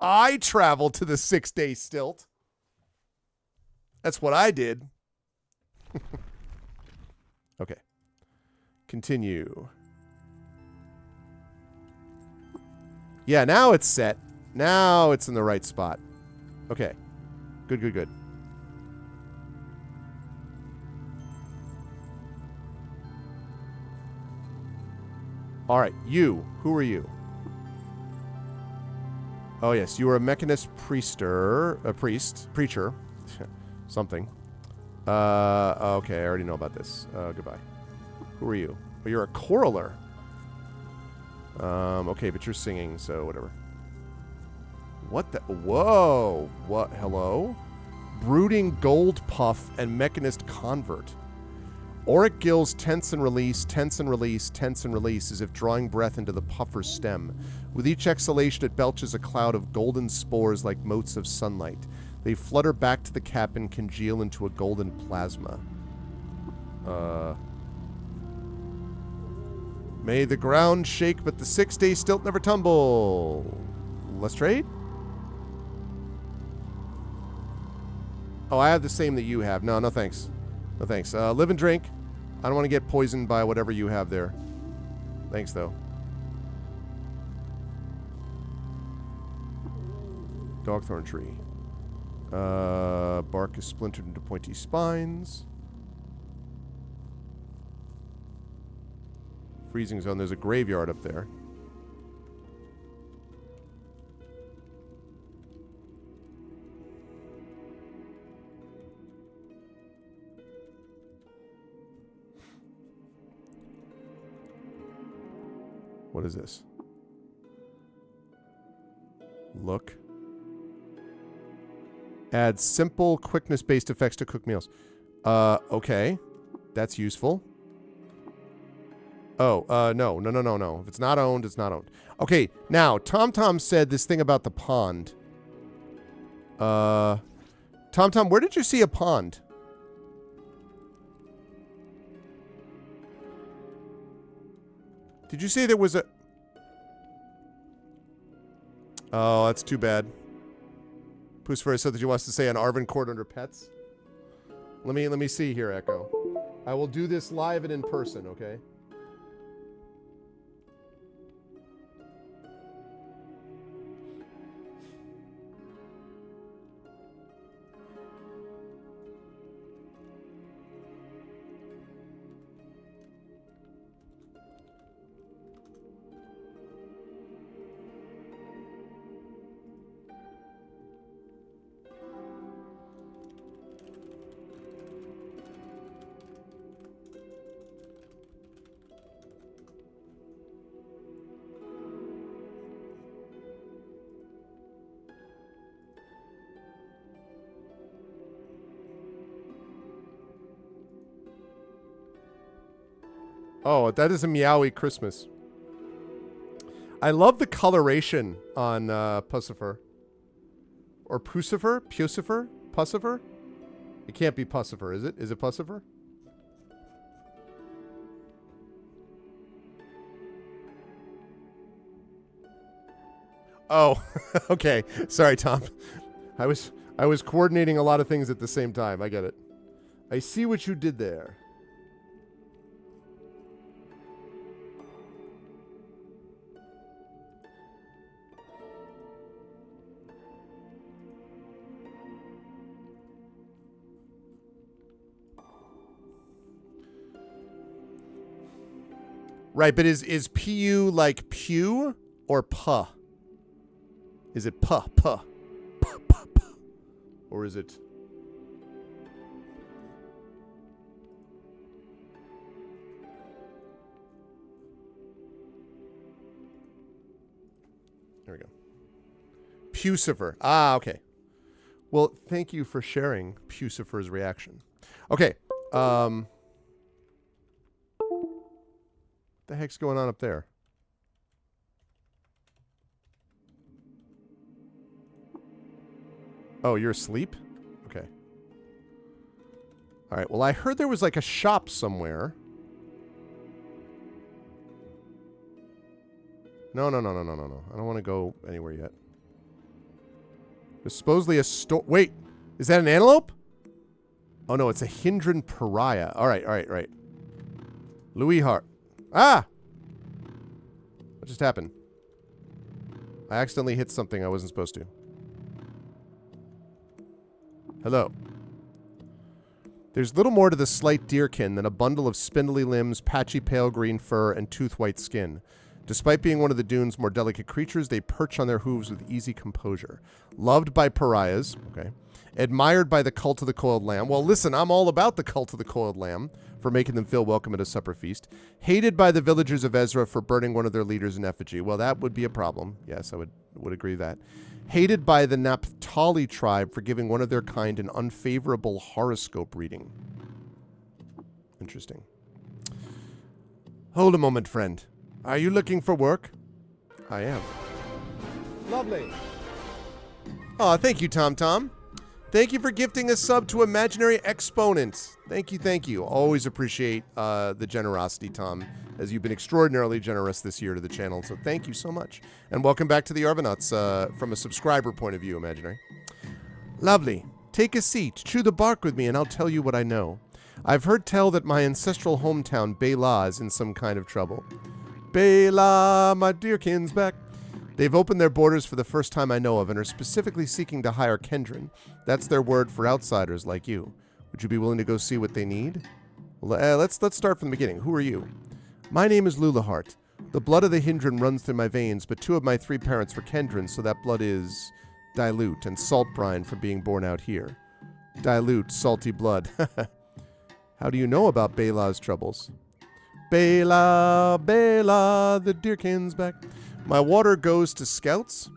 B: I traveled to the 6-day stilt. That's what I did. Okay. Continue. Yeah, now it's set. Now it's in the right spot. Okay. Good, good, good. All right, you. Who are you? Oh, yes, you are a mechanist preacher. Something. Okay, I already know about this. Goodbye. Who are you? Oh, you're a choraler. Okay, but you're singing, so whatever. What the? Whoa! What? Hello? Brooding Gold Puff and Mechanist Convert. Auric gills tense and release, tense and release, tense and release, as if drawing breath into the puffer's stem. With each exhalation, it belches a cloud of golden spores like motes of sunlight. They flutter back to the cap and congeal into a golden plasma. May the ground shake, but the 6-day stilt never tumble. Let's trade? Oh, I have the same that you have. No, no thanks. No thanks. Live and drink. I don't want to get poisoned by whatever you have there. Thanks, though. Dogthorn tree. Bark is splintered into pointy spines. Freezing zone. There's a graveyard up there. What is this? Look. Add simple quickness-based effects to cook meals. Okay. That's useful. Oh, no. If it's not owned, it's not owned. Okay, now, TomTom said this thing about the pond. TomTom, where did you see a pond? Did you say there was a... Oh, that's too bad. Pusfer said that he wants to say an Arvin Court under pets. Let me see here, Echo. I will do this live and in person, okay? Oh, that is a meowy Christmas. I love the coloration on Pussifer. Or Pussifer? Pussifer? Pussifer? It can't be Pussifer, is it? Is it Pussifer? Oh, okay. Sorry, Tom. I was coordinating a lot of things at the same time. I get it. I see what you did there. Right, but is PU like pew or puh? Is it puh, puh, puh, puh, puh? Or is it... There we go. Pucifer. Ah, okay. Well, thank you for sharing Pucifer's reaction. Okay. The heck's going on up there? Oh, you're asleep? Okay. All right. Well, I heard there was like a shop somewhere. No. I don't want to go anywhere yet. There's supposedly a store. Wait, is that an antelope? Oh, no, it's a Hindran pariah. All right. Louis Hart. Ah! What just happened? I accidentally hit something I wasn't supposed to. Hello. There's little more to the slight deerkin than a bundle of spindly limbs, patchy pale green fur, and tooth-white skin. Despite being one of the dune's more delicate creatures, they perch on their hooves with easy composure. Loved by pariahs, okay. Admired by the cult of the coiled lamb. Well, listen, I'm all about the cult of the coiled lamb for making them feel welcome at a supper feast. Hated by the villagers of Ezra for burning one of their leaders in effigy. Well, that would be a problem. Yes, I would agree with that. Hated by the Naphtali tribe for giving one of their kind an unfavorable horoscope reading. Interesting. Hold a moment, friend. Are you looking for work? I am. Lovely. Oh, thank you, Tom. Thank you for gifting a sub to Imaginary Exponent. Thank you. Always appreciate the generosity, Tom, as you've been extraordinarily generous this year to the channel. So thank you so much. And welcome back to the Arvanauts from a subscriber point of view, Imaginary. Lovely. Take a seat, chew the bark with me, and I'll tell you what I know. I've heard tell that my ancestral hometown, Bela, is in some kind of trouble. Bela, my dear kin's back. They've opened their borders for the first time I know of and are specifically seeking to hire Kendrin. That's their word for outsiders like you. Would you be willing to go see what they need? Well, let's start from the beginning. Who are you? My name is Lulahart. The blood of the Hindran runs through my veins, but 2 of my 3 parents were Kendrin, so that blood is dilute and salt brine from being born out here. Dilute, salty blood. How do you know about Bela's troubles? Bela, the deerkin's back. My water goes to scouts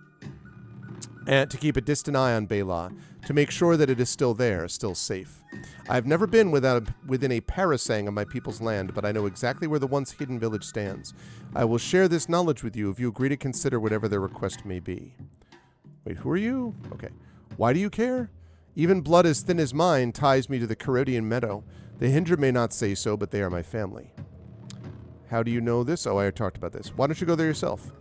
B: and to keep a distant eye on Bela, to make sure that it is still there, still safe. I've never been within a parasang of my people's land, but I know exactly where the once hidden village stands. I will share this knowledge with you if you agree to consider whatever their request may be. Wait, who are you? Okay. Why do you care? Even blood as thin as mine ties me to the Carodian meadow. The Hindra may not say so, but they are my family. How do you know this? Oh, I talked about this. Why don't you go there yourself?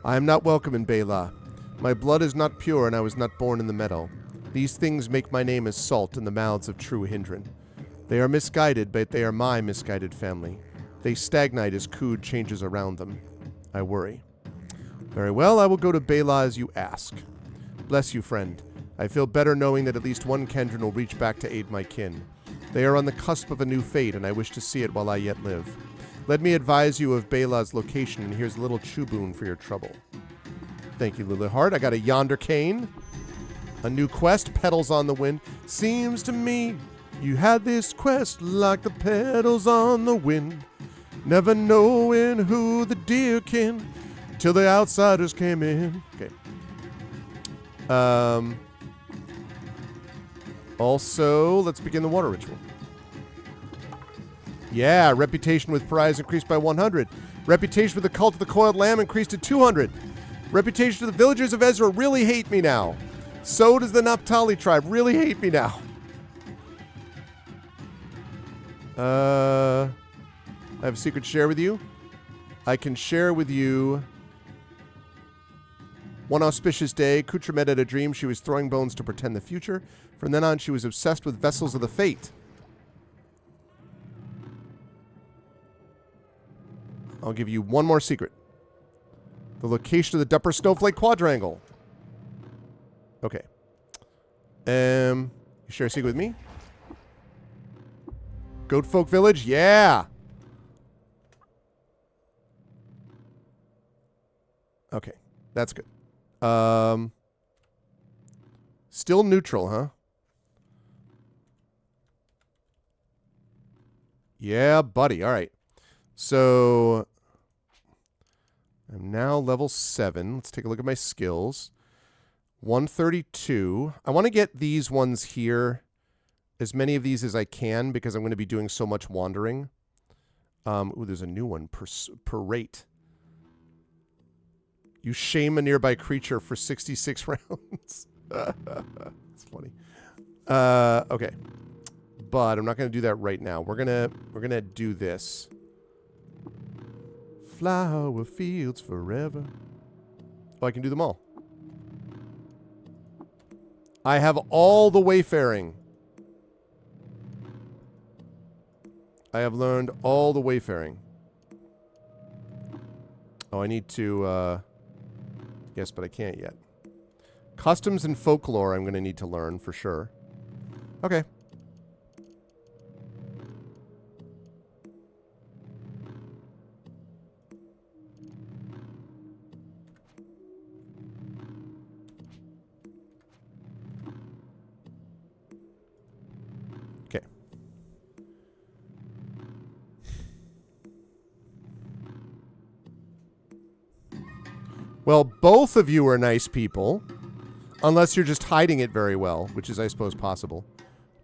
B: I am not welcome in Bela. My blood is not pure, and I was not born in the meadow. These things make my name as salt in the mouths of true Hindran. They are misguided, but they are my misguided family. They stagnate as Qud changes around them. I worry. Very well, I will go to Bela as you ask. Bless you, friend. I feel better knowing that at least one Kendran will reach back to aid my kin. They are on the cusp of a new fate, and I wish to see it while I yet live. Let me advise you of Bela's location, and here's a little chuboon for your trouble. Thank you, Lilithart. I got a yonder cane. A new quest, Petals on the Wind. Seems to me you had this quest like the petals on the wind. Never knowing who the deer kin till the outsiders came in. Okay. Also, let's begin the water ritual. Yeah, reputation with pariahs increased by 100. Reputation with the cult of the coiled lamb increased to 200. Reputation to the villagers of Ezra really hate me now. So does the Naphtali tribe really hate me now. I have a secret to share with you. I can share with you. One auspicious day, Kutra met at a dream. She was throwing bones to pretend the future. From then on, she was obsessed with vessels of the fate. I'll give you one more secret. The location of the Dupper Snowflake Quadrangle. Okay. You share a secret with me? Goat Folk Village? Yeah! Okay. That's good. Still neutral, huh? Yeah, buddy. All right. So I'm now level 7. Let's take a look at my skills. 132. I want to get these ones here, as many of these as I can, because I'm going to be doing so much wandering. Ooh, there's a new one. Parate. You shame a nearby creature for 66 rounds. That's funny. Okay. But I'm not going to do that right now. We're gonna do this. Flower fields forever. Oh, I can do them all. I have all the wayfaring. I have learned all the wayfaring. Oh, I need to, yes, but I can't yet. Customs and folklore I'm going to need to learn for sure. Okay. Okay. Well, both of you are nice people. Unless you're just hiding it very well, which is, I suppose, possible.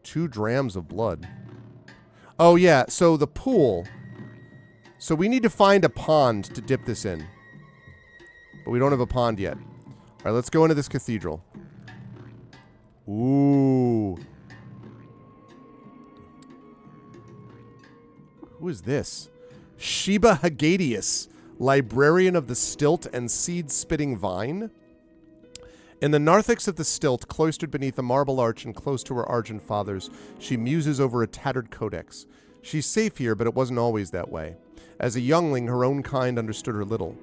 B: 2 drams of blood. Oh, yeah. So the pool. So we need to find a pond to dip this in. But we don't have a pond yet. All right, let's go into this cathedral. Ooh. Who is this? Sheba Hagadius, librarian of the stilt and seed-spitting vine. In the narthex of the stilt, cloistered beneath a marble arch and close to her argent fathers, she muses over a tattered codex. She's safe here, but it wasn't always that way. As a youngling, her own kind understood her little.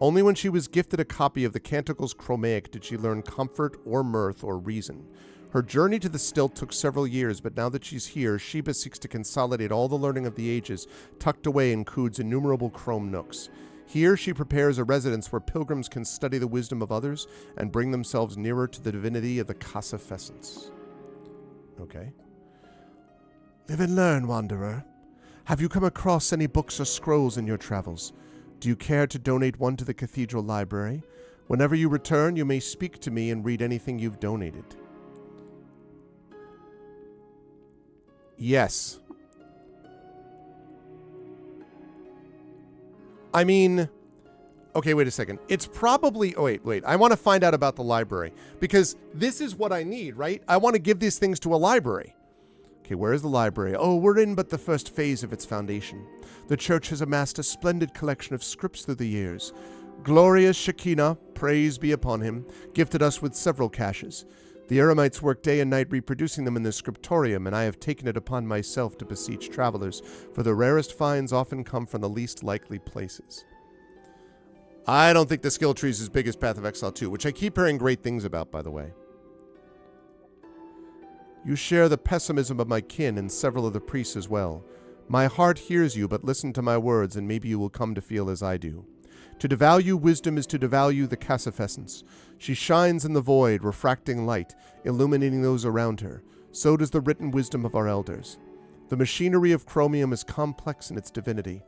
B: Only when she was gifted a copy of the Canticles Chromaic did she learn comfort or mirth or reason. Her journey to the stilt took several years, but now that she's here, Sheba seeks to consolidate all the learning of the ages tucked away in Qud's innumerable chrome nooks. Here she prepares a residence where pilgrims can study the wisdom of others and bring themselves nearer to the divinity of the Cassafessence. Okay. Live and learn, wanderer. Have you come across any books or scrolls in your travels? Do you care to donate one to the cathedral library? Whenever you return, you may speak to me and read anything you've donated. Yes. I mean, okay, wait a second. It's probably, oh, wait. I want to find out about the library because this is what I need, right? I want to give these things to a library. Okay, where is the library? Oh, we're in but the first phase of its foundation. The church has amassed a splendid collection of scripts through the years. Glorious Shekinah, praise be upon him, gifted us with several caches. The eremites work day and night reproducing them in the scriptorium, and I have taken it upon myself to beseech travelers, for the rarest finds often come from the least likely places. I don't think the skill tree is as big as Path of Exile 2, which I keep hearing great things about, by the way. You share the pessimism of my kin and several of the priests as well. My heart hears you, but listen to my words, and maybe you will come to feel as I do. To devalue wisdom is to devalue the Cassafessence. She shines in the void, refracting light, illuminating those around her. So does the written wisdom of our elders. The machinery of chromium is complex in its divinity.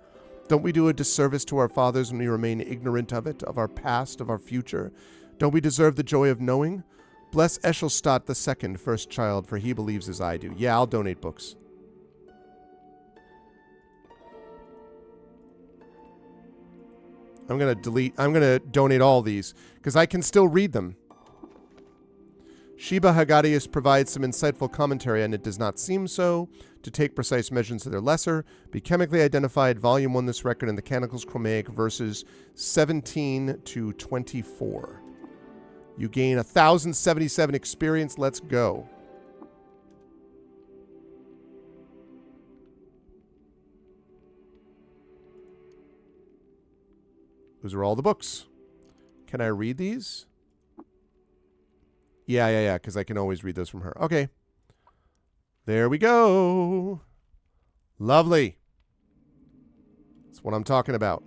B: Don't we do a disservice to our fathers when we remain ignorant of it, of our past, of our future? Don't we deserve the joy of knowing? Bless Eshelstadt II, first child, for he believes as I do. Yeah, I'll donate books. I'm going to donate all these because I can still read them. Sheba Haggadhius provides some insightful commentary on It Does Not Seem So, To Take Precise Measurements of Their Lesser, Be Chemically Identified, Volume 1, This Record, and the Canticles Chromaic, verses 17 to 24. You gain 1,077 experience. Let's go. Those are all the books. Can I read these? Yeah, because I can always read those from her. Okay. There we go. Lovely. That's what I'm talking about.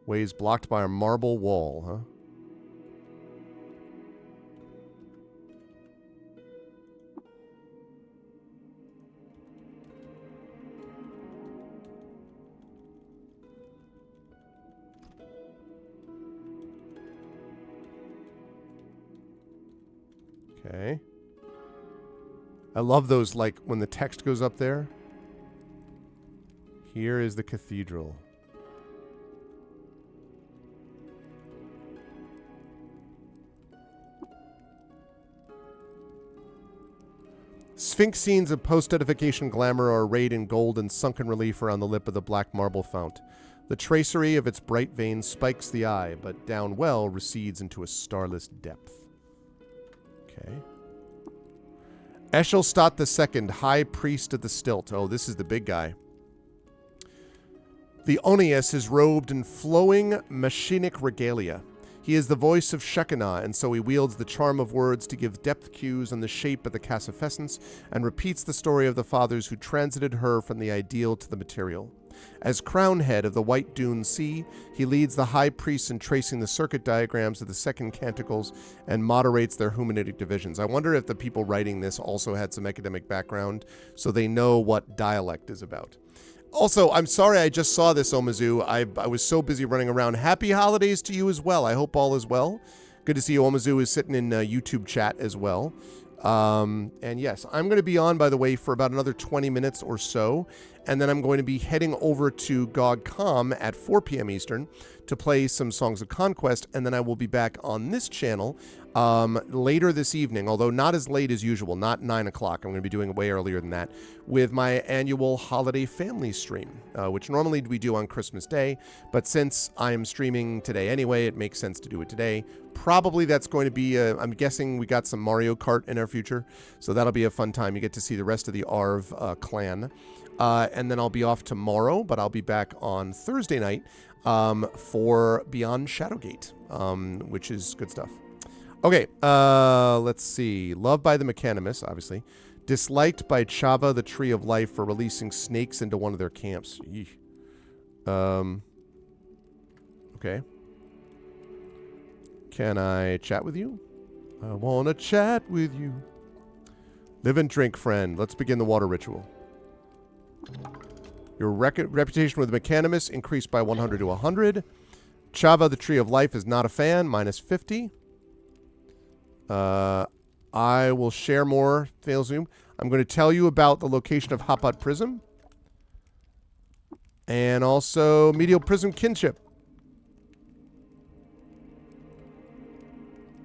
B: Ways blocked by a marble wall, huh? Okay. I love those, like, when the text goes up there. Here is the cathedral. Sphinx scenes of post-edification glamour are arrayed in gold and sunken relief around the lip of the black marble fount. The tracery of its bright veins spikes the eye, but down well recedes into a starless depth. Okay. Eshelstat II, High Priest of the Stilt. Oh, this is the big guy. The Onias is robed in flowing machinic regalia. He is the voice of Shekinah, and so he wields the charm of words to give depth cues on the shape of the cassifessence and repeats the story of the fathers who transited her from the ideal to the material. As crown head of the White Dune Sea, he leads the high priests in tracing the circuit diagrams of the second canticles and moderates their humanitic divisions. I wonder if the people writing this also had some academic background so they know what dialect is about. Also, I'm sorry I just saw this, Omizu. I was so busy running around. Happy holidays to you as well. I hope all is well. Good to see you. Omizu is sitting in YouTube chat as well. And yes, I'm going to be on, by the way, for about another 20 minutes or so. And then I'm going to be heading over to GOG.com at 4 p.m. Eastern to play some Songs of Conquest. And then I will be back on this channel later this evening, although not as late as usual, not 9 o'clock. I'm going to be doing it way earlier than that, with my annual holiday family stream, which normally we do on Christmas Day. But since I am streaming today anyway, it makes sense to do it today. Probably that's going to be, I'm guessing we got some Mario Kart in our future, so that'll be a fun time. You get to see the rest of the Arv clan. And then I'll be off tomorrow, but I'll be back on Thursday night for Beyond Shadowgate, which is good stuff. Okay, let's see. Loved by the Mechanimus, obviously. Disliked by Chava, the Tree of Life, for releasing snakes into one of their camps. Okay. Can I chat with you? I want to chat with you. Live and drink, friend. Let's begin the water ritual. Your reputation with the Mechanimus increased by 100 to 100. Chava, the Tree of Life, is not a fan. Minus 50. I will share more. Fail Zoom. I'm going to tell you about the location of Hapat Prism. And also Medial Prism Kinship.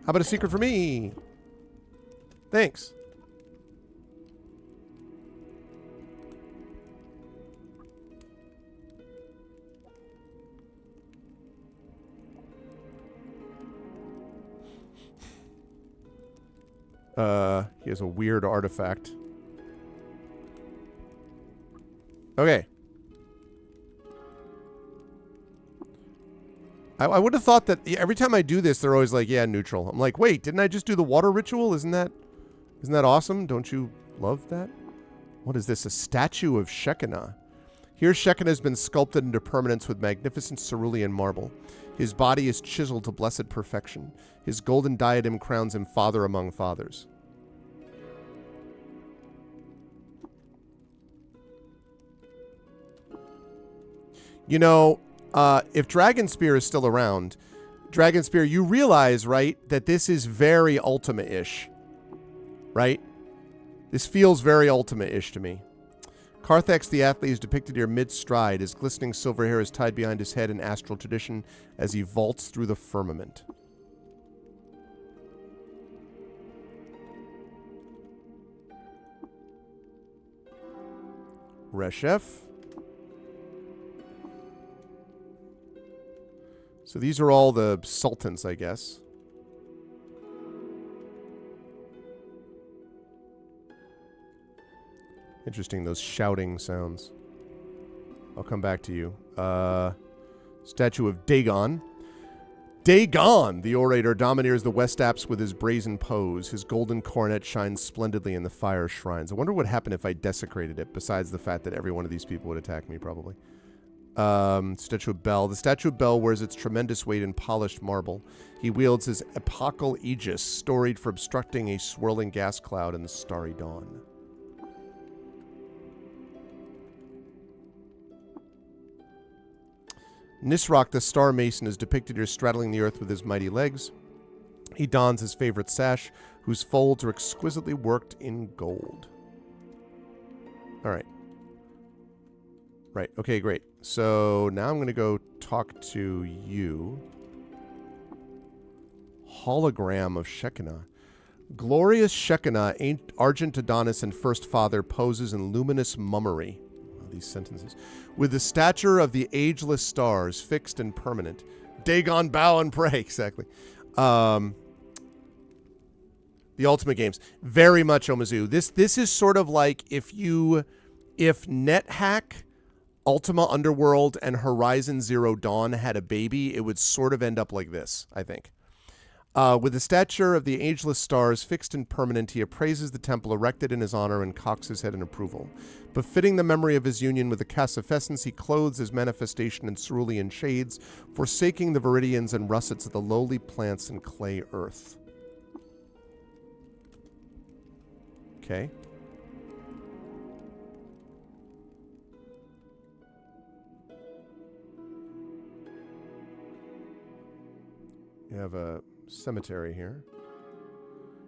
B: How about a secret for me? Thanks. He has a weird artifact. Okay. I would have thought that every time I do this, they're always like, yeah, neutral. I'm like, wait, didn't I just do the water ritual? Isn't that awesome? Don't you love that? What is this? A statue of Shekinah. Here Shekinah has been sculpted into permanence with magnificent cerulean marble. His body is chiseled to blessed perfection. His golden diadem crowns him father among fathers. You know, if Dragonspear is still around, Dragonspear, you realize, right, that this is very Ultima-ish, right? This feels very Ultima-ish to me. Carthax the athlete is depicted here mid-stride. His glistening silver hair is tied behind his head in astral tradition as he vaults through the firmament. Reshef. So these are all the sultans, I guess. Interesting, those shouting sounds. I'll come back to you. Statue of Dagon. Dagon, the orator, domineers the West Apps with his brazen pose. His golden coronet shines splendidly in the fire shrines. I wonder what happened if I desecrated it, besides the fact that every one of these people would attack me, probably. Statue of Bel. The statue of Bel wears its tremendous weight in polished marble. He wields his epochal aegis, storied for obstructing a swirling gas cloud in the starry dawn. Nisroch, the star mason, is depicted here straddling the earth with his mighty legs. He dons his favorite sash, whose folds are exquisitely worked in gold. All right. Right. Okay, great. So now I'm going to go talk to you. Hologram of Shekinah. Glorious Shekinah, Argent Adonis and First Father, poses in luminous mummery. These sentences. With the stature of the ageless stars, fixed and permanent. Dagon, bow and pray. Exactly. The Ultimate Games. Very much Omizu. This is sort of like if NetHack, Ultima Underworld, and Horizon Zero Dawn had a baby, it would sort of end up like this, I think. With the stature of the ageless stars, fixed and permanent, he appraises the temple erected in his honor and cocks his head in approval. Befitting the memory of his union with the Cassifessence, he clothes his manifestation in cerulean shades, forsaking the viridians and russets of the lowly plants and clay earth. Okay. You have a cemetery here.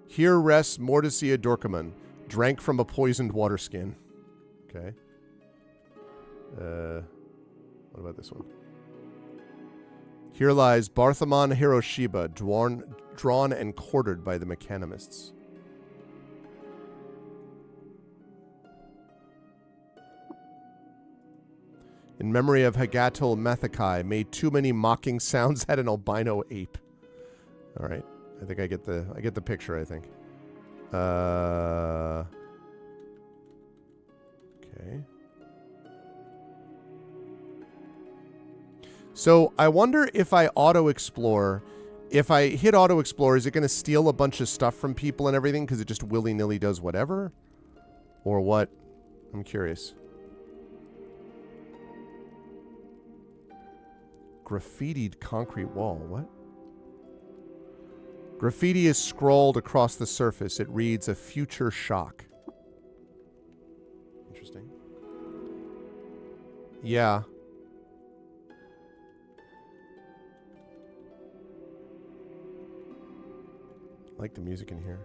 B: Here rests Mordecai Dorkaman, drank from a poisoned water skin. Okay. What about this one? Here lies Barthamon Hiroshima, drawn and quartered by the mechanimists. In memory of Hagatul Mathakai, made too many mocking sounds at an albino ape. All right, I think I get the picture. I think. Okay. So I wonder if I auto-explore, if I hit auto-explore, is it going to steal a bunch of stuff from people and everything because it just willy-nilly does whatever? Or what? I'm curious. Graffitied concrete wall. What? Graffiti is scrawled across the surface. It reads, "A future shock." Interesting. Yeah. I like the music in here.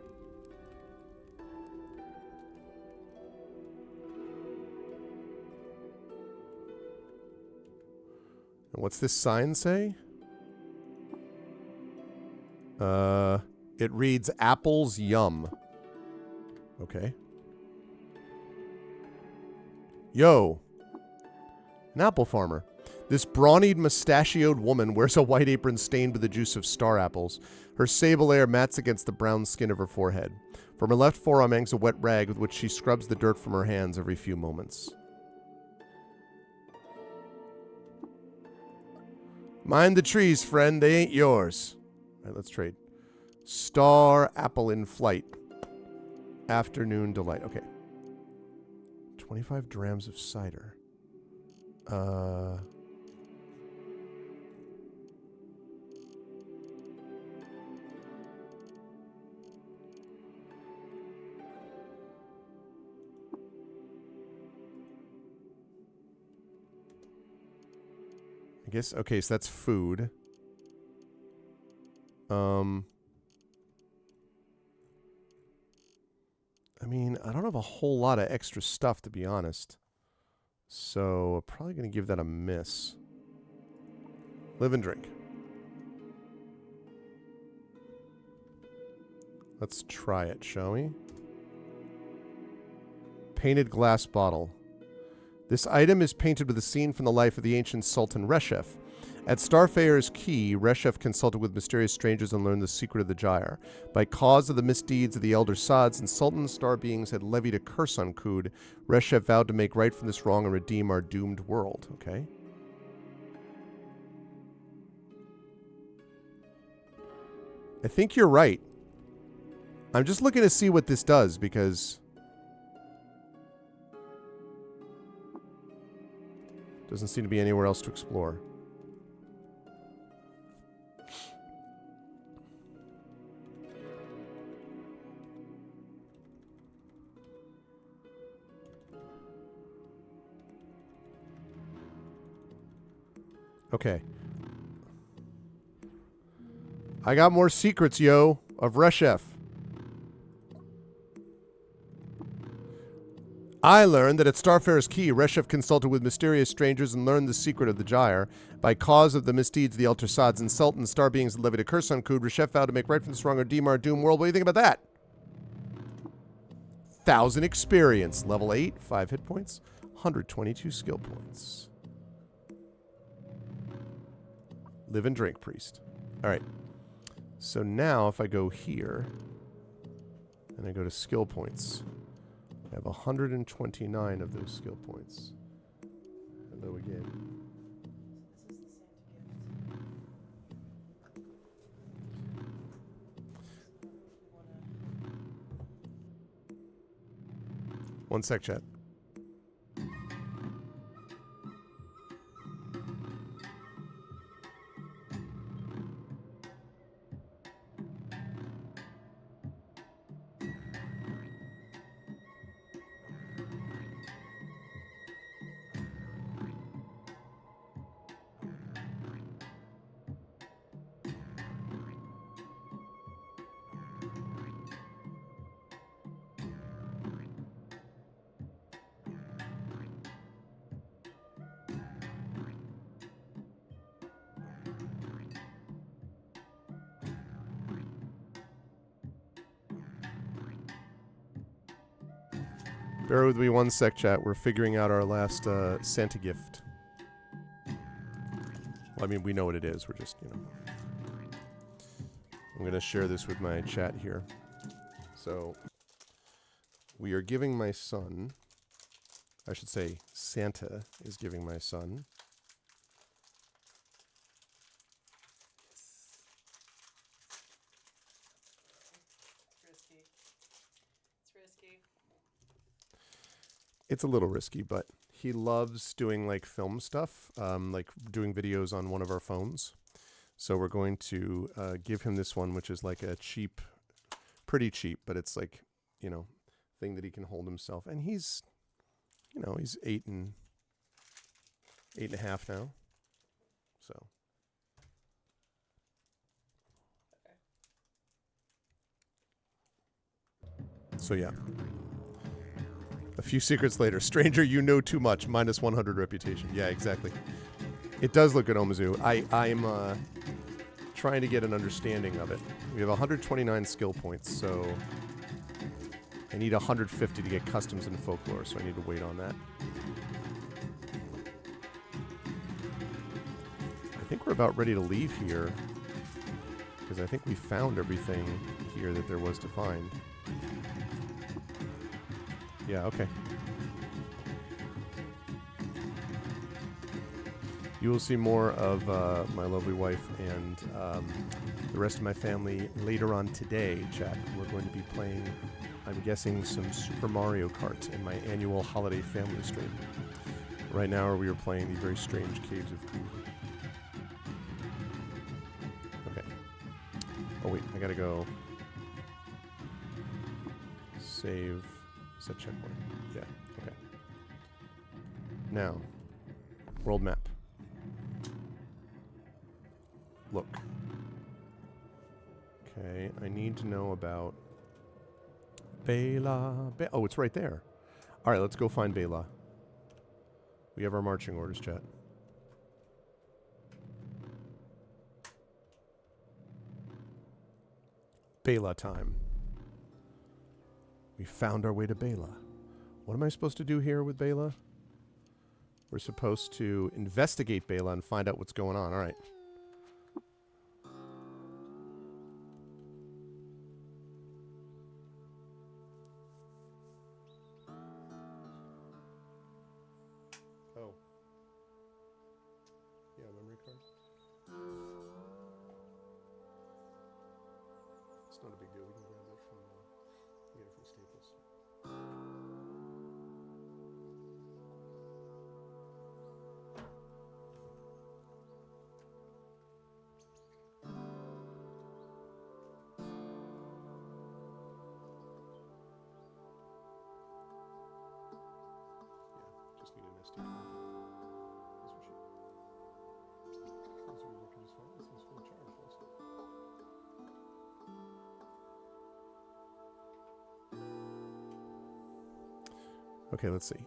B: And what's this sign say? It reads, "Apples Yum." Okay. Yo. An apple farmer. This brawny, mustachioed woman wears a white apron stained with the juice of star apples. Her sable hair mats against the brown skin of her forehead. From her left forearm hangs a wet rag with which she scrubs the dirt from her hands every few moments. Mind the trees, friend. They ain't yours. All right, let's trade. Star apple in flight. Afternoon delight. Okay. 25 drams of cider. I guess, okay, so that's food. I mean, I don't have a whole lot of extra stuff, to be honest. So I'm probably going to give that a miss. Live and drink. Let's try it, shall we? Painted glass bottle. This item is painted with a scene from the life of the ancient Sultan Reshef. At Starfarer's Key, Reshef consulted with mysterious strangers and learned the secret of the gyre. By cause of the misdeeds of the elder Sads and Sultan, star beings had levied a curse on Qud. Reshef vowed to make right from this wrong and redeem our doomed world. Okay. I think you're right. I'm just looking to see what this does because doesn't seem to be anywhere else to explore. Okay. I got more secrets, yo, of Reshef. I learned that at Starfarer's Key, Reshef consulted with mysterious strangers and learned the secret of the gyre. By cause of the misdeeds of the Elder Sads and Sultan, star beings had levied a curse on Qud. Reshef vowed to make right from this wrong and redeem our doomed world. What do you think about that? 1,000 experience. Level 8, 5 hit points, 122 skill points. Live and drink, priest. All right. So now if I go here and I go to skill points, I have 129 of those skill points. Hello again. One sec, chat. Bear with me one sec, chat. We're figuring out our last Santa gift. Well, I mean, we know what it is. We're just, I'm going to share this with my chat here. So, we are giving my son, I should say Santa is giving my son. It's a little risky, but he loves doing like film stuff, like doing videos on one of our phones. So we're going to give him this one, which is like a cheap, pretty cheap, but it's like, thing that he can hold himself. And he's, he's 8.5 now. So yeah. A few secrets later. Stranger, you know too much. Minus 100 reputation. Yeah, exactly. It does look good, Omizu. I'm trying to get an understanding of it. We have 129 skill points, so I need 150 to get customs and folklore, so I need to wait on that. I think we're about ready to leave here, because I think we found everything here that there was to find. Yeah, okay. You will see more of my lovely wife and the rest of my family later on today, chat. We're going to be playing, I'm guessing, some Super Mario Kart in my annual holiday family stream. Right now we are playing the very strange Caves of Qud. Okay. Oh wait, I gotta go save. Set checkpoint. Yeah, okay. Now, world map. Look. Okay, I need to know about Bela. Oh, it's right there. All right, let's go find Bela. We have our marching orders, chat. Bela time. We found our way to Bela. What am I supposed to do here with Bela? We're supposed to investigate Bela and find out what's going on. All right. Oh. Yeah, memory card. It's not a big deal. We can grab that from, get it from Staples. Just need an SD card. That's what she. Seems to be working as fine. It seems fully charged also. Okay, let's see.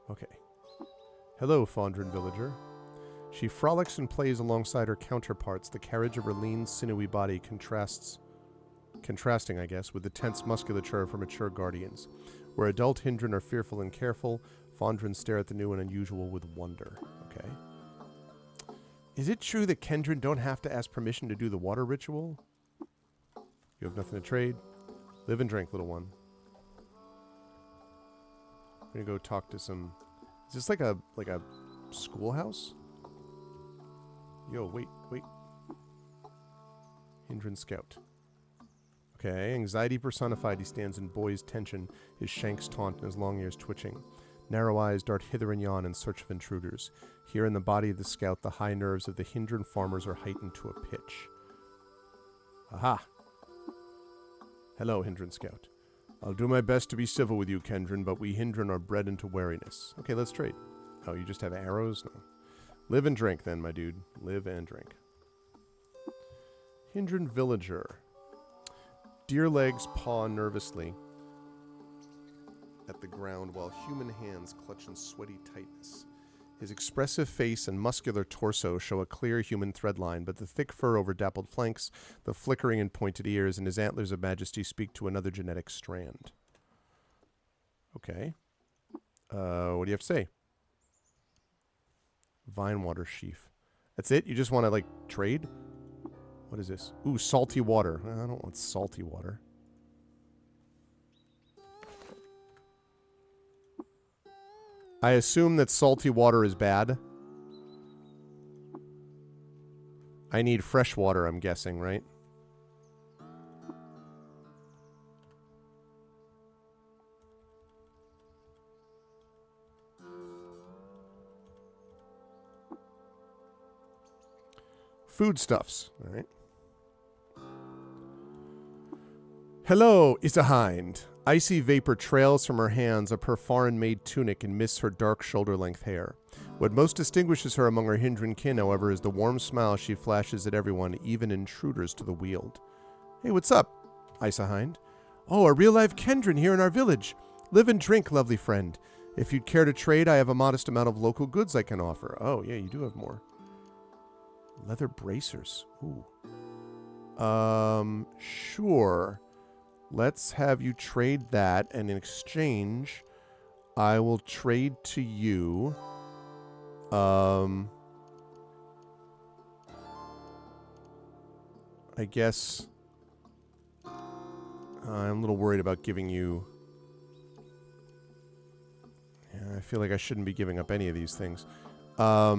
B: Okay. Hello, Fondren villager. She frolics and plays alongside her counterparts. The carriage of her lean, sinewy body contrasting, I guess, with the tense musculature of her mature guardians. Where adult Hindran are fearful and careful, Fondren stare at the new and unusual with wonder. Okay. Is it true that Kendrin don't have to ask permission to do the water ritual? You have nothing to trade? Live and drink, little one. I'm gonna go talk to some... Is this like a schoolhouse? Yo, wait. Hindran Scout. Okay, anxiety personified, he stands in boy's tension, his shanks taut and his long ears twitching. Narrow eyes dart hither and yon in search of intruders. Here in the body of the scout, the high nerves of the Hindran farmers are heightened to a pitch. Aha! Hello, Hindran Scout. I'll do my best to be civil with you, Kendrin, but we Hindran are bred into wariness. Okay, let's trade. Oh, you just have arrows? No. Live and drink then, my dude. Live and drink. Hindran villager. Deer legs paw nervously at the ground while human hands clutch in sweaty tightness. His expressive face and muscular torso show a clear human threadline, but the thick fur over dappled flanks, the flickering and pointed ears, and his antlers of majesty speak to another genetic strand. Okay. What do you have to say? Vinewater sheaf. That's it? You just want to, like, trade? What is this? Ooh, salty water. I don't want salty water. I assume that salty water is bad. I need fresh water, I'm guessing, right? Foodstuffs, all right. Hello, Isahind. Icy vapor trails from her hands up her foreign-made tunic and mists her dark shoulder-length hair. What most distinguishes her among her Hindran kin, however, is the warm smile she flashes at everyone, even intruders to the Weald. Hey, what's up, Isahind? Oh, a real-life Kendrin here in our village. Live and drink, lovely friend. If you'd care to trade, I have a modest amount of local goods I can offer. Oh, yeah, you do have more. Leather bracers. Ooh. Sure. Let's have you trade that, and in exchange, I will trade to you, I guess, I'm a little worried about giving you, yeah, I feel like I shouldn't be giving up any of these things. Let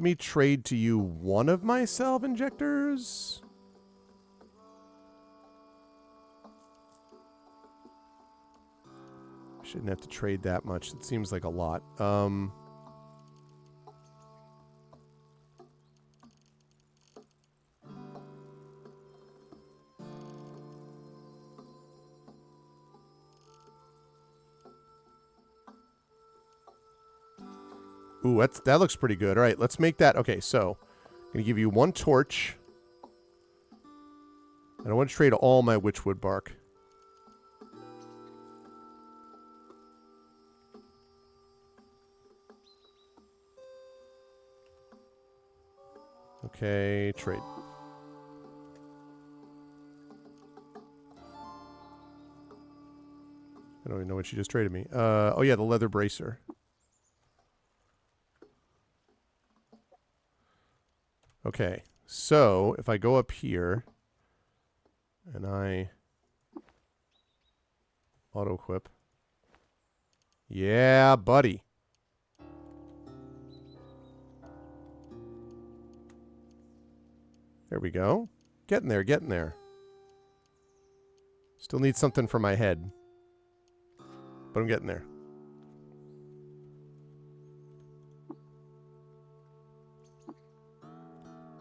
B: me trade to you one of my salve injectors. Shouldn't have to trade that much. It seems like a lot. Ooh, that looks pretty good. All right, let's make that. Okay, so I'm going to give you one torch. And I want to trade all my witchwood bark. Okay, trade. I don't even know what she just traded me. Oh yeah, the leather bracer. Okay, so if I go up here and I auto-equip. Yeah, buddy. There we go. Getting there, getting there. Still need something for my head. But I'm getting there.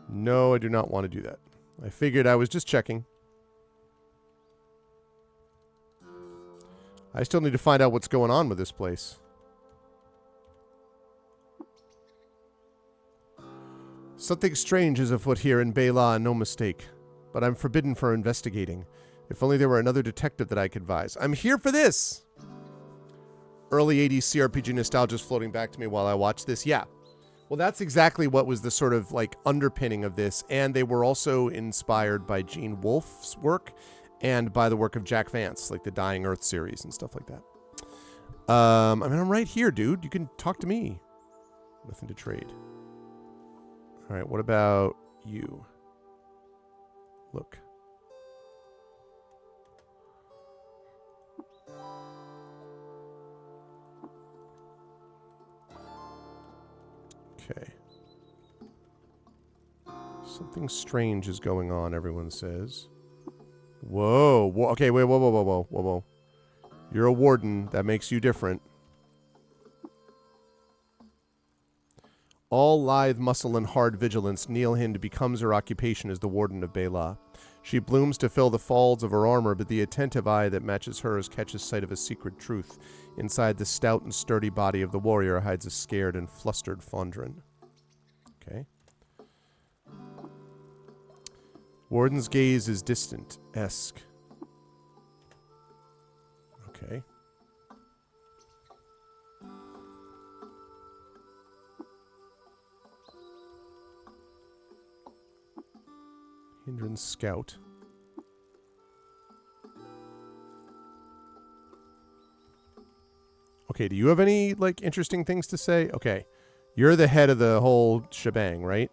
B: No, I do not want to do that. I figured I was just checking. I still need to find out what's going on with this place. Something strange is afoot here in Bela, no mistake. But I'm forbidden for investigating. If only there were another detective that I could advise. I'm here for this! Early 80s CRPG nostalgia is floating back to me while I watch this. Yeah. Well, that's exactly what was the sort of, like, underpinning of this. And they were also inspired by Gene Wolfe's work and by the work of Jack Vance, like the Dying Earth series and stuff like that. I mean, I'm right here, dude. You can talk to me. Nothing to trade. All right, what about you? Look. Okay. Something strange is going on, everyone says. Whoa. Whoa. Okay, wait, whoa, whoa, whoa, whoa, whoa, whoa. You're a warden. That makes you different. All lithe muscle and hard vigilance, Neilhind becomes her occupation as the warden of Bela. She blooms to fill the folds of her armor, but the attentive eye that matches hers catches sight of a secret truth. Inside the stout and sturdy body of the warrior hides a scared and flustered Fondren. Okay. Warden's gaze is distant, esque. Okay. Hindran Scout. Okay, do you have any, like, interesting things to say? Okay. You're the head of the whole shebang, right?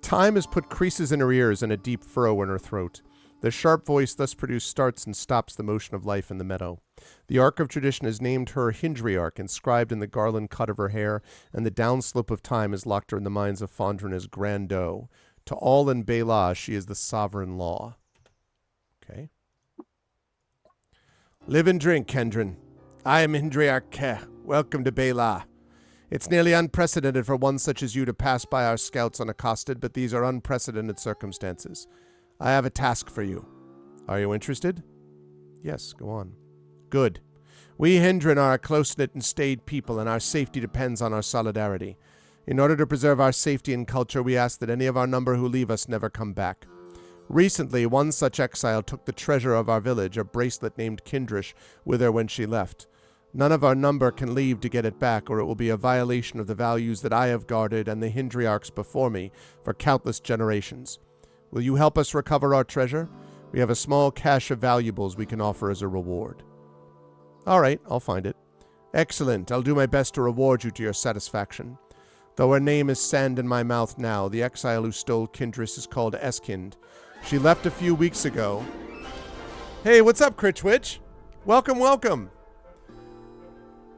B: Time has put creases in her ears and a deep furrow in her throat. The sharp voice thus produced starts and stops the motion of life in the meadow. The arc of tradition has named her Hindriarch, inscribed in the garland cut of her hair, and the downslope of time has locked her in the minds of Fondren as Grand Doe. To all in Bela, she is the sovereign law. Okay. Live and drink, Kendrin. I am Hindriarch Ke. Welcome to Bela. It's nearly unprecedented for one such as you to pass by our scouts unaccosted, but these are unprecedented circumstances. I have a task for you. Are you interested? Yes, go on. Good. We Hindran are a close-knit and staid people, and our safety depends on our solidarity. In order to preserve our safety and culture, we ask that any of our number who leave us never come back. Recently, one such exile took the treasure of our village, a bracelet named Kindrish, with her when she left. None of our number can leave to get it back, or it will be a violation of the values that I have guarded and the Hindriarchs before me for countless generations. Will you help us recover our treasure? We have a small cache of valuables we can offer as a reward. All right, I'll find it. Excellent. I'll do my best to reward you to your satisfaction. Though her name is sand in my mouth now, the exile who stole Kindris is called Eskind. She left a few weeks ago. Hey, what's up, Critchwitch? Welcome, welcome.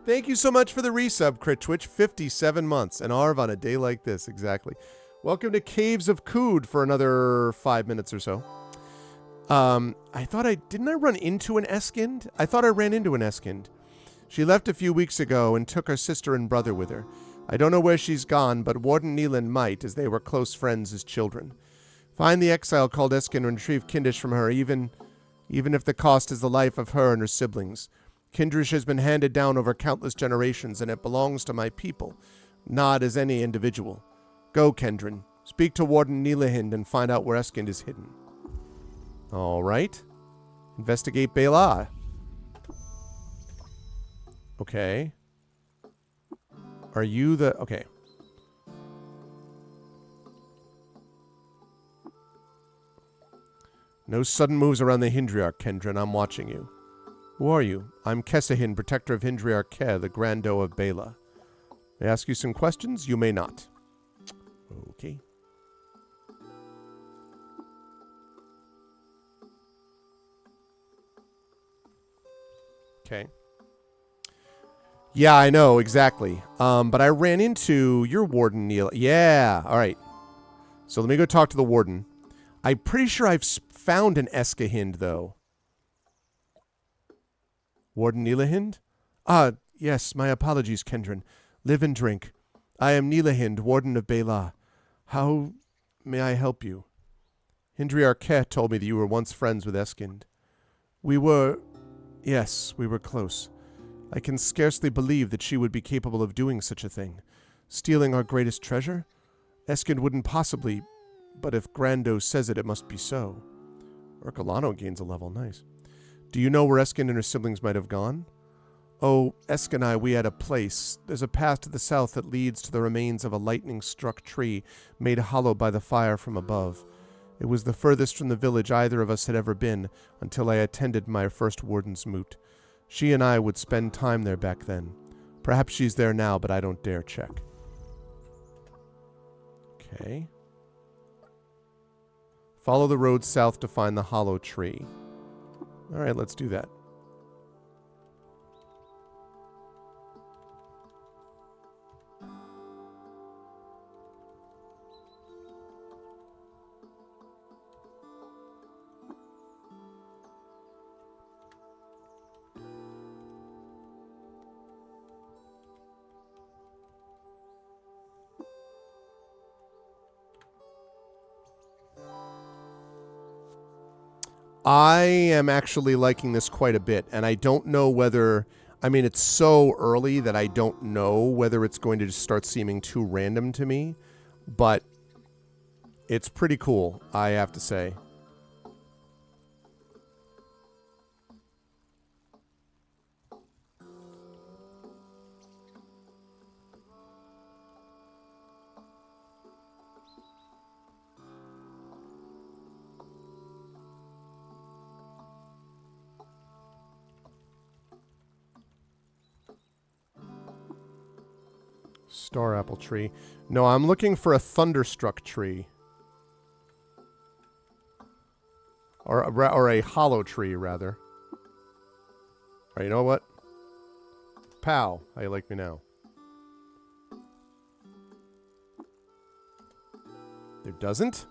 B: Thank you so much for the resub, Critchwitch. 57 months. An Arv on a day like this, exactly. Welcome to Caves of Qud for another 5 minutes or so. Didn't I run into an Eskind? I thought I ran into an Eskind. She left a few weeks ago and took her sister and brother with her. I don't know where she's gone, but Warden Neelan might, as they were close friends as children. Find the exile called Eskind and retrieve Kindish from her, even if the cost is the life of her and her siblings. Kindrish has been handed down over countless generations, and it belongs to my people, not as any individual. Go, Kendrin. Speak to Warden Nilahind and find out where Eskind is hidden. All right. Investigate Bela. Okay. Are you the... Okay. No sudden moves around the Hindriarch, Kendron. I'm watching you. Who are you? I'm Kesahin, protector of Hindriarch Ke, the Grando of Bela. May I ask you some questions? You may not. Okay. Okay. Yeah, I know, exactly. But I ran into your warden, Neil. Yeah, all right. So let me go talk to the warden. I'm pretty sure I've found an Eskahind, though. Warden Nilahind? Ah, yes, my apologies, Kendron. Live and drink. I am Nilahind, warden of Bela. How may I help you? Hindriarch Ke told me that you were once friends with Eskind. We were... Yes, we were close. I can scarcely believe that she would be capable of doing such a thing. Stealing our greatest treasure? Eskind wouldn't possibly, but if Grando says it, it must be so. Urcolano gains a level, nice. Do you know where Eskind and her siblings might have gone? Oh, Esk and I, we had a place. There's a path to the south that leads to the remains of a lightning-struck tree made hollow by the fire from above. It was the furthest from the village either of us had ever been until I attended my first warden's moot. She and I would spend time there back then. Perhaps she's there now, but I don't dare check. Okay. Follow the road south to find the hollow tree. All right, let's do that. I am actually liking this quite a bit, and I don't know whether... I mean, it's so early that I don't know whether it's going to just start seeming too random to me, but it's pretty cool, I have to say. Star apple tree. No, I'm looking for a thunderstruck tree. Or a hollow tree, rather. Alright, you know what? Pow. How you like me now? There doesn't?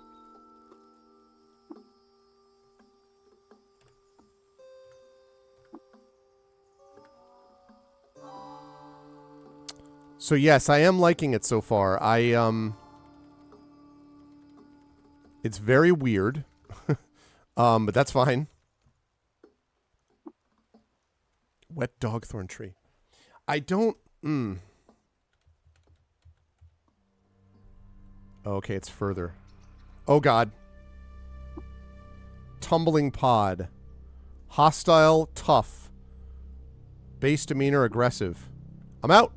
B: So yes, I am liking it so far. It's very weird. But that's fine. Wet dogthorn tree. I don't... Okay, it's further. Oh, God. Tumbling pod. Hostile, tough. Base demeanor, aggressive. I'm out.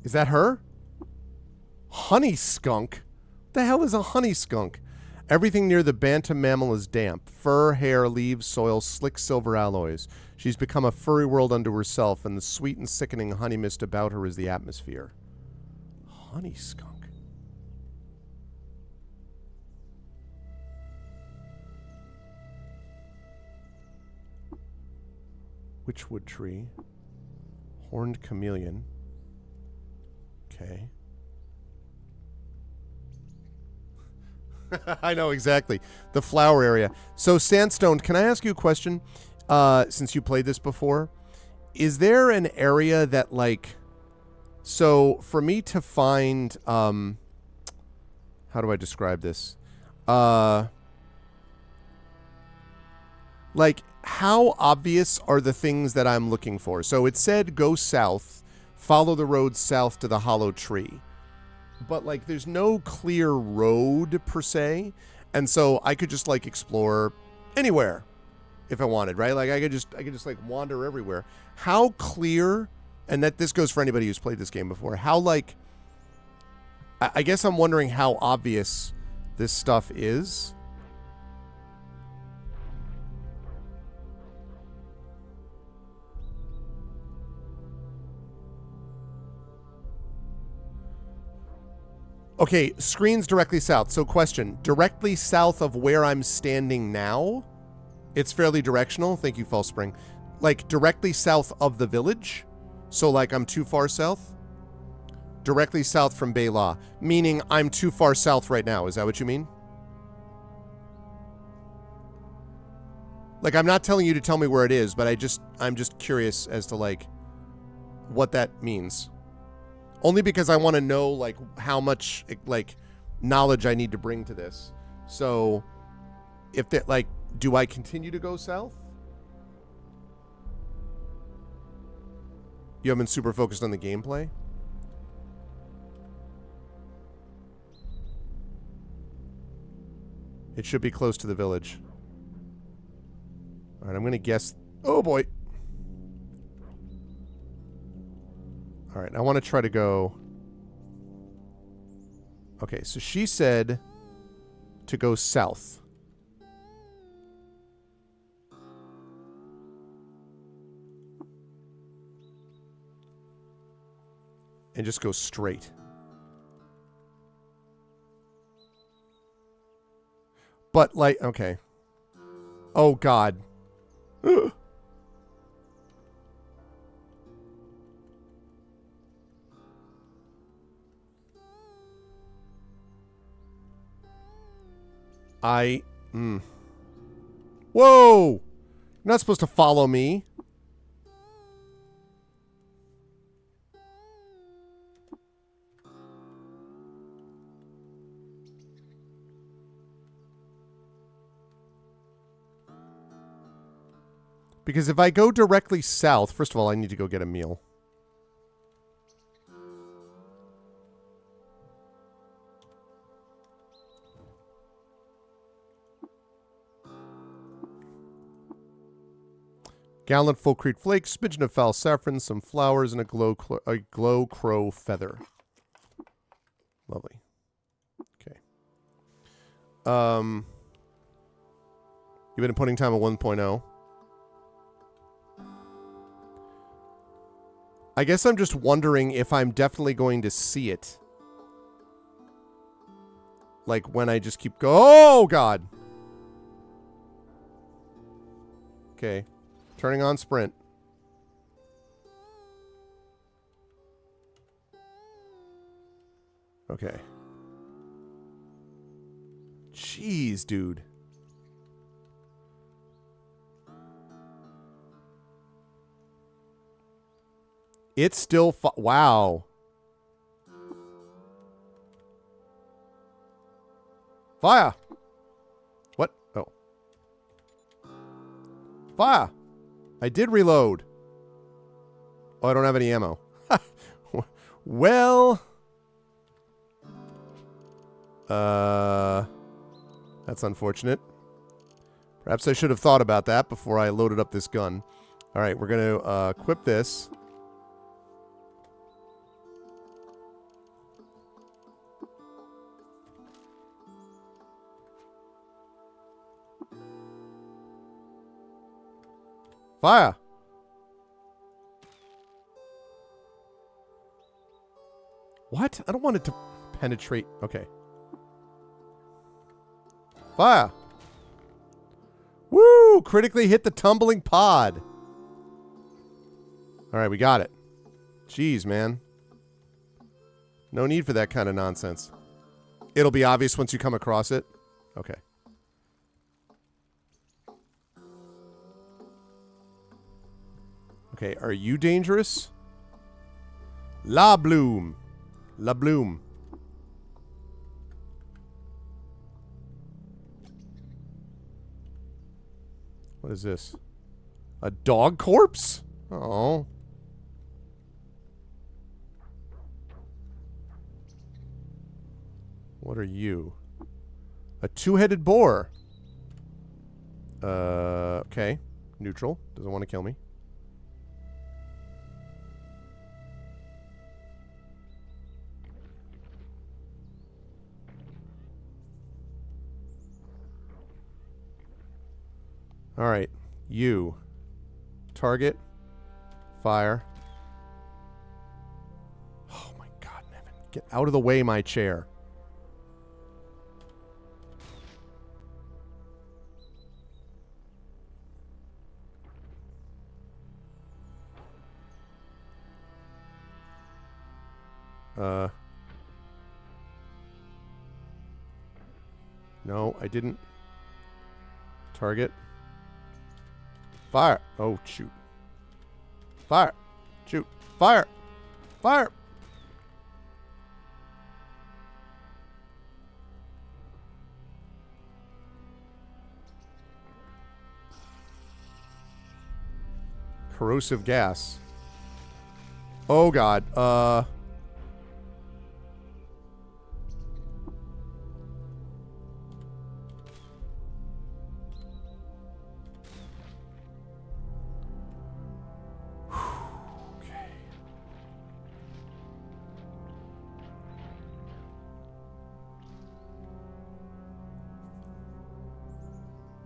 B: Is that her? Honey skunk? The hell is a honey skunk? Everything near the bantam mammal is damp. Fur, hair, leaves, soil, slick silver alloys. She's become a furry world unto herself, and the sweet and sickening honey mist about her is the atmosphere. Honey skunk. Witchwood tree. Horned chameleon. Okay. I know, exactly. The flower area. So, Sandstone, can I ask you a question? Since you played this before, is there an area that, like, So for me to find, how do I describe this? Like, how obvious are the things that I'm looking for? So it said go south, follow the road south to the hollow tree. But, like, there's no clear road, per se. And so I could just, like, explore anywhere if I wanted, right? Like, I could just like, wander everywhere. How clear, and that this goes for anybody who's played this game before, how, like, I guess I'm wondering how obvious this stuff is. Okay, screen's directly south. So question, directly south of where I'm standing now? It's fairly directional. Thank you, False Spring. Like, directly south of the village? So, like, I'm too far south? Directly south from Bela, meaning I'm too far south right now. Is that what you mean? Like, I'm not telling you to tell me where it is, but I'm just curious as to, like, what that means. Only because I want to know, like, how much, like, knowledge I need to bring to this. So, if that, like, do I continue to go south? You haven't been super focused on the gameplay? It should be close to the village. All right, I'm going to guess. Oh, boy. All right, I want to try to go. Okay, so she said to go south. And just go straight. But, like, okay. Oh, God. Whoa! You're not supposed to follow me. Because if I go directly south, first of all, I need to go get a meal. Gallon full Crete flakes, smidgen of foul saffron, some flowers, and a glow crow feather. Lovely. Okay. You've been putting time at 1.0. I guess I'm just wondering if I'm definitely going to see it. Like, when I just keep oh, God. Okay. Turning on sprint. Okay. Jeez, dude. It's still wow. Fire. What? Oh. Fire. I did reload. Oh, I don't have any ammo. Well. That's unfortunate. Perhaps I should have thought about that before I loaded up this gun. All right, we're going to equip this. Fire! What? I don't want it to penetrate. Okay. Fire! Woo! Critically hit the tumbling pod. Alright, we got it. Jeez, man. No need for that kind of nonsense. It'll be obvious once you come across it. Okay. Okay, are you dangerous? La Bloom. La Bloom. What is this? A dog corpse? Oh. What are you? A two-headed boar. Okay. Neutral. Doesn't want to kill me. Alright. You. Target. Fire. Oh my god, Nevin. Get out of the way, my chair. No, I didn't. Target. Fire. Oh, shoot. Fire. Shoot. Fire. Fire. Corrosive gas. Oh, God.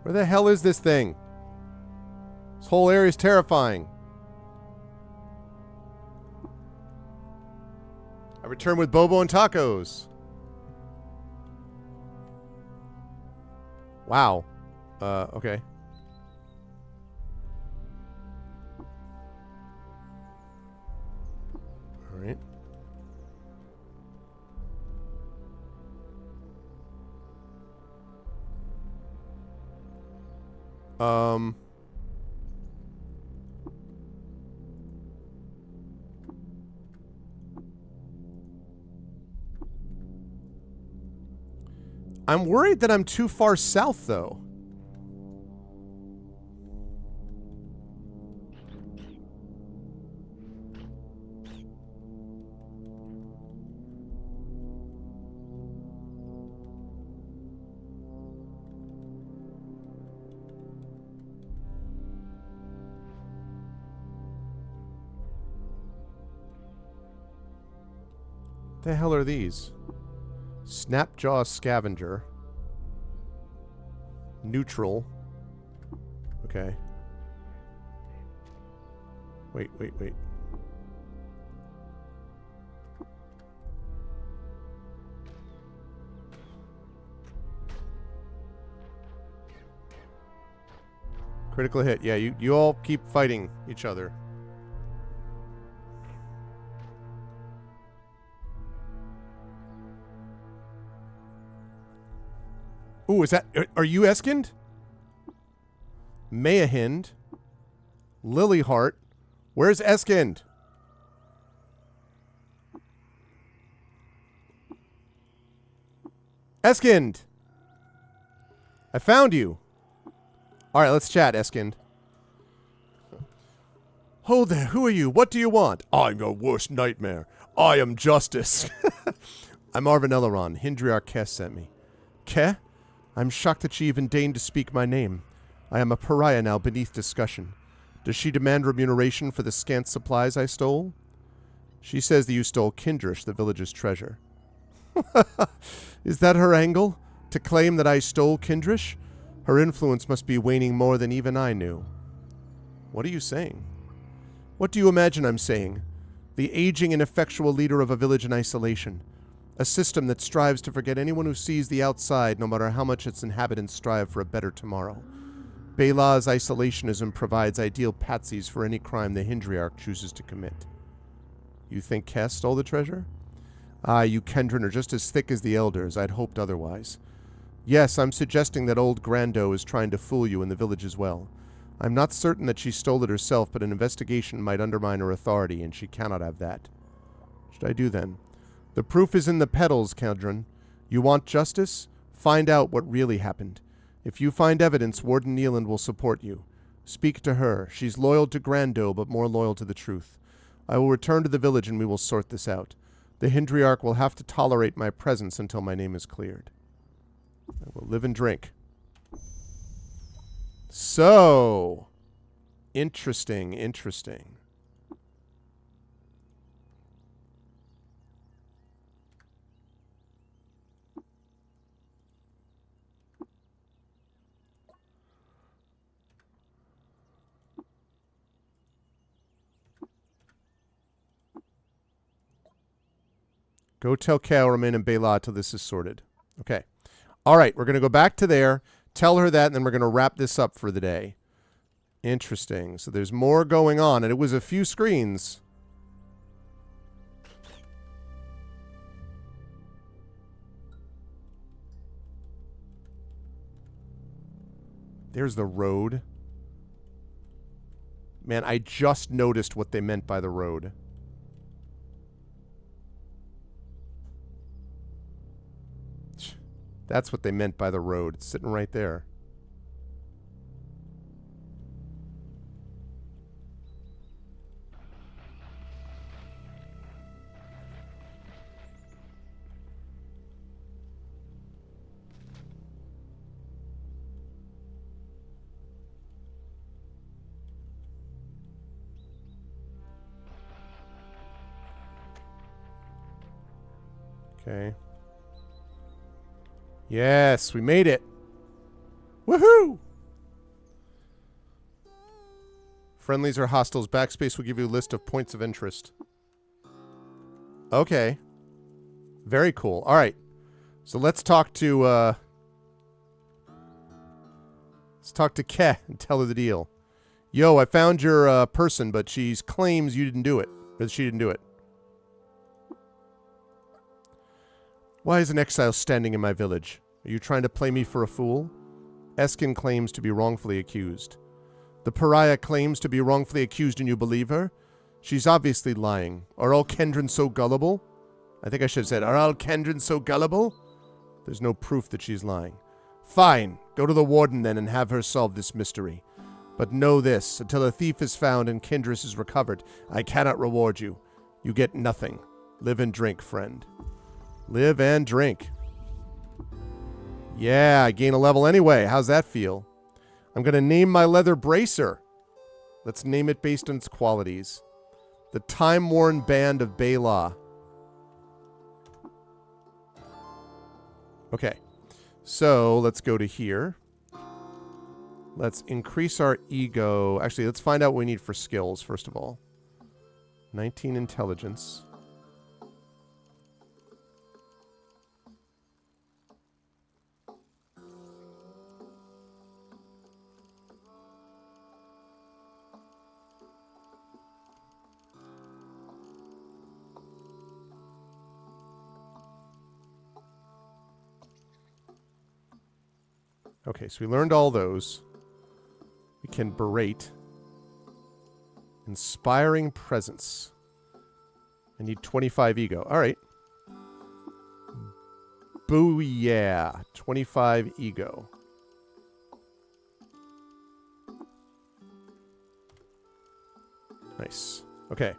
B: Where the hell is this thing? This whole area is terrifying. I return with Bobo and tacos. Wow. Okay. All right. I'm worried that I'm too far south, though. The hell are these? Snapjaw Scavenger. Neutral. Okay. Wait. Critical hit. Yeah, you all keep fighting each other. Ooh, is that... Are you Eskind? Mayahind. Lilyheart. Where's Eskind? Eskind! I found you. Alright, let's chat, Eskind. Ho there, who are you? What do you want? I'm your worst nightmare. I am justice. I'm Arvin Eleron. Hindriar Keh sent me. Keh? I'm shocked that she even deigned to speak my name. I am a pariah now beneath discussion. Does she demand remuneration for the scant supplies I stole? She says that you stole Kindrish, the village's treasure. Is that her angle? To claim that I stole Kindrish? Her influence must be waning more than even I knew. What are you saying? What do you imagine I'm saying? The aging and ineffectual leader of a village in isolation. A system that strives to forget anyone who sees the outside, no matter how much its inhabitants strive for a better tomorrow. Bela's isolationism provides ideal patsies for any crime the Hindriarch chooses to commit. You think Keh stole the treasure? Ah, you Kendrin are just as thick as the elders. I'd hoped otherwise. Yes, I'm suggesting that old Grando is trying to fool you in the village as well. I'm not certain that she stole it herself, but an investigation might undermine her authority, and she cannot have that. should I do then? The proof is in the petals, Kendron. You want justice? Find out what really happened. If you find evidence, Warden Neeland will support you. Speak to her. She's loyal to Grando, but more loyal to the truth. I will return to the village and we will sort this out. The Hindriarch will have to tolerate my presence until my name is cleared. I will live and drink. So, interesting, interesting. Go tell Cal, remain in Bela till this is sorted. Okay. All right, we're going to go back to there, tell her that, and then we're going to wrap this up for the day. Interesting. So there's more going on, and it was a few screens. There's the road. Man, I just noticed what they meant by the road. That's what they meant by the road. It's sitting right there. Okay. Yes, we made it. Woohoo! Friendlies or hostiles. Backspace will give you a list of points of interest. Okay. Very cool. All right. So let's talk to Ke and tell her the deal. Yo, I found your person, but she claims you didn't do it. Or she didn't do it. Why is an exile standing in my village? Are you trying to play me for a fool? Eskin claims to be wrongfully accused. The pariah claims to be wrongfully accused and you believe her? She's obviously lying. Are all Kendrons so gullible? I think I should have said, are all Kendrons so gullible? There's no proof that she's lying. Fine. Go to the warden then and have her solve this mystery. But know this, until a thief is found and Kindris is recovered, I cannot reward you. You get nothing. Live and drink, friend. Live and drink. Yeah, I gain a level anyway. How's that feel? I'm going to name my leather bracer. Let's name it based on its qualities. The Time-Worn Band of Bela. Okay. So, let's go to here. Let's increase our ego. Actually, let's find out what we need for skills, first of all. 19 intelligence. Okay, so we learned all those. We can berate. Inspiring presence. I need 25 ego. All right. Booyah. 25 ego. Nice. Okay.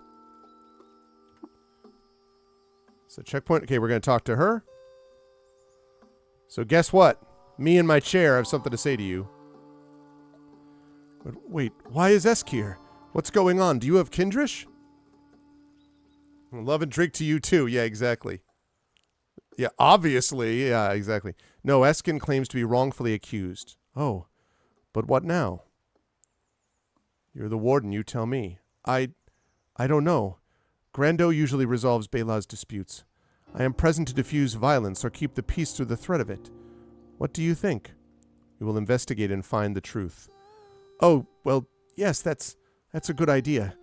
B: So checkpoint. Okay, we're going to talk to her. So guess what? Me and my chair have something to say to you. But wait, why is Esk here? What's going on? Do you have Kindrish? Love and drink to you too. Yeah, exactly. Yeah, obviously. Yeah, exactly. No, Eskin claims to be wrongfully accused. Oh, but what now? You're the warden, you tell me. I don't know. Grando usually resolves Bela's disputes. I am present to diffuse violence or keep the peace through the threat of it. What do you think? We will investigate and find the truth. Oh, well, yes, that's a good idea.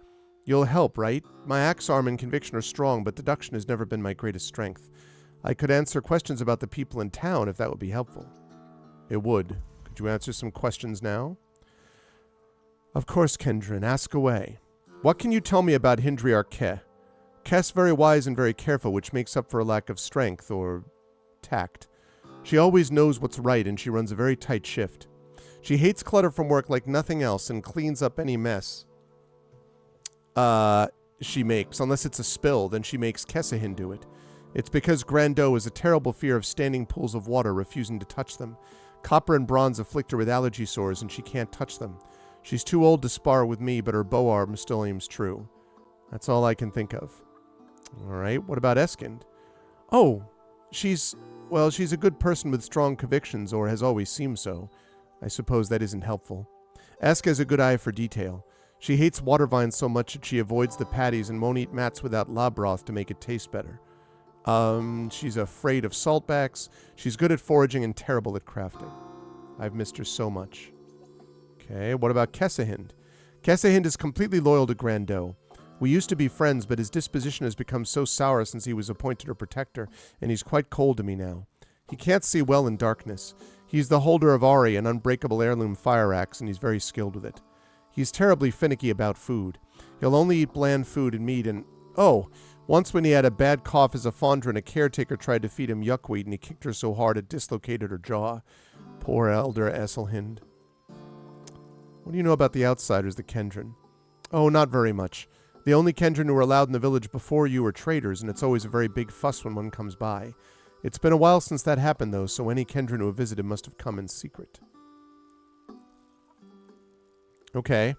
B: You'll help, right? My axe arm and conviction are strong, but deduction has never been my greatest strength. I could answer questions about the people in town if that would be helpful. It would. Could you answer some questions now? Of course, Kendron. Ask away. What can you tell me about Hindriarch Ke? Kess very wise and very careful, which makes up for a lack of strength or tact. She always knows what's right, and she runs a very tight shift. She hates clutter from work like nothing else and cleans up any mess she makes. Unless it's a spill, then she makes Kessahin do it. It's because Grandot has a terrible fear of standing pools of water, refusing to touch them. Copper and bronze afflict her with allergy sores, and she can't touch them. She's too old to spar with me, but her bow arm still aims true. That's all I can think of. All right, what about Eskind? Oh, she's a good person with strong convictions, or has always seemed so. I suppose that isn't helpful. Eska has a good eye for detail. She hates water vines so much that she avoids the patties and won't eat mats without lab broth to make it taste better. She's afraid of saltbacks. She's good at foraging and terrible at crafting. I've missed her so much. Okay, what about Kessahind? Kessahind is completely loyal to Grandot. We used to be friends, but his disposition has become so sour since he was appointed her protector, and he's quite cold to me now. He can't see well in darkness. He's the holder of Ari, an unbreakable heirloom fire axe, and he's very skilled with it. He's terribly finicky about food. He'll only eat bland food and meat, and... Oh, once when he had a bad cough as a fondren, a caretaker tried to feed him yuckweed, and he kicked her so hard it dislocated her jaw. Poor elder Esselhind. What do you know about the outsiders, the Kendron? Oh, not very much. The only Kendron who were allowed in the village before you are traders, and it's always a very big fuss when one comes by. It's been a while since that happened, though, so any Kendron who have visited must have come in secret. Okay.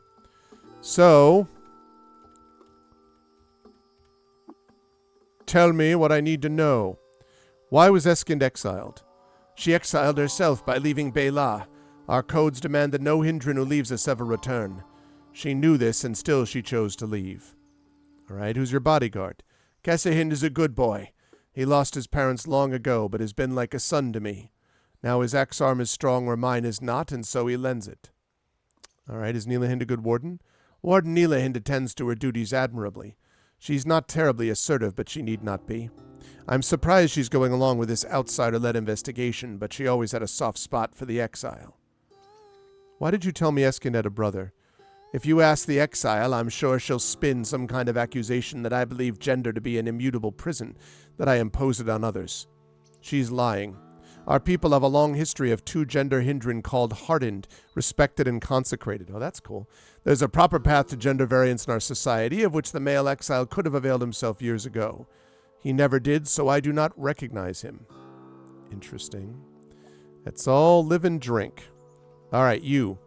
B: So... tell me what I need to know. Why was Eskind exiled? She exiled herself by leaving Bela. Our codes demand that no Hindran who leaves us ever return. She knew this, and still she chose to leave. All right, who's your bodyguard? Kessahind is a good boy. He lost his parents long ago, but has been like a son to me. Now his axe arm is strong where mine is not, and so he lends it. All right, is Nilahind a good warden? Warden Nilahind attends to her duties admirably. She's not terribly assertive, but she need not be. I'm surprised she's going along with this outsider-led investigation, but she always had a soft spot for the exile. Why did you tell me Eskind had a brother? If you ask the exile, I'm sure she'll spin some kind of accusation that I believe gender to be an immutable prison, that I impose it on others. She's lying. Our people have a long history of two gender hindran called hardened, respected and consecrated. Oh, that's cool. There's a proper path to gender variance in our society, of which the male exile could have availed himself years ago. He never did, so I do not recognize him. Interesting. Let's all live and drink. All right, you.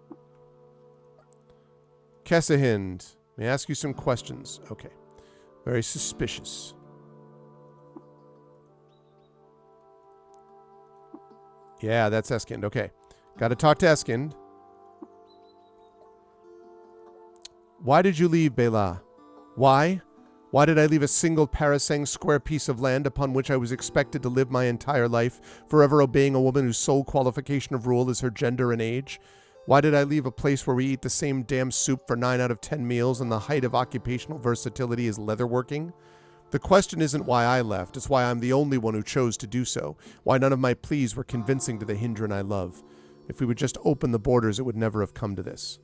B: Kessahind, may I ask you some questions? Okay. Very suspicious. Yeah, that's Eskind. Okay. Got to talk to Eskind. Why did you leave Bela? Why? Why did I leave a single parasang square piece of land upon which I was expected to live my entire life, forever obeying a woman whose sole qualification of rule is her gender and age? Why did I leave a place where we eat the same damn soup for 9 out of 10 meals and the height of occupational versatility is leatherworking? The question isn't why I left, it's why I'm the only one who chose to do so, why none of my pleas were convincing to the Hindran I love. If we would just open the borders, it would never have come to this.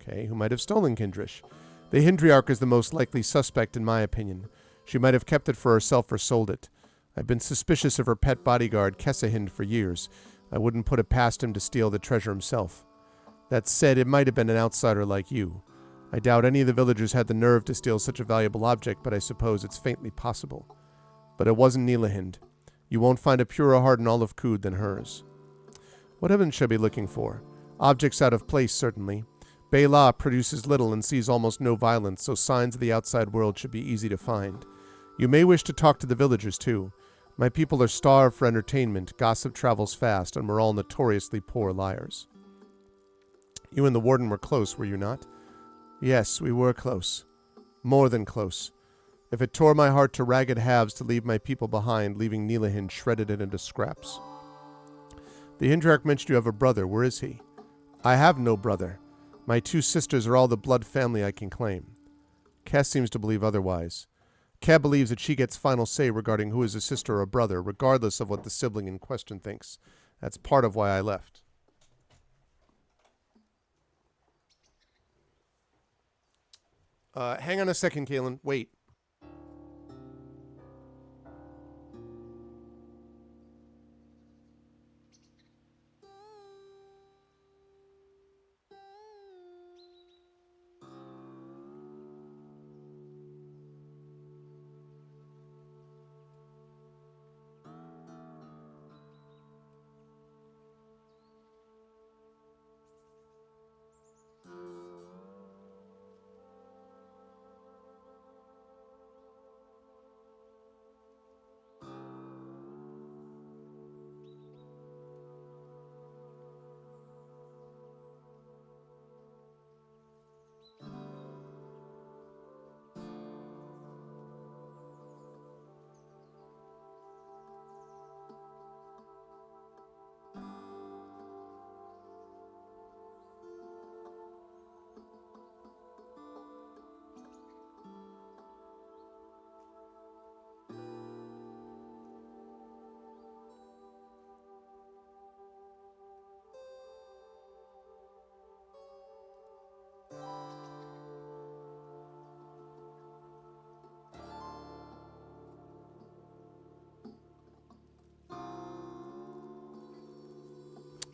B: Okay, who might have stolen Kindrish? The Hindriarch is the most likely suspect in my opinion. She might have kept it for herself or sold it. I've been suspicious of her pet bodyguard, Kessahind, for years. I wouldn't put it past him to steal the treasure himself. That said, it might have been an outsider like you. I doubt any of the villagers had the nerve to steal such a valuable object, but I suppose it's faintly possible. But it wasn't Nilahind. You won't find a purer heart in all of Qud than hers. What evidence should I be looking for? Objects out of place, certainly. Bela produces little and sees almost no violence, so signs of the outside world should be easy to find. You may wish to talk to the villagers, too. My people are starved for entertainment, gossip travels fast, and we're all notoriously poor liars. You and the warden were close, were you not? Yes, we were close. More than close. If it tore my heart to ragged halves to leave my people behind, leaving Nilahind shredded it into scraps. The Hindrak mentioned you have a brother. Where is he? I have no brother. My 2 sisters are all the blood family I can claim. Cass seems to believe otherwise. Kat believes that she gets final say regarding who is a sister or a brother, regardless of what the sibling in question thinks. That's part of why I left. Hang on a second, Kaelin. Wait.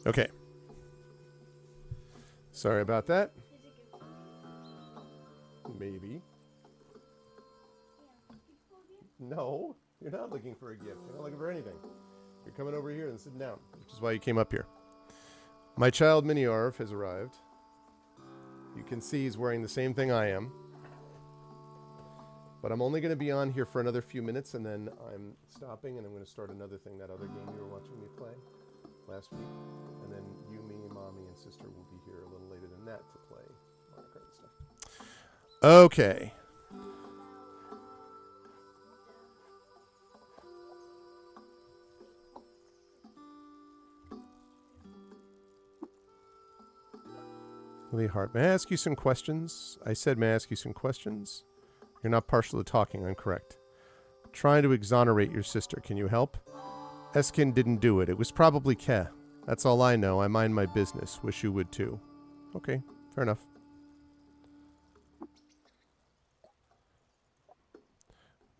B: Okay. Sorry about that. Maybe. No, you're not looking for a gift. You're not looking for anything. You're coming over here and sitting down, which is why you came up here. My child Mini Arv has arrived. You can see he's wearing the same thing I am. But I'm only going to be on here for another few minutes, and then I'm stopping, and I'm going to start another thing, that other game you were watching me play last week. And then you, me, mommy, and sister will be here a little later than that to play Mario Kart and stuff. Okay. Really hard. May I ask you some questions? I said, may I ask you some questions? You're not partial to talking, I'm correct. Trying to exonerate your sister. Can you help? Eskin didn't do it. It was probably Ke. That's all I know. I mind my business. Wish you would too. Okay, fair enough.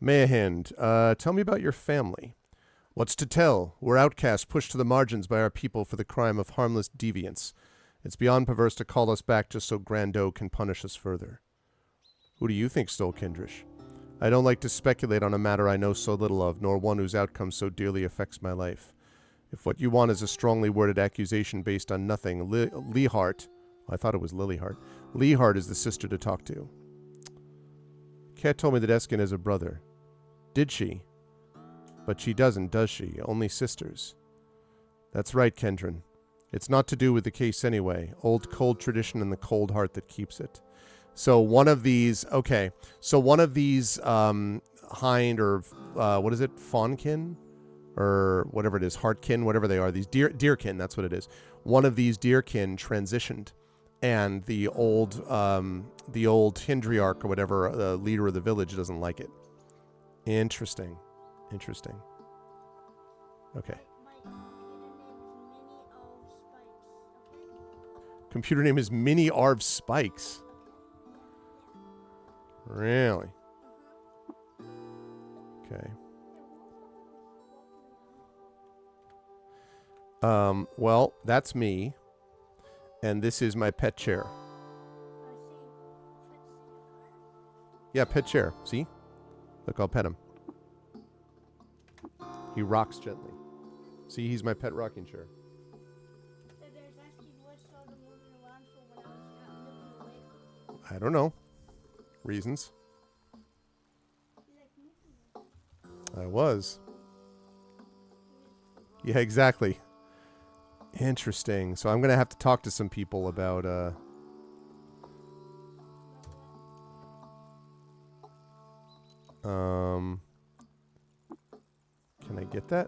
B: Mayahand, tell me about your family. What's to tell? We're outcasts, pushed to the margins by our people for the crime of harmless deviance. It's beyond perverse to call us back just so Grandot can punish us further. Who do you think stole Kindrish? I don't like to speculate on a matter I know so little of, nor one whose outcome so dearly affects my life. If what you want is a strongly worded accusation based on nothing, Leehart, I thought it was Lilyheart, Leehart is the sister to talk to. Kat told me that Eskin has a brother. Did she? But she doesn't, does she? Only sisters. That's right, Kendron. It's not to do with the case anyway. Old cold tradition and the cold heart that keeps it. So one of these, okay. So one of these hind or what is it, fawnkin, or whatever it is, heartkin, whatever they are. These deerkin, that's what it is. One of these deerkin transitioned, and the old Hindriarch or whatever, the leader of the village, doesn't like it. Interesting. Okay. Computer name is Mini Arv Spikes. Really? Okay. Well, that's me. And this is my pet chair. Yeah, pet chair. See? Look, I'll pet him. He rocks gently. See, he's my pet rocking chair. I don't know. Reasons. I was. Yeah, exactly. Interesting. So I'm going to have to talk to some people about... Can I get that?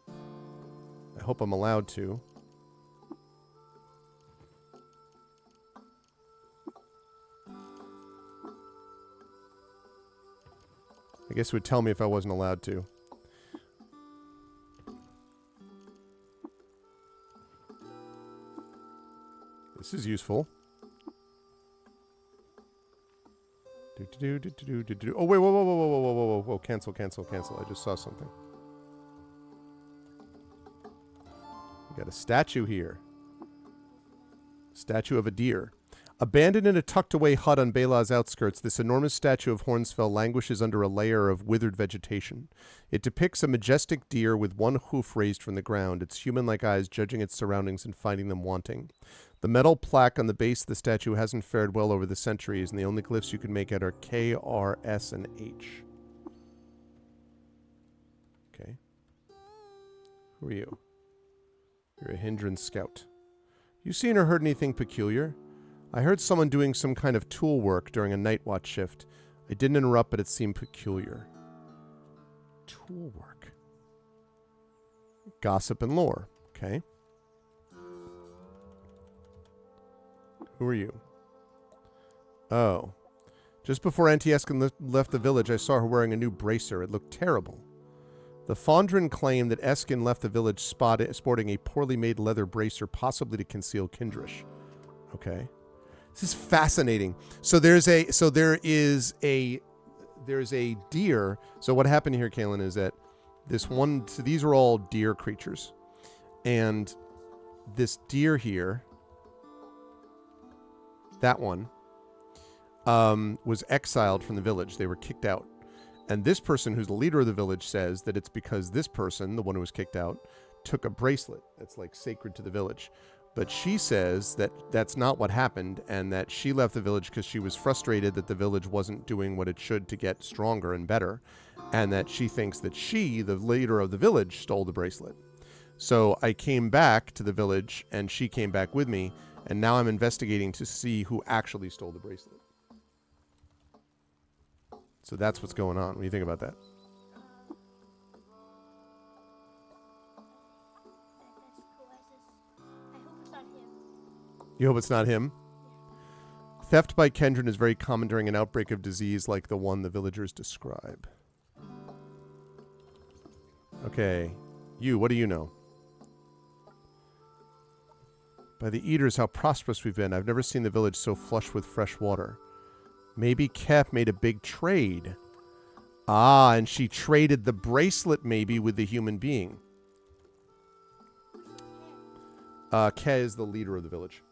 B: I hope I'm allowed to. I guess it would tell me if I wasn't allowed to. This is useful. Oh, wait, whoa. Cancel. I just saw something. We got a statue here. Statue of a deer. Abandoned in a tucked-away hut on Bela's outskirts, this enormous statue of Hornsfell languishes under a layer of withered vegetation. It depicts a majestic deer with one hoof raised from the ground, its human-like eyes judging its surroundings and finding them wanting. The metal plaque on the base of the statue hasn't fared well over the centuries, and the only glyphs you can make out are K, R, S, and H. Okay. Who are you? You're a Hindran scout. You seen or heard anything peculiar? I heard someone doing some kind of tool work during a night watch shift. I didn't interrupt, but it seemed peculiar. Tool work. Gossip and lore. Okay. Who are you? Oh. Just before Auntie Eskin left the village, I saw her wearing a new bracer. It looked terrible. The Fondren claimed that Eskin left the village sporting a poorly made leather bracer, possibly to conceal Kindrish. Okay. This is fascinating. So there is a deer. So what happened here, Kaylin, is that so these are all deer creatures. And this deer here, that one, was exiled from the village. They were kicked out. And this person who's the leader of the village says that it's because this person, the one who was kicked out, took a bracelet that's like sacred to the village. But she says that that's not what happened, and that she left the village because she was frustrated that the village wasn't doing what it should to get stronger and better, and that she thinks that she, the leader of the village, stole the bracelet. So I came back to the village, and she came back with me, and now I'm investigating to see who actually stole the bracelet. So that's what's going on. What do you think about that? You hope it's not him? Theft by Kendron is very common during an outbreak of disease like the one the villagers describe. Okay. You, what do you know? By the eaters, how prosperous we've been. I've never seen the village so flush with fresh water. Maybe Kef made a big trade. Ah, and she traded the bracelet maybe with the human being. Ke is the leader of the village.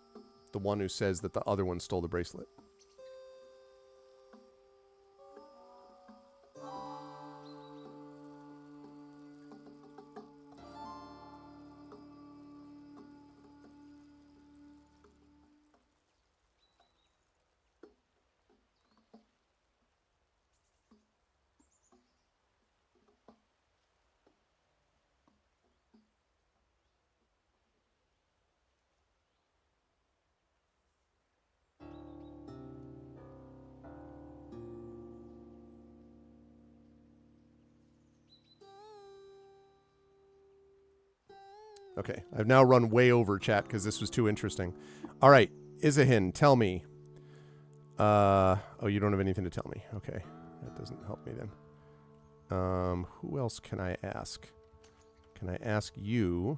B: The one who says that the other one stole the bracelet. Okay, I've now run way over chat because this was too interesting. All right, Izahin, tell me. Oh, you don't have anything to tell me. Okay, that doesn't help me then. Who else can I ask? Can I ask you?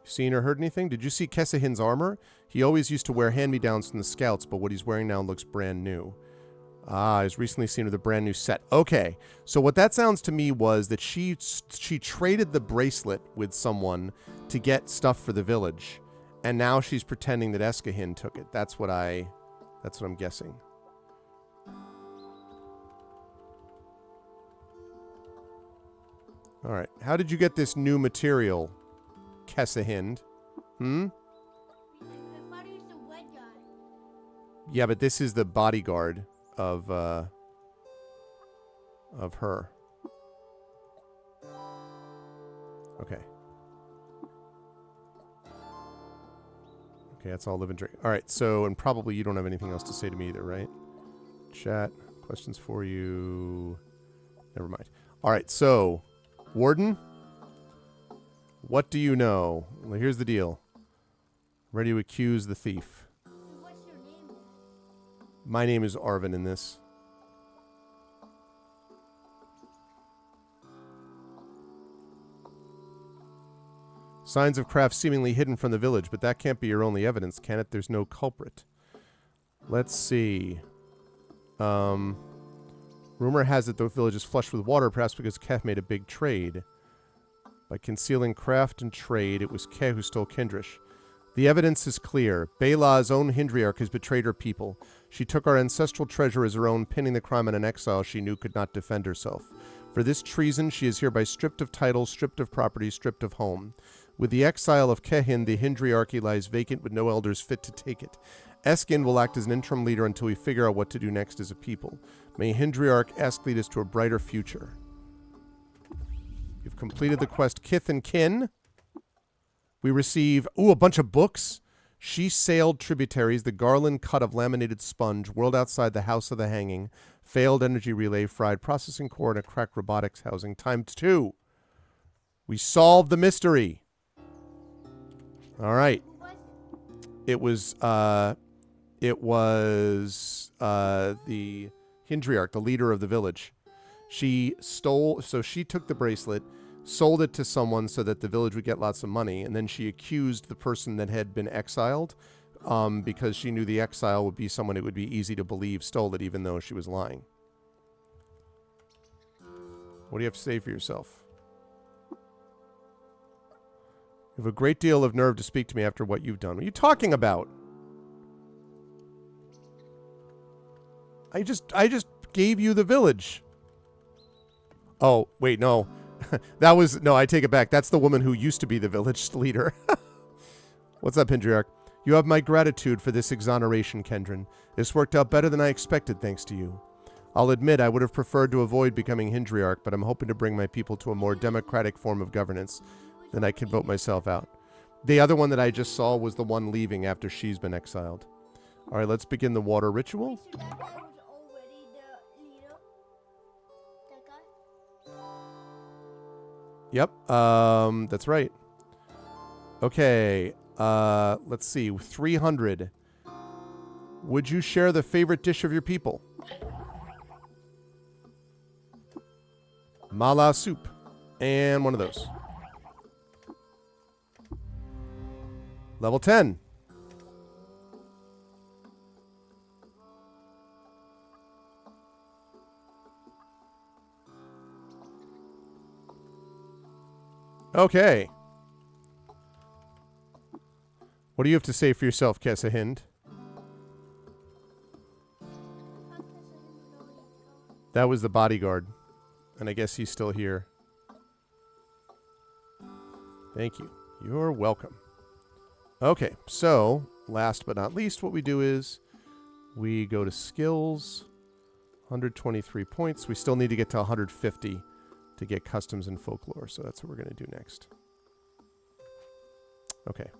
B: Seen or heard anything? Did you see Kesahin's armor? He always used to wear hand-me-downs from the scouts, but what he's wearing now looks brand new. Ah, he's recently seen with a brand new set. Okay, so what that sounds to me was that she traded the bracelet with someone to get stuff for the village, and now she's pretending that Eskahin took it. That's what I'm guessing. All right, how did you get this new material, Kesahind? Hmm?
A: I thought he was the wet guy.
B: Yeah, but this is the bodyguard of her. Okay. Okay, that's all live and drink. All right, so, and probably you don't have anything else to say to me either, right? Chat, questions for you. Never mind. All right, so, Warden, what do you know? Well, here's the deal. Ready to accuse the thief.
A: What's your name then?
B: My name is Arvin in this. Signs of craft seemingly hidden from the village, but that can't be your only evidence, can it? There's no culprit. Let's see. Rumor has it the village is flushed with water, perhaps because Kef made a big trade. By concealing craft and trade, it was Ke who stole Kindrish. The evidence is clear. Bela's own Hindriarch has betrayed her people. She took our ancestral treasure as her own, pinning the crime on an exile she knew could not defend herself. For this treason, she is hereby stripped of titles, stripped of property, stripped of home. With the exile of Kehin, the Hindriarchy lies vacant with no elders fit to take it. Eskin will act as an interim leader until we figure out what to do next as a people. May Hindriarch Esk lead us to a brighter future. You've completed the quest Kith and Kin. We receive, a bunch of books. She Sailed Tributaries, The Garland Cut of Laminated Sponge, World Outside the House of the Hanging, Failed Energy Relay, Fried Processing Core, and a Cracked Robotics Housing. Times 2. We solved the mystery. All right. It was the Hindriarch, the leader of the village. She took the bracelet, sold it to someone so that the village would get lots of money, and then she accused the person that had been exiled because she knew the exile would be someone it would be easy to believe stole it, even though she was lying. What do you have to say for yourself? You have a great deal of nerve to speak to me after what you've done. What are you talking about? I just gave you the village. Oh, wait, no. No, I take it back. That's the woman who used to be the village leader. What's up, Hindriarch? You have my gratitude for this exoneration, Kendrin. This worked out better than I expected, thanks to you. I'll admit I would have preferred to avoid becoming Hindriarch, but I'm hoping to bring my people to a more democratic form of governance. Then I can vote myself out. The other one that I just saw was the one leaving after she's been exiled. All right, let's begin the water ritual.
A: So that guy was already the leader? That guy?
B: Yep, that's right. Okay, let's see, 300. Would you share the favorite dish of your people? Mala soup. And one of those. Level 10. Okay. What do you have to say for yourself, Kessahind? That was the bodyguard. And I guess he's still here. Thank you. You're welcome. Okay, so last but not least, what we do is we go to skills, 123 points. We still need to get to 150 to get customs and folklore, so that's what we're going to do next. Okay.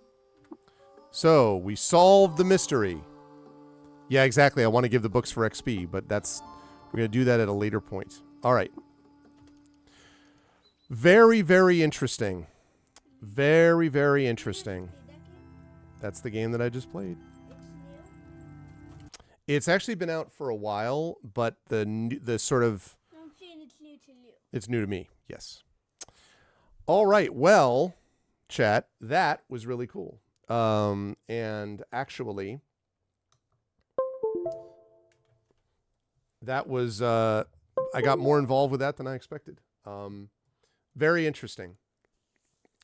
B: So, we solved the mystery. Yeah, exactly. I want to give the books for XP, but we're going to do that at a later point. All right. Very, very interesting. Very, very interesting. That's the game that I just played. It's actually been out for a while, but the sort of...
A: I'm saying it's new to you.
B: It's new to me, yes. All right, well, chat, that was really cool. And actually, that was... I got more involved with that than I expected. Very interesting.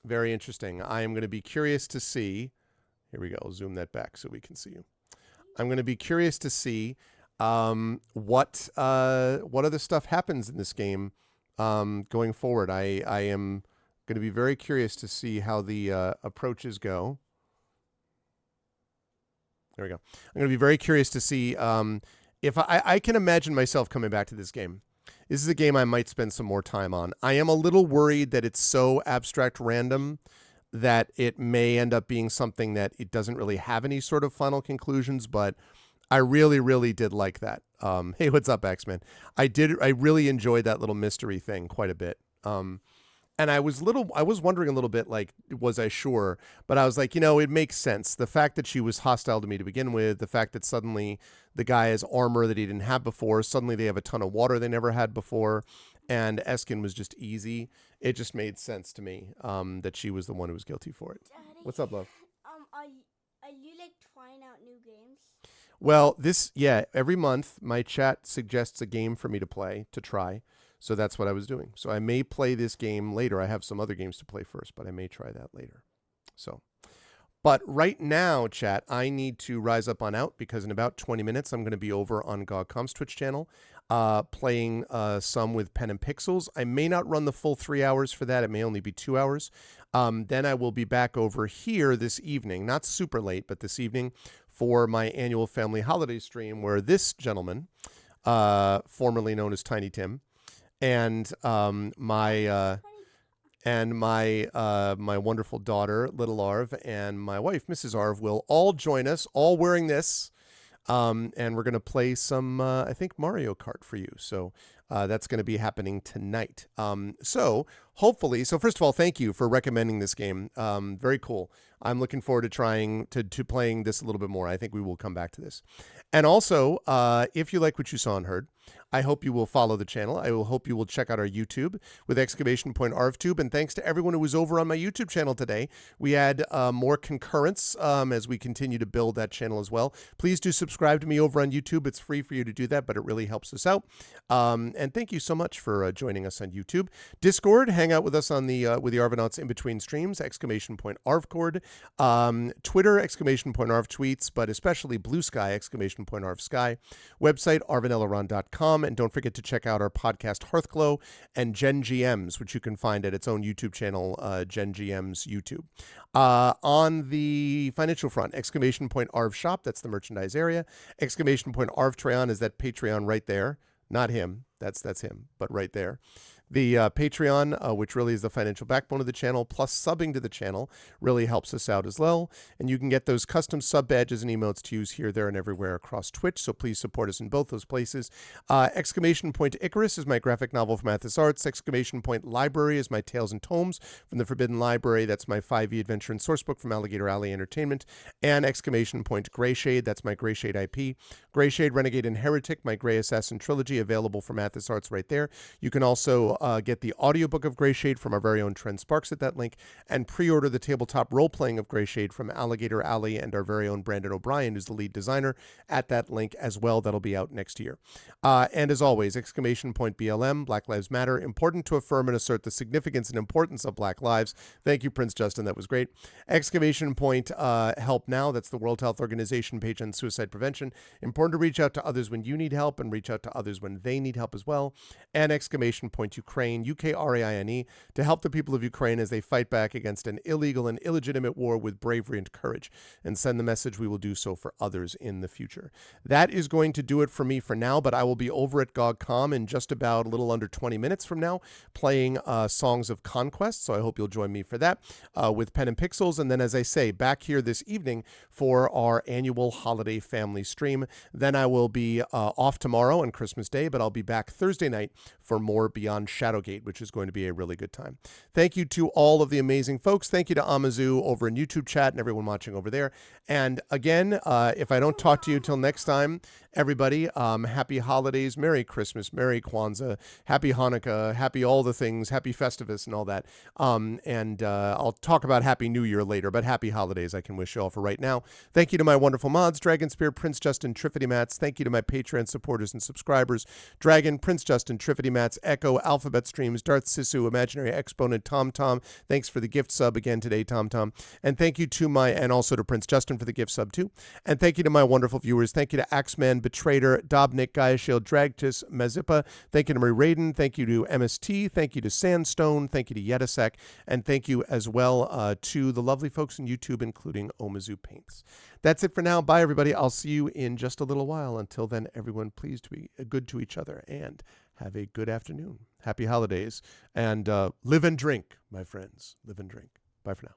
B: Very interesting. I am going to be curious to see... Here we go. I'll zoom that back so we can see you. I'm going to be curious to see what other stuff happens in this game going forward. I am going to be very curious to see how the approaches go. There we go. I'm going to be very curious to see if I can imagine myself coming back to this game. This is a game I might spend some more time on. I am a little worried that it's so abstract random that it may end up being something that it doesn't really have any sort of final conclusions, but I really, really did like that. Hey, what's up, X-Men? I really enjoyed that little mystery thing quite a bit. And I was wondering a little bit, like, was I sure? But I was like, it makes sense. The fact that she was hostile to me to begin with, the fact that suddenly the guy has armor that he didn't have before, suddenly they have a ton of water they never had before, and Eskin was just easy. It just made sense to me that she was the one who was guilty for it.
A: Daddy,
B: What's up, love?
A: Are you like trying out new games?
B: Well, every month my chat suggests a game for me to play, to try. So that's what I was doing. So I may play this game later. I have some other games to play first, but I may try that later. So, but right now, chat, I need to rise up on out because in about 20 minutes, I'm going to be over on GogCom's Twitch channel, playing some with Pen and Pixels. I may not run the full 3 hours for that. It may only be 2 hours. Then I will be back over here this evening, not super late, but this evening for my annual family holiday stream where this gentleman, formerly known as Tiny Tim, and my wonderful daughter, Little Arv, and my wife, Mrs. Arv, will all join us, all wearing this. And we're going to play some, I think, Mario Kart for you. So that's going to be happening tonight. So hopefully, first of all, thank you for recommending this game. Very cool. I'm looking forward to trying to playing this a little bit more. I think we will come back to this. And also, if you like what you saw and heard, I hope you will follow the channel. I will hope you will check out our YouTube with !ArvTube. And thanks to everyone who was over on my YouTube channel today. We had more concurrence as we continue to build that channel as well. Please do subscribe to me over on YouTube. It's free for you to do that, but it really helps us out. And And thank you so much for joining us on YouTube. Discord, hang out with us on the with the Arvanauts in between streams, !ArvCord. Twitter, !Arv tweets, but especially Blue Sky, !Arv Sky. Website, arvanellaron.com. And don't forget to check out our podcast Hearthglow and Gen GMs, which you can find at its own YouTube channel, Gen GMs YouTube. On the financial front, !Arv Shop, that's the merchandise area. !Arv Treon is that Patreon right there. Not him. That's him, but right there. The Patreon, which really is the financial backbone of the channel, plus subbing to the channel, really helps us out as well. And you can get those custom sub badges and emotes to use here, there, and everywhere across Twitch. So please support us in both those places. Icarus is my graphic novel from Athos Arts. Library is my Tales and Tomes from the Forbidden Library. That's my 5e adventure and sourcebook from Alligator Alley Entertainment. And Greyshade, that's my Greyshade IP. Greyshade, Renegade, and Heretic, my Grey Assassin trilogy, available from Athos Arts right there. You can also get the audiobook of Greyshade from our very own Trent Sparks at that link, and pre-order the tabletop role-playing of Greyshade from Alligator Alley and our very own Brandon O'Brien, who's the lead designer, at that link as well. That'll be out next year. And as always, BLM, Black Lives Matter, important to affirm and assert the significance and importance of Black lives. Thank you, Prince Justin. That was great. Help Now, that's the World Health Organization page on suicide prevention. Important to reach out to others when you need help and reach out to others when they need help as well. And Ukraine, Ukraine, to help the people of Ukraine as they fight back against an illegal and illegitimate war with bravery and courage, and send the message we will do so for others in the future. That is going to do it for me for now, but I will be over at GOG.com in just about a little under 20 minutes from now, playing Songs of Conquest, so I hope you'll join me for that with Pen and Pixels, and then, as I say, back here this evening for our annual holiday family stream. Then I will be off tomorrow on Christmas Day, but I'll be back Thursday night for more Beyond Shadowgate, which is going to be a really good time. Thank you to all of the amazing folks. Thank you to Amazu over in YouTube chat and everyone watching over there. And again, if I don't talk to you till next time, everybody, happy holidays, Merry Christmas, Merry Kwanzaa, Happy Hanukkah, happy all the things, Happy Festivus and all that. And I'll talk about Happy New Year later, but happy holidays I can wish you all for right now. Thank you to my wonderful mods, Dragon Spear, Prince Justin, Triffity Mats. Thank you to my Patreon supporters and subscribers, Dragon, Prince Justin, Triffity Mats, Echo, Alphabet Streams, Darth Sisu, Imaginary Exponent, Tom Tom. Thanks for the gift sub again today, Tom Tom. And thank you to and also to Prince Justin for the gift sub too. And thank you to my wonderful viewers. Thank you to Axeman, Betrader, Dobnik, Gaia Shield, Dragtis, Mazippa. Thank you to Marie Raiden. Thank you to MST. Thank you to Sandstone. Thank you to Yetasek. And thank you as well to the lovely folks on YouTube, including Omizu Paints. That's it for now. Bye, everybody. I'll see you in just a little while. Until then, everyone, please be good to each other and have a good afternoon. Happy holidays. And live and drink, my friends. Live and drink. Bye for now.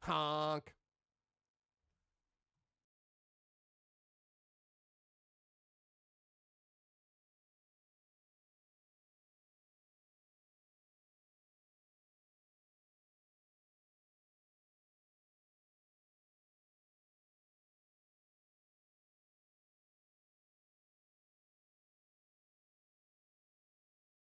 B: Honk.